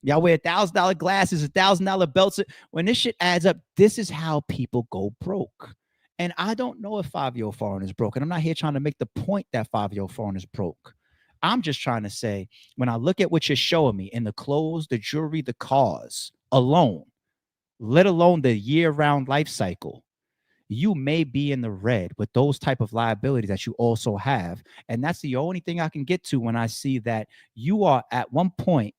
Y'all wear $1,000 glasses, $1,000 belts. When this shit adds up, this is how people go broke. And I don't know if 5-year-old foreign is broke. And I'm not here trying to make the point that 5-year-old foreign is broke. I'm just trying to say, when I look at what you're showing me in the clothes, the jewelry, the cars alone, let alone the year-round life cycle, you may be in the red with those type of liabilities that you also have. And that's the only thing I can get to when I see that you are at one point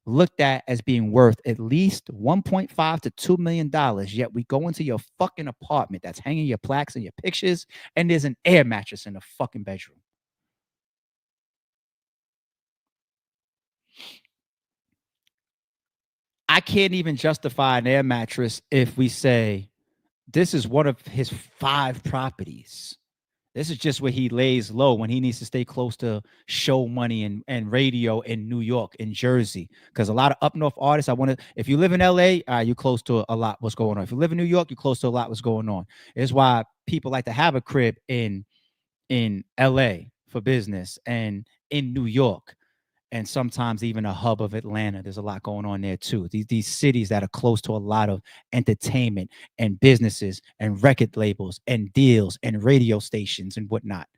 looked at as being worth at least $1.5 to $2 million. Yet we go into your fucking apartment that's hanging your plaques and your pictures, and there's an air mattress in the fucking bedroom. I can't even justify an air mattress if we say this is one of his 5 properties. This is just where he lays low when he needs to stay close to show money and radio in New York, in Jersey. Because a lot of up north artists, if you live in LA, you're close to a lot what's going on. If you live in New York, you're close to a lot what's going on. It's why people like to have a crib in LA for business and in New York. And sometimes even a hub of Atlanta. There's a lot going on there too. These cities that are close to a lot of entertainment and businesses and record labels and deals and radio stations and whatnot.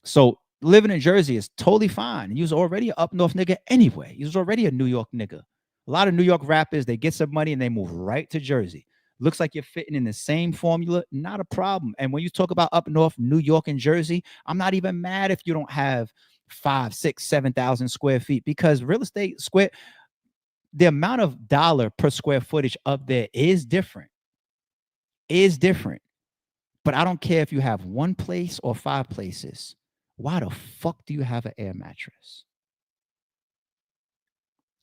So living in Jersey is totally fine. You was already an up north nigga anyway. You was already a New York nigga. A lot of New York rappers, they get some money and they move right to Jersey. Looks like you're fitting in the same formula, not a problem. And when you talk about up north, New York and Jersey, I'm not even mad if you don't have 5, 6, 7,000 square feet, because real estate square, the amount of dollar per square footage up there is different. But I don't care if you have one place or 5 places. Why the fuck do you have an air mattress?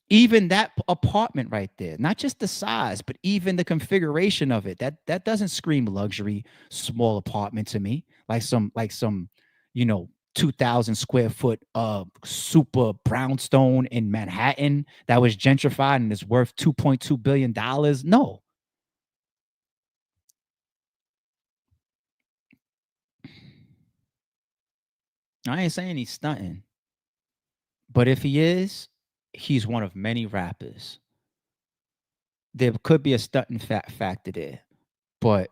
Even that apartment right there, not just the size, but even the configuration of it, that doesn't scream luxury small apartment to me. Like some 2,000 square foot super brownstone in Manhattan that was gentrified and is worth $2.2 billion. No. I ain't saying he's stunting. But if he is, he's one of many rappers. There could be a stunting factor there. But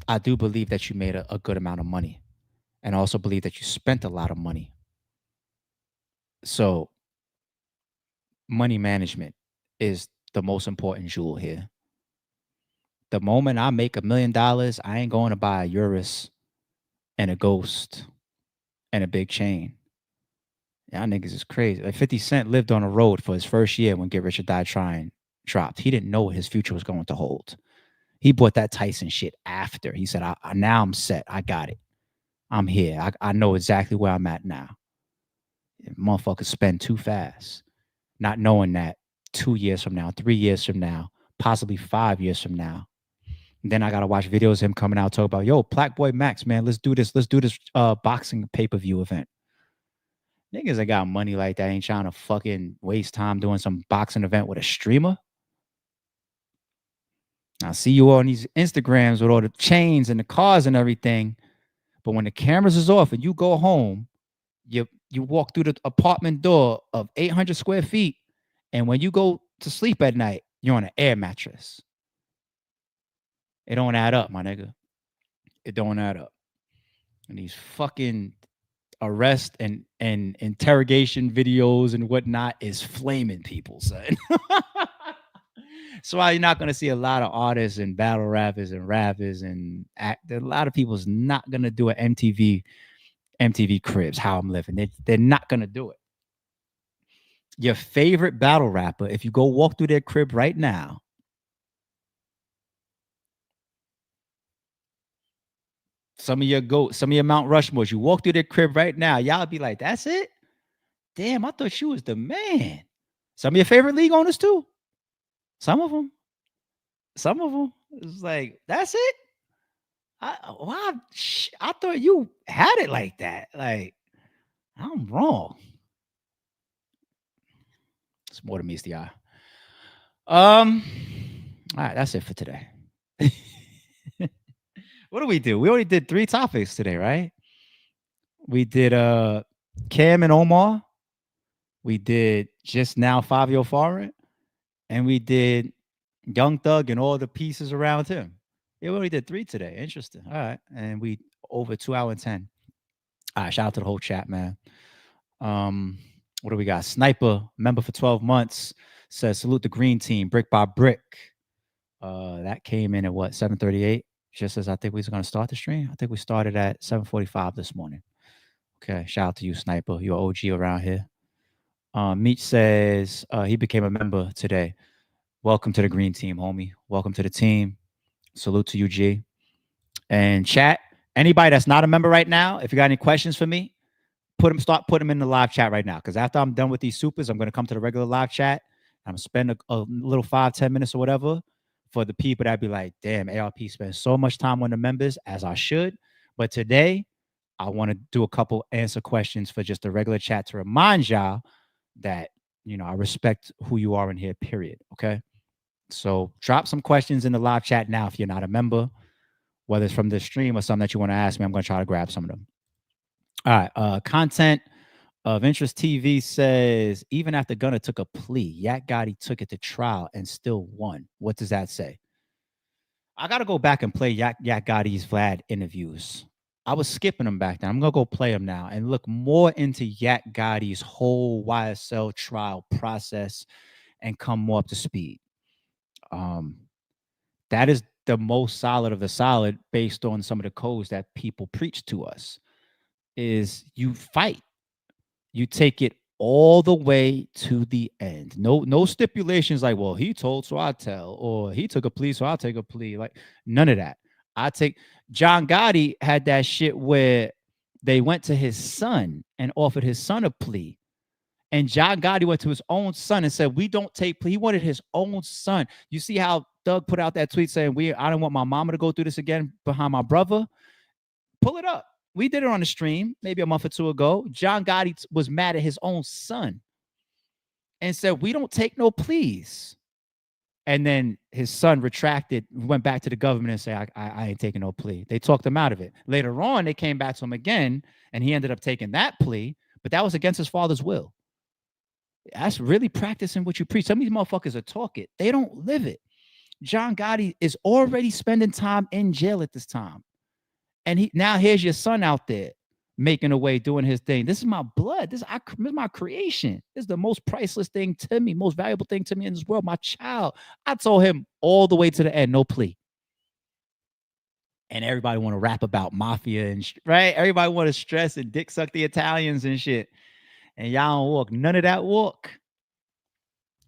I do believe that you made a good amount of money. And I also believe that you spent a lot of money. So money management is the most important jewel here. The moment I make $1 million, I ain't going to buy a Urus and a Ghost and a big chain. Y'all niggas is crazy. Like 50 Cent lived on a road for his first year when Get Rich or Die Trying dropped. He didn't know what his future was going to hold. He bought that Tyson shit after. He said, now I'm set. I got it. I'm here. I know exactly where I'm at now. Motherfuckers spend too fast, not knowing that 2 years from now, 3 years from now, possibly 5 years from now. And then I got to watch videos of him coming out, talk about, yo, Black Boy Max, man, let's do this boxing pay-per-view event. Niggas that got money like that ain't trying to fucking waste time doing some boxing event with a streamer. I see you on these Instagrams with all the chains and the cars and everything. But when the cameras is off and you go home, you walk through the apartment door of 800 square feet. And when you go to sleep at night, you're on an air mattress. It don't add up, my nigga. It don't add up. And these fucking arrest and interrogation videos and whatnot is flaming people, son. So why you're not going to see a lot of artists and battle rappers and a lot of people's not going to do an MTV Cribs, How I'm Living. They're not going to do it. Your favorite battle rapper, if you go walk through their crib right now, some of your Mount Rushmores, you walk through their crib right now, y'all be like, that's it? Damn, I thought you was the man. Some of your favorite league owners too. Some of them. It's like, that's it? I thought you had it like that. Like, I'm wrong. It's more than meets the eye. All right, that's it for today. What do we do? We already did 3 topics today, right? We did Cam and Omar. We did just now Fabio Foreign, and we did Young Thug and all the pieces around him. Yeah, we only did 3 today. Interesting. All right, and we over 2 hours and 10. All right, shout out to the whole chat, man. What do we got? Sniper, member for 12 months, says salute the green team, brick by brick. That came in at what, 7:38? Just as I think we was gonna start the stream. I think we started at 7:45 this morning. Okay, shout out to you, Sniper. You're OG around here. Meech says he became a member today. Welcome to the green team, homie. Welcome to the team. Salute to you, G. And chat, anybody that's not a member right now, if you got any questions for me, start putting them in the live chat right now. Because after I'm done with these supers, I'm going to come to the regular live chat. I'm going to spend a little 5-10 minutes or whatever for the people that be like, damn, ARP spends so much time on the members, as I should. But today, I want to do a couple answer questions for just the regular chat to remind y'all that, you know, I respect who you are in here, period. Okay. So drop some questions in the live chat now if you're not a member, whether it's from the stream or something that you want to ask me. I'm going to try to grab some of them. All right. Content of Interest TV says, even after Gunna took a plea, Yak Gotti took it to trial and still won. What does that say? I got to go back and play Yak Gotti's Vlad interviews. I was skipping them back then. I'm going to go play them now and look more into Yak Gotti's whole YSL trial process and come more up to speed. That is the most solid of the solid based on some of the codes that people preach to us, is you fight. You take it all the way to the end. No stipulations like, well, he told, so I tell, or he took a plea, so I'll take a plea. Like, none of that. John Gotti had that shit where they went to his son and offered his son a plea. And John Gotti went to his own son and said, we don't take plea. He wanted his own son. You see how Doug put out that tweet saying, I don't want my mama to go through this again behind my brother? Pull it up. We did it on the stream maybe a month or 2 ago. John Gotti was mad at his own son and said, we don't take no pleas. And then his son retracted, went back to the government and said, I ain't taking no plea. They talked him out of it. Later on, they came back to him again, and he ended up taking that plea, but that was against his father's will. That's really practicing what you preach. Some of these motherfuckers are talk it. They don't live it. John Gotti is already spending time in jail at this time. And now here's your son out there making a way, doing his thing. This is my blood. This is my creation. This is the most priceless thing to me, most valuable thing to me in this world, my child. I told him all the way to the end, no plea. And everybody want to rap about mafia and right? Everybody want to stress and dick suck the Italians and shit. And y'all don't walk none of that walk.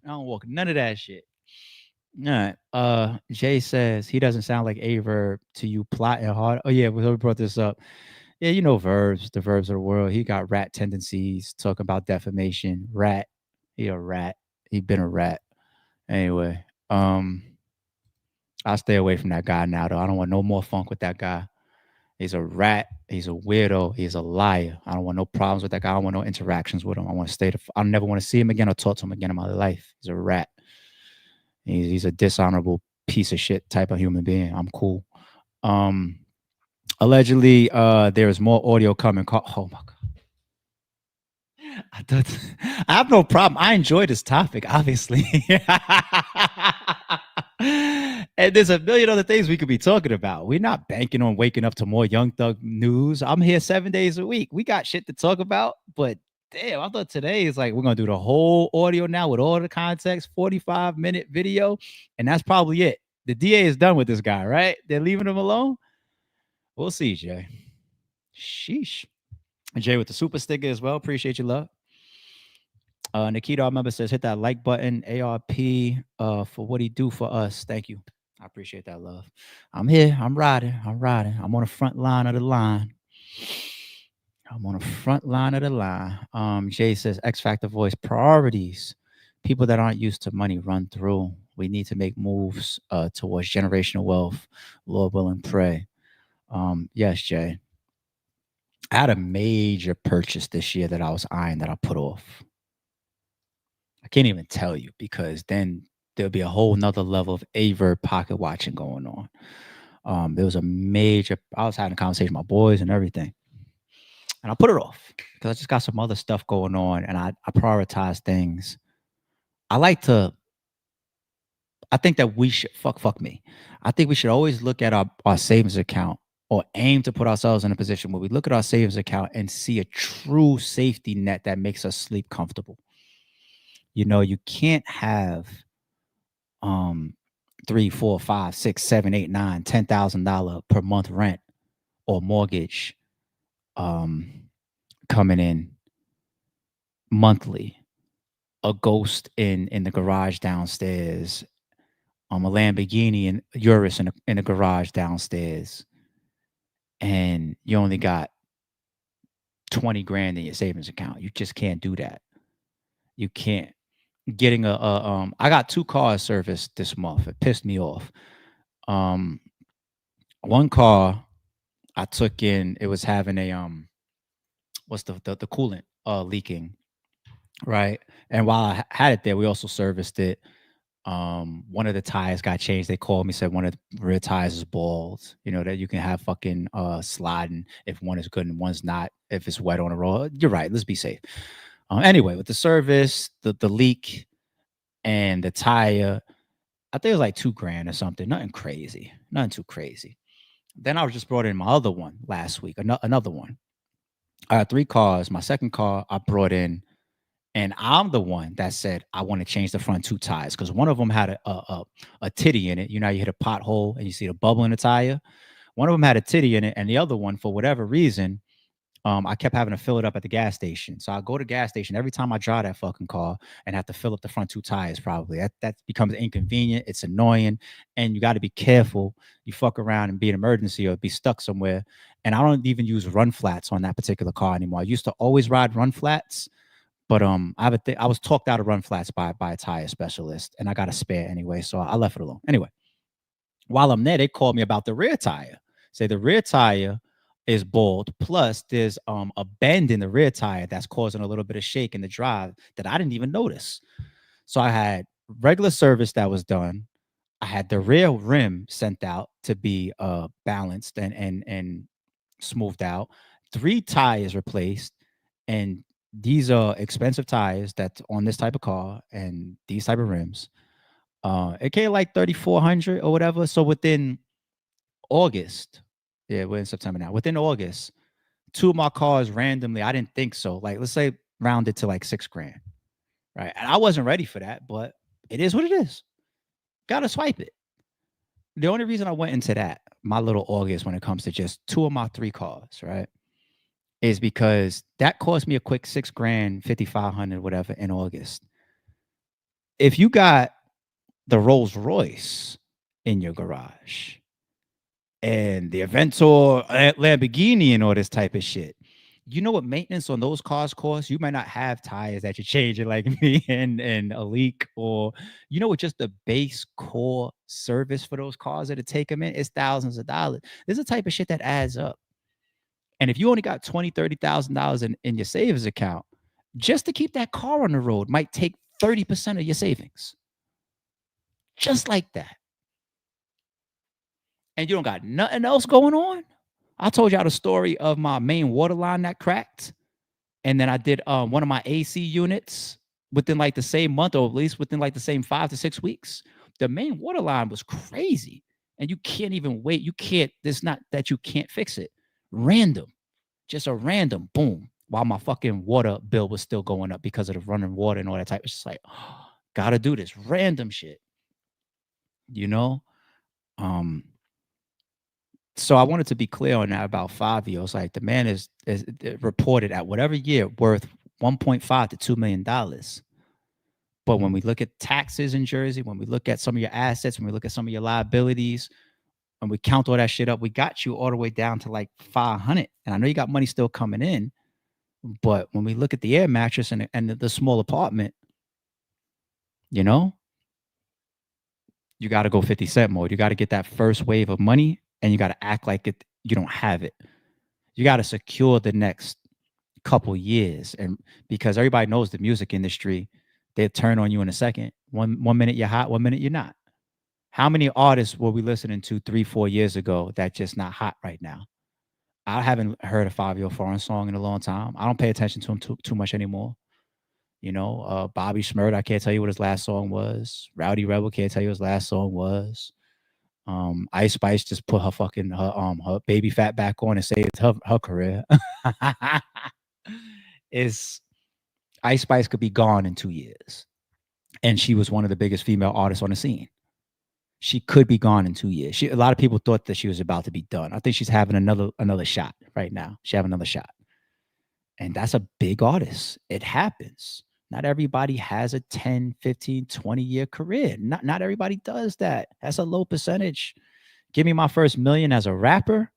I don't walk none of that shit. All right. Jay says he doesn't sound like Averb to you plotting hard. Oh, yeah, we brought this up. Yeah, you know verbs, the verbs of the world. He got rat tendencies, talking about defamation. Rat. He a rat. He been a rat. Anyway, I'll stay away from that guy now, though. I don't want no more funk with that guy. He's a rat. He's a weirdo. He's a liar. I don't want no problems with that guy. I don't want no interactions with him. I want to stay. I never want to see him again or talk to him again in my life. He's a rat. He's a dishonorable piece of shit type of human being. I'm cool. Allegedly, there is more audio coming. Oh my God. I have no problem. I enjoy this topic, obviously. And there's a million other things we could be talking about. We're not banking on waking up to more Young Thug news. I'm here 7 days a week. We got shit to talk about, but damn, I thought today is like, we're going to do the whole audio now with all the context, 45-minute video. And that's probably it. The DA is done with this guy, right? They're leaving him alone. We'll see, Jay. Sheesh. Jay with the super sticker as well. Appreciate your love. Nikita, our member, says, hit that like button, ARP, for what he do for us. Thank you. I appreciate that love. I'm here. I'm riding. I'm on the front line of the line. Jay says, X Factor voice, priorities. People that aren't used to money run through. We need to make moves towards generational wealth. Lord willing, pray. Yes, Jay. I had a major purchase this year that I was eyeing that I put off. I can't even tell you because then there'll be a whole nother level of Averb pocket watching going There was a major. I was having a conversation with my boys and everything, and I put it off because I just got some other stuff going on, and I prioritize things. I think that we should fuck me. I think we should always look at our savings account or aim to put ourselves in a position where we look at our savings account and see a true safety net that makes us sleep comfortable. You know, you can't have 3, 4, 5, 6, 7, 8, 9, $10,000 per month rent or mortgage coming in monthly, a ghost in the garage downstairs, a Lamborghini and Urus in the garage downstairs, and you only got 20 grand in your savings account. You just can't do that. You can't. Getting I got 2 cars serviced this month. It pissed me off. One car I took in, it was having a what's the coolant leaking, right? And while I had it there, we also serviced it. One of the tires got changed. They called me, said one of the rear tires is bald. You know, that you can have fucking sliding if one is good and one's not, if it's wet on the road. You're right, let's be safe. Anyway, with the service, the leak and the tire, I think it was like 2 grand or something. Nothing crazy. Nothing too crazy. Then I was just brought in my other one last week, another one. I had 3 cars. My second car I brought in, and I'm the one that said I want to change the front 2 tires because one of them had a titty in it. You know, you hit a pothole and you see the bubble in the tire. One of them had a titty in it, and the other one, for whatever reason, I kept having to fill it up at the gas station. So I go to gas station every time I drive that fucking car and have to fill up the front 2 tires. Probably that becomes inconvenient. It's annoying, and you got to be careful. You fuck around and be an emergency or be stuck somewhere. And I don't even use run flats on that particular car anymore. I used to always ride run flats, but I was talked out of run flats by a tire specialist, and I got a spare anyway, so I left it alone. Anyway, while I'm there, they called me about the rear tire. Say the rear tire is bald. Plus, there's a bend in the rear tire that's causing a little bit of shake in the drive that I didn't even notice. So I had regular service that was done. I had the rear rim sent out to be balanced and smoothed out. 3 tires replaced, and these are expensive tires that's on this type of car and these type of rims. It came like 3,400 or whatever. So within August, yeah, we're in September now. Within August, 2 of my cars randomly, I didn't think so. Like, let's say rounded to like 6 grand, right? And I wasn't ready for that, but it is what it is. Gotta swipe it. The only reason I went into that, my little August, when it comes to just 2 of my 3 cars, right, is because that cost me a quick 6 grand, 5,500, whatever, in August. If you got the Rolls Royce in your garage and the Aventor, Lamborghini, and all this type of shit, you know what maintenance on those cars costs? You might not have tires that you're changing like me and a leak, or you know what, just the base core service for those cars that take them in is thousands of dollars. This is the type of shit that adds up. And if you only got $20,000, $30,000 in your savings account, just to keep that car on the road might take 30% of your savings. Just like that. And you don't got nothing else going on. I told y'all the story of my main water line that cracked. And then I did one of my AC units within like the same month, or at least within like the same 5 to 6 weeks. The main water line was crazy. And you can't even wait. You can't, it's not that you can't fix it. Random. Just a random boom. While my fucking water bill was still going up because of the running water and all that type. It's just like, oh, gotta do this. Random shit. You know? So I wanted to be clear on that about Fabio. It's like the man is reported at whatever year worth $1.5 to $2 million. But when we look at taxes in Jersey, when we look at some of your assets, when we look at some of your liabilities, and we count all that shit up, we got you all the way down to like 500. And I know you got money still coming in, but when we look at the Air Mattress and the small apartment, you know, you got to go 50 Cent mode. You got to get that first wave of money, and you got to act like you don't have it. You got to secure the next couple years. And because everybody knows the music industry, they'll turn on you in a second. One minute you're hot, 1 minute you're not. How many artists were we listening to 3-4 years ago that just not hot right now? I haven't heard a 5-year foreign song in a long time. I don't pay attention to him too much anymore. Bobby Shmurda, I can't tell you what his last song was. Rowdy Rebel can't tell you what his last song was. Ice Spice just put her baby fat back on and saved her career. Ice Spice could be gone in 2 years. And she was one of the biggest female artists on the scene. She could be gone in 2 years. A lot of people thought that she was about to be done. I think she's having another shot right now. She's having another shot. And that's a big artist. It happens. Not everybody has a 10, 15, 20-year career. Not everybody does that. That's a low percentage. Give me my first million as a rapper,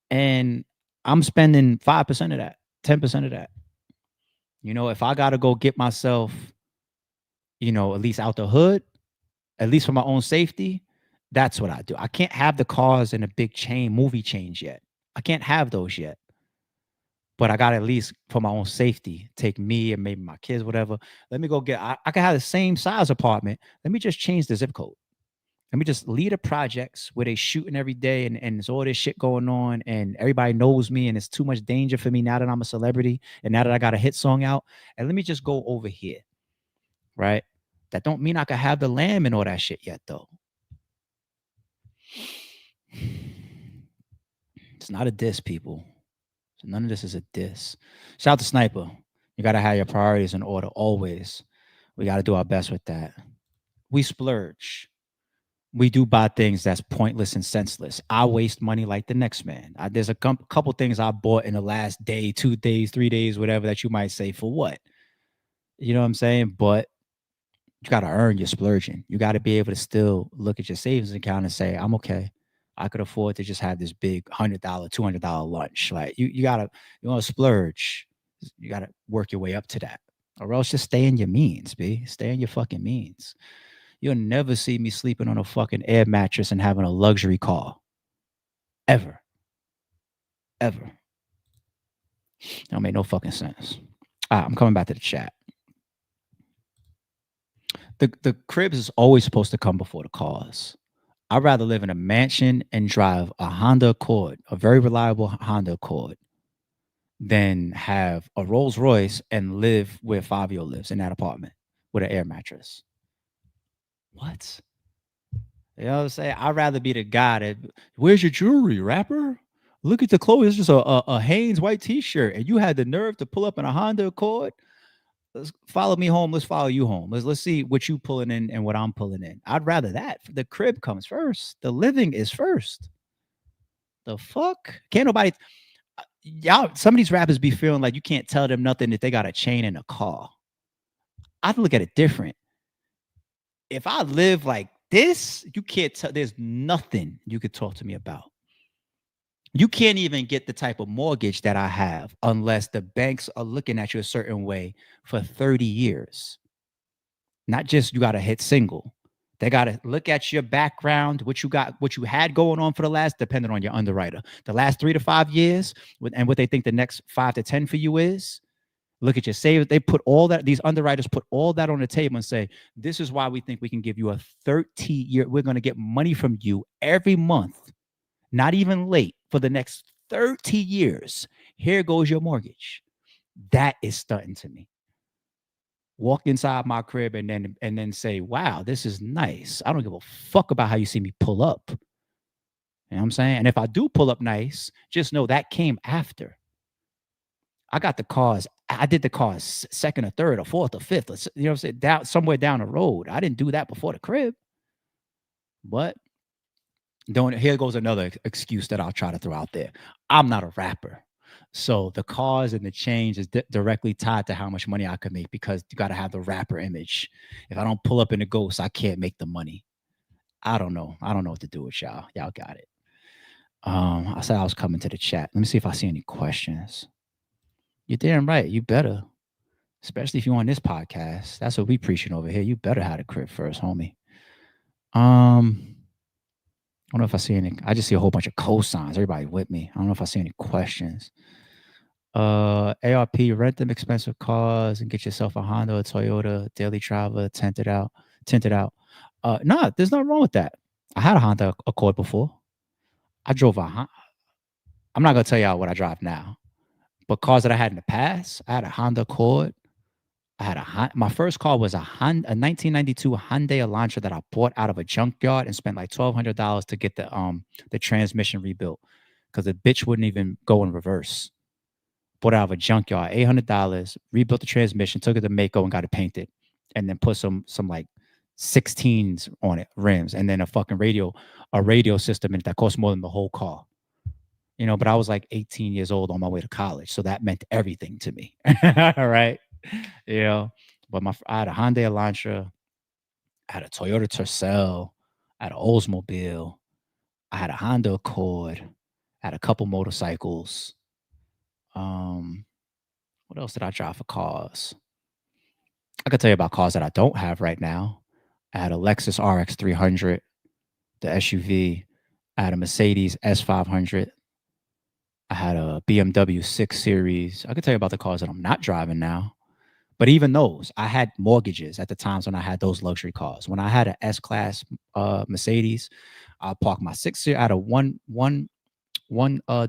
and I'm spending 5% of that, 10% of that. If I got to go get myself, at least out the hood, at least for my own safety, that's what I do. I can't have the cars and a big movie chains yet. I can't have those yet. But I got to at least, for my own safety, take me and maybe my kids, whatever. Let me go I can have the same size apartment. Let me just change the zip code. Let me just lead the projects where they shooting every day and there's all this shit going on and everybody knows me and it's too much danger for me now that I'm a celebrity and now that I got a hit song out. And let me just go over here, right? That don't mean I can have the lamb and all that shit yet, though. It's not a diss, people. So none of this is a diss. Shout out to Sniper. You got to have your priorities in order always. We got to do our best with that. We splurge. We do buy things that's pointless and senseless. I waste money like the next man. There's a couple things I bought in the last day, 2 days, 3 days, whatever, that you might say, for what? You know what I'm saying? But you got to earn your splurging. You got to be able to still look at your savings account and say, I'm okay. I could afford to just have this big $100, $200 lunch. Like you want to splurge. You got to work your way up to that, or else just stay in your means, B. Stay in your fucking means. You'll never see me sleeping on a fucking air mattress and having a luxury car. Ever. Ever. Don't make no fucking sense. I'm coming back to the chat. The cribs is always supposed to come before the cars. I'd rather live in a mansion and drive a Honda Accord, a very reliable Honda Accord, than have a Rolls Royce and live where Fabio lives in that apartment with an air mattress. What? You know what I'm saying? I'd rather be the guy that, where's your jewelry, rapper? Look at the clothes. It's just a Hanes white t-shirt. And you had the nerve to pull up in a Honda Accord? Let's follow me home. Let's follow you home. Let's see what you pulling in and what I'm pulling in. I'd rather that. The crib comes first. The living is first. The fuck? Can't nobody... Y'all, some of these rappers be feeling like you can't tell them nothing if they got a chain in a car. I look at it different. If I live like this, you can't tell. There's nothing you could talk to me about. You can't even get the type of mortgage that I have unless the banks are looking at you a certain way for 30 years. Not just you got to hit single. They got to look at your background, what you had going on for the last, depending on your underwriter, the last 3 to 5 years, and what they think the next 5 to 10 for you is. Look at your savings. They put all that, these underwriters put all that on the table and say, this is why we think we can give you a 30-year, we're going to get money from you every month, not even late, for the next 30 years. Here goes your mortgage. That is stunting to me. Walk inside my crib and then say, wow, this is nice. I don't give a fuck about how you see me pull up. You know what I'm saying? And if I do pull up nice, just know that came after. I got the cars. I did the cars second or third or fourth or fifth. You know what I'm saying? Somewhere down the road. I didn't do that before the crib. But here goes another excuse that I'll try to throw out there. I'm not a rapper. So the cars and the change is directly tied to how much money I could make, because you got to have the rapper image. If I don't pull up in the Ghost, I can't make the money. I don't know. I don't know what to do with y'all. Y'all got it. I said I was coming to the chat. Let me see if I see any questions. You're damn right. You better. Especially if you're on this podcast. That's what we preaching over here. You better have the crib first, homie. I don't know if I see any. I just see a whole bunch of cosigns. Everybody with me. I don't know if I see any questions. ARP, rent them expensive cars and get yourself a Honda or Toyota daily traveler tinted out. No, there's nothing wrong with that. I had a Honda Accord before. I drove a Honda. I'm not gonna tell y'all what I drive now, but cars that I had in the past, I had a Honda Accord. I had my first car was a 1992 Hyundai Elantra that I bought out of a junkyard and spent like $1,200 to get the transmission rebuilt because the bitch wouldn't even go in reverse. Bought it out of a junkyard, $800, rebuilt the transmission, took it to Mako and got it painted, and then put some like 16s on it, rims, and then a fucking radio system in it that cost more than the whole car. You know, but I was like 18 years old on my way to college, so that meant everything to me. All right. You know, but I had a Hyundai Elantra, I had a Toyota Tercel, I had an Oldsmobile, I had a Honda Accord, I had a couple motorcycles. What else did I drive for cars? I could tell you about cars that I don't have right now. I had a Lexus RX 300, the SUV. I had a Mercedes S500. I had a BMW 6 Series. I could tell you about the cars that I'm not driving now. But even those, I had mortgages at the times when I had those luxury cars. When I had an S-Class Mercedes, I parked my 6 Series. I had a one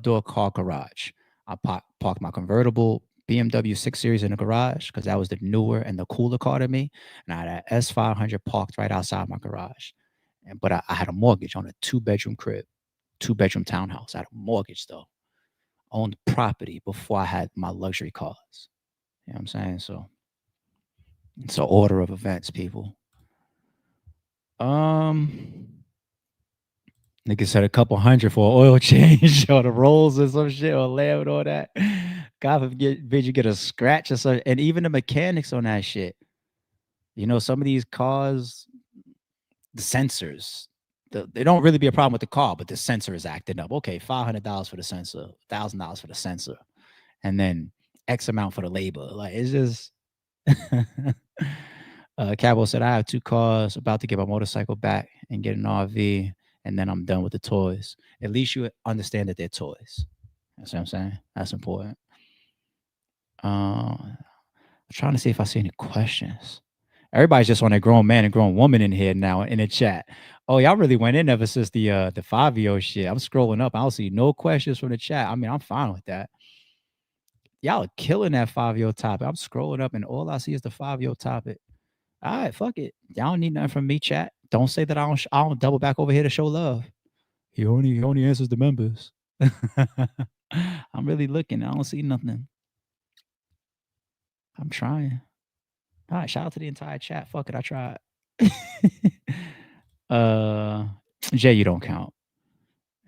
door car garage. I parked my convertible BMW 6 Series in the garage because that was the newer and the cooler car to me. And I had an S500 parked right outside my garage. But I had a mortgage on a 2-bedroom crib, 2-bedroom townhouse. I had a mortgage though. I owned property before I had my luxury cars. You know what I'm saying? So it's an order of events, people. Nigga said a couple hundred for an oil change or the rolls or some shit or lamb and all that. God forbid you get a scratch or something. And even the mechanics on that shit. You know, some of these cars, the sensors, they don't really be a problem with the car, but the sensor is acting up. Okay, $500 for the sensor, $1,000 for the sensor, and then X amount for the labor. Like, it's just... Cabo said, I have 2 cars, about to get my motorcycle back and get an RV, and then I'm done with the toys. At least you understand that they're toys. That's what I'm saying. That's important. I'm trying to see if I see any questions. Everybody's just on a grown man and grown woman in here now in the chat. Oh, y'all really went in ever since the 5-year shit. I'm scrolling up. I don't see no questions from the chat. I mean, I'm fine with that. Y'all are killing that 5-year topic. I'm scrolling up and all I see is the 5-year topic. All right, fuck it. Y'all don't need nothing from me, chat. Don't say that I don't double back over here to show love. He only answers the members. I'm really looking. I don't see nothing. I'm trying. All right, shout out to the entire chat. Fuck it, I tried. Jay, you don't count.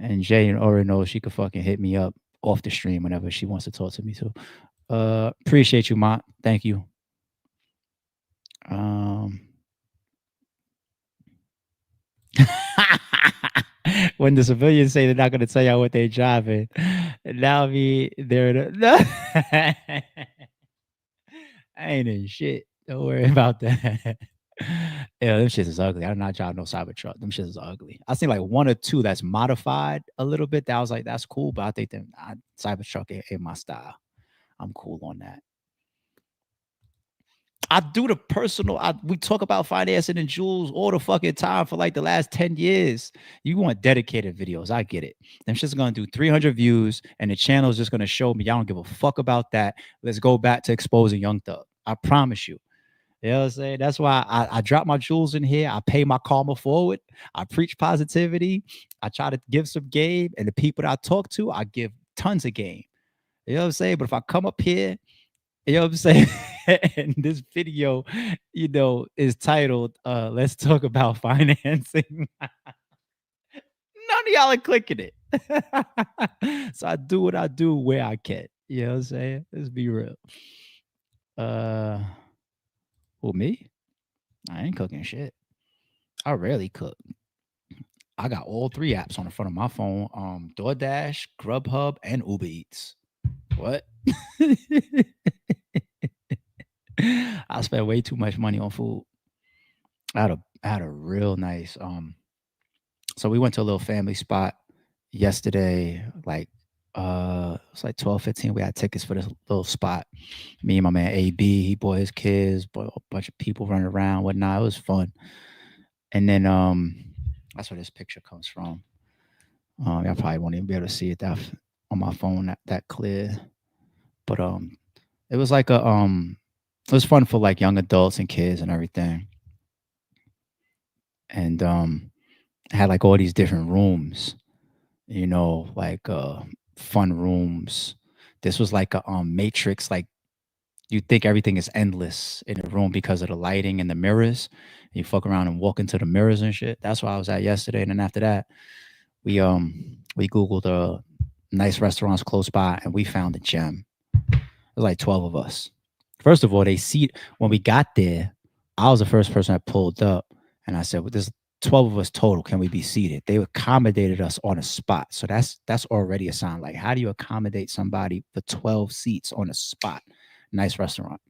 And Jay already knows she could fucking hit me up off the stream whenever she wants to talk to me too. Appreciate you, Mont. Thank you. When the civilians say they're not going to tell y'all what they're driving, now they're I ain't in shit. Don't worry about that. Yeah, them shits is ugly. I do not drive no Cybertruck. Them shits is ugly. I seen like 1 or 2 that's modified a little bit. That I was like, that's cool, but I think that Cybertruck ain't my style. I'm cool on that. I do the personal. We talk about financing and jewels all the fucking time for like the last 10 years. You want dedicated videos. I get it. Them shit's going to do 300 views and the channel is just going to show me. Y'all don't give a fuck about that. Let's go back to exposing Young Thug. I promise you. You know what I'm saying? That's why I drop my jewels in here. I pay my karma forward. I preach positivity. I try to give some game. And the people that I talk to, I give tons of game. You know what I'm saying? But if I come up here, you know what I'm saying? And this video, you know, is titled, Let's Talk About Financing. None of y'all are clicking it. So I do what I do where I can. You know what I'm saying? Let's be real. Who, me? I ain't cooking shit. I rarely cook. I got all 3 apps on the front of my phone. DoorDash, Grubhub, and Uber Eats. What? I spent way too much money on food. I had a real nice so we went to a little family spot yesterday, like it's like 12:15. We had tickets for this little spot. Me and my man AB, he brought his kids, brought a bunch of people running around, whatnot. It was fun. And then that's where this picture comes from. Y'all probably won't even be able to see it that on my phone that clear. But it was like it was fun for like young adults and kids and everything. And it had like all these different rooms, like fun rooms. This was like a matrix, like you think everything is endless in the room because of the lighting and the mirrors. You fuck around and walk into the mirrors and shit. That's where I was at yesterday. And then after that, we Googled nice restaurants close by and we found a gem. It was like 12 of us. First of all, when we got there, I was the first person that pulled up and I said, well, there's 12 of us total. Can we be seated? They accommodated us on a spot. So that's already a sign. Like, how do you accommodate somebody for 12 seats on a spot? Nice restaurant.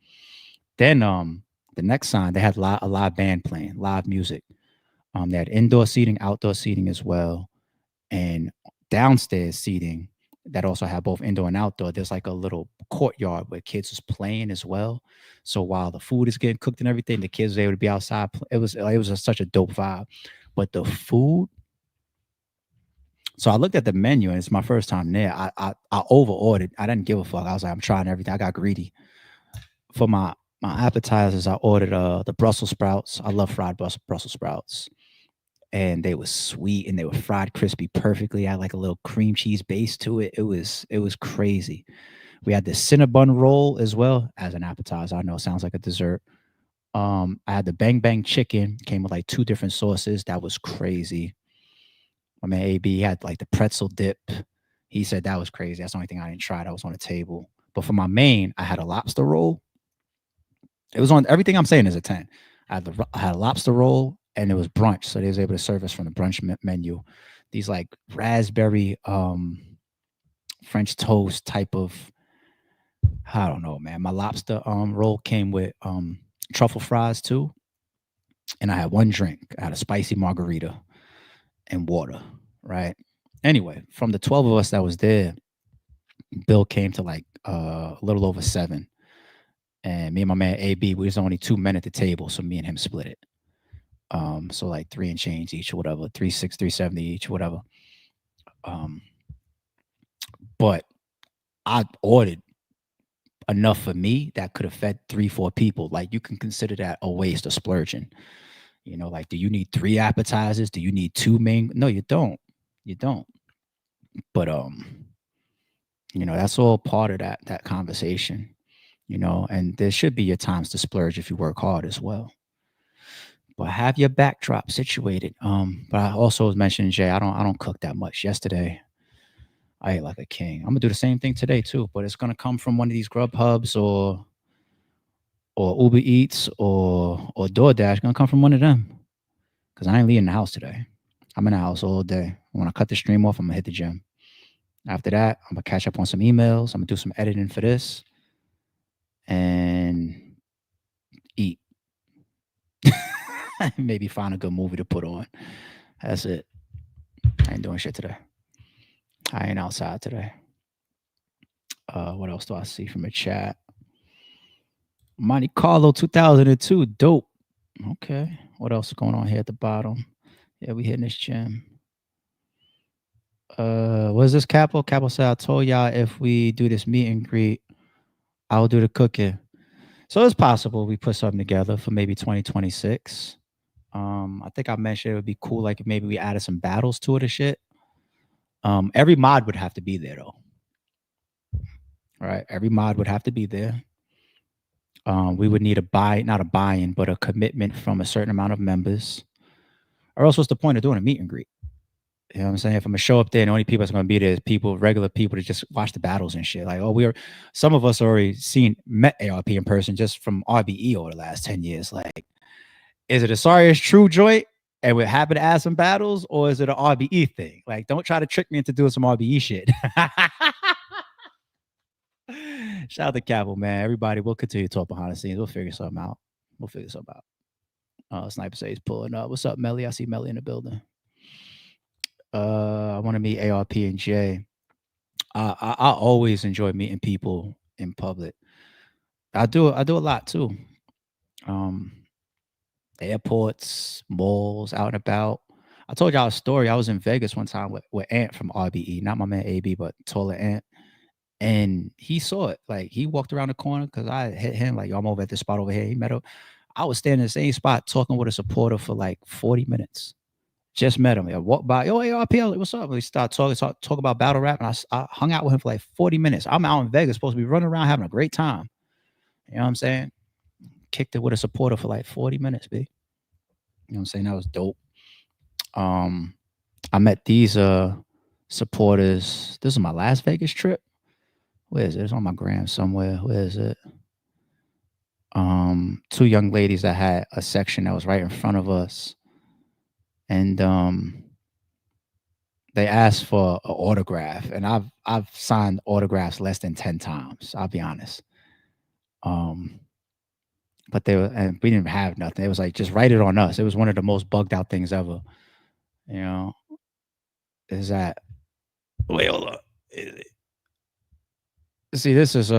Then the next sign, they had a live band playing, live music. They had indoor seating, outdoor seating as well, and downstairs seating that also had both indoor and outdoor. There's like a little courtyard where kids was playing as well. So while the food is getting cooked and everything, the kids were able to be outside. It was such a dope vibe. But the food. So I looked at the menu and it's my first time there. I over ordered. I didn't give a fuck. I was like, I'm trying everything. I got greedy. For my appetizers, I ordered the Brussels sprouts. I love fried Brussels sprouts. And they were sweet and they were fried crispy perfectly. I had like a little cream cheese base to it. It was crazy. We had the Cinnabon roll as well as an appetizer. I know it sounds like a dessert. I had the bang bang chicken. Came with like 2 different sauces. That was crazy. My man AB had like the pretzel dip. He said that was crazy. That's the only thing I didn't try. That was on the table. But for my main, I had a lobster roll. It was on everything I'm saying is a 10. I had a lobster roll. And it was brunch, so they was able to serve us from the brunch menu. These like raspberry French toast type of, I don't know, man. My lobster roll came with truffle fries too, and I had 1 drink. I had a spicy margarita and water. Right. Anyway, from the 12 of us that was there, bill came to like a little over 7, and me and my man AB, we was only 2 men at the table, so me and him split it. So like 3 and change each or whatever, 360, 370 each, whatever. But I ordered enough for me that could have fed 3-4 people. Like you can consider that a waste of splurging. Like, do you need 3 appetizers? Do you need 2 main? No, you don't. You don't. But that's all part of that conversation. And there should be your times to splurge if you work hard as well. But have your backdrop situated. But I also was mentioning, Jay, I don't cook that much. Yesterday, I ate like a king. I'm gonna do the same thing today too, but it's gonna come from one of these Grubhubs or Uber Eats or DoorDash. It's gonna come from one of them. Cause I ain't leaving the house today. I'm in the house all day. When I cut the stream off, I'm gonna hit the gym. After that, I'm gonna catch up on some emails. I'm gonna do some editing for this and eat. Maybe find a good movie to put on. That's it. I ain't doing shit today. I ain't outside today. What else do I see from the chat? Monte Carlo 2002. Dope. Okay. What else is going on here at the bottom? Yeah, we hitting this gym. What is this, Capo? Capo said, I told y'all if we do this meet and greet, I'll do the cooking. So it's possible we put something together for maybe 2026. I think I mentioned it would be cool, like if maybe we added some battles to it or shit. Every mod would have to be there though. Right? Every mod would have to be there. We would need not a buy-in, but a commitment from a certain amount of members. Or else what's the point of doing a meet and greet? You know what I'm saying? If I'm gonna show up there and the only people that's gonna be there is regular people to just watch the battles and shit. Like, some of us already met ARP in person just from RBE over the last 10 years. Like, is it a sorry it's true joint and we're happy to add some battles, or is it an RBE thing? Like, don't try to trick me into doing some RBE shit. Shout out to Capital, man. Everybody, we'll continue to talk behind the scenes. We'll figure something out. Sniper says pulling up. What's up, Melly? I see Melly in the building. I want to meet ARP and Jay. I always enjoy meeting people in public. I do a lot too. airports, malls, out and about. I told y'all a story. I was in Vegas one time with Ant from RBE, not my man AB, but taller Ant. And he saw it. Like, he walked around the corner because I hit him, like, yo, I'm over at this spot over here. He met up. I was standing in the same spot talking with a supporter for like 40 minutes. Just met him. I walked by, yo, hey, RPL, what's up? We started talk about battle rap, and I hung out with him for like 40 minutes. I'm out in Vegas, supposed to be running around having a great time. You know what I'm saying? Kicked it with a supporter for like 40 minutes, B. You know what I'm saying? That was dope. I met these supporters. This is my last Vegas trip. Where is it? It's on my gram somewhere. Where is it? Two young ladies that had a section that was right in front of us. And they asked for an autograph. And I've signed autographs less than 10 times, I'll be honest. But and we didn't have nothing. It was like, just write it on us. It was one of the most bugged out things ever. You know, is that, wait, hold up. See, this is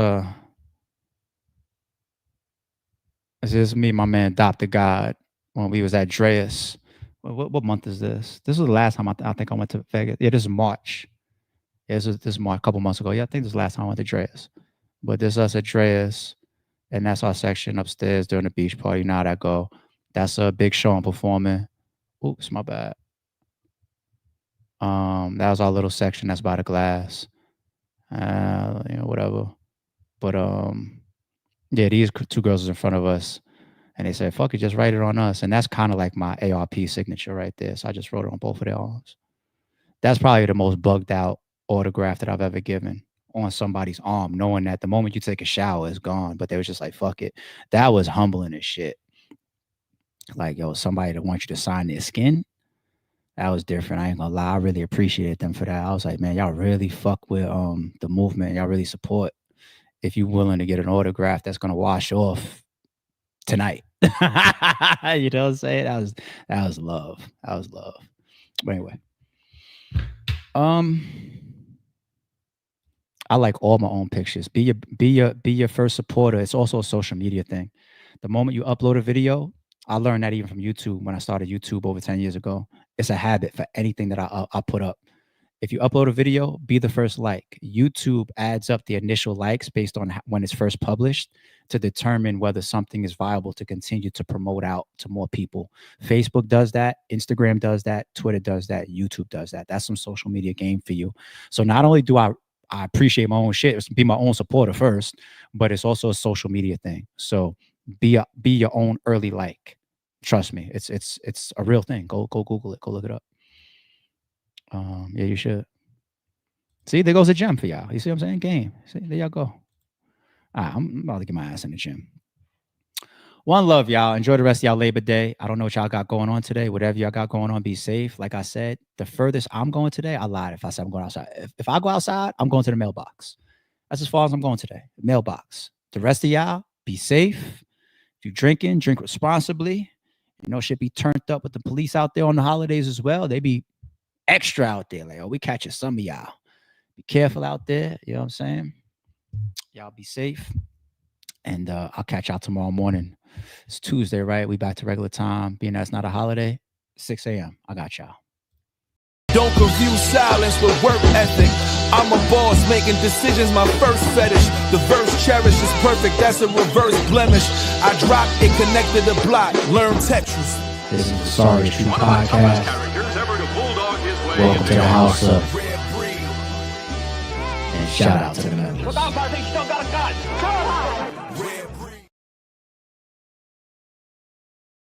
me, my man, Dr. God, when we was at Dreas. What month is this? This was the last time I think I went to Vegas. Yeah, this is March. Yeah, this is March, a couple months ago. Yeah, I think this is the last time I went to Dreas. But this is us at Dreas, and that's our section upstairs during the beach party. You know how that go. That's a Big Sean performing. Oops, my bad. That was our little section that's by the glass. You know, whatever. But yeah, these two girls was in front of us, and they said, fuck it, just write it on us. And that's kind of like my ARP signature right there. So I just wrote it on both of their arms. That's probably the most bugged out autograph that I've ever given on somebody's arm, knowing that the moment you take a shower, it's gone. But they was just like, fuck it. That was humbling as shit. Like, yo, somebody that wants you to sign their skin. That was different. I ain't gonna lie. I really appreciated them for that. I was like, man, y'all really fuck with the movement. Y'all really support. If you're willing to get an autograph that's gonna wash off tonight. You know what I'm saying? That was love. That was love. But anyway. I like all my own pictures. Be your first supporter. It's also a social media thing. The moment you upload a video, I learned that even from YouTube when I started YouTube over 10 years ago. It's a habit for anything that I put up. If you upload a video, be the first like. YouTube adds up the initial likes based on when it's first published to determine whether something is viable to continue to promote out to more people. Facebook does that. Instagram does that. Twitter does that. YouTube does that. That's some social media game for you. So not only do I appreciate my own shit, be my own supporter first, but it's also a social media thing. So be your own early like. Trust me, it's a real thing. Go Google it. Go look it up. Yeah, you should. See, there goes a gem for y'all. You see what I'm saying? Game. See, there y'all go. All right, I'm about to get my ass in the gym. One love, y'all. Enjoy the rest of y'all Labor Day. I don't know what y'all got going on today. Whatever y'all got going on, be safe. Like I said, the furthest I'm going today, I lied if I said I'm going outside. If I go outside, I'm going to the mailbox. That's as far as I'm going today. Mailbox. The rest of y'all, be safe. If you're drinking, drink responsibly. You know, shit be turned up with the police out there on the holidays as well. They be extra out there. Like, oh, we catching some of y'all. Be careful out there. You know what I'm saying? Y'all be safe. And I'll catch y'all tomorrow morning. It's Tuesday, right? We back to regular time. Being that it's not a holiday, 6 a.m. I got y'all. Don't confuse silence with work ethic. I'm a boss making decisions, my first fetish. The verse cherished is perfect, that's a reverse blemish. I drop it, connected the block, learn Tetris. This is the Sorry True Podcast. Welcome to the house of. And shout out to the members. Without my thing, still got a gun.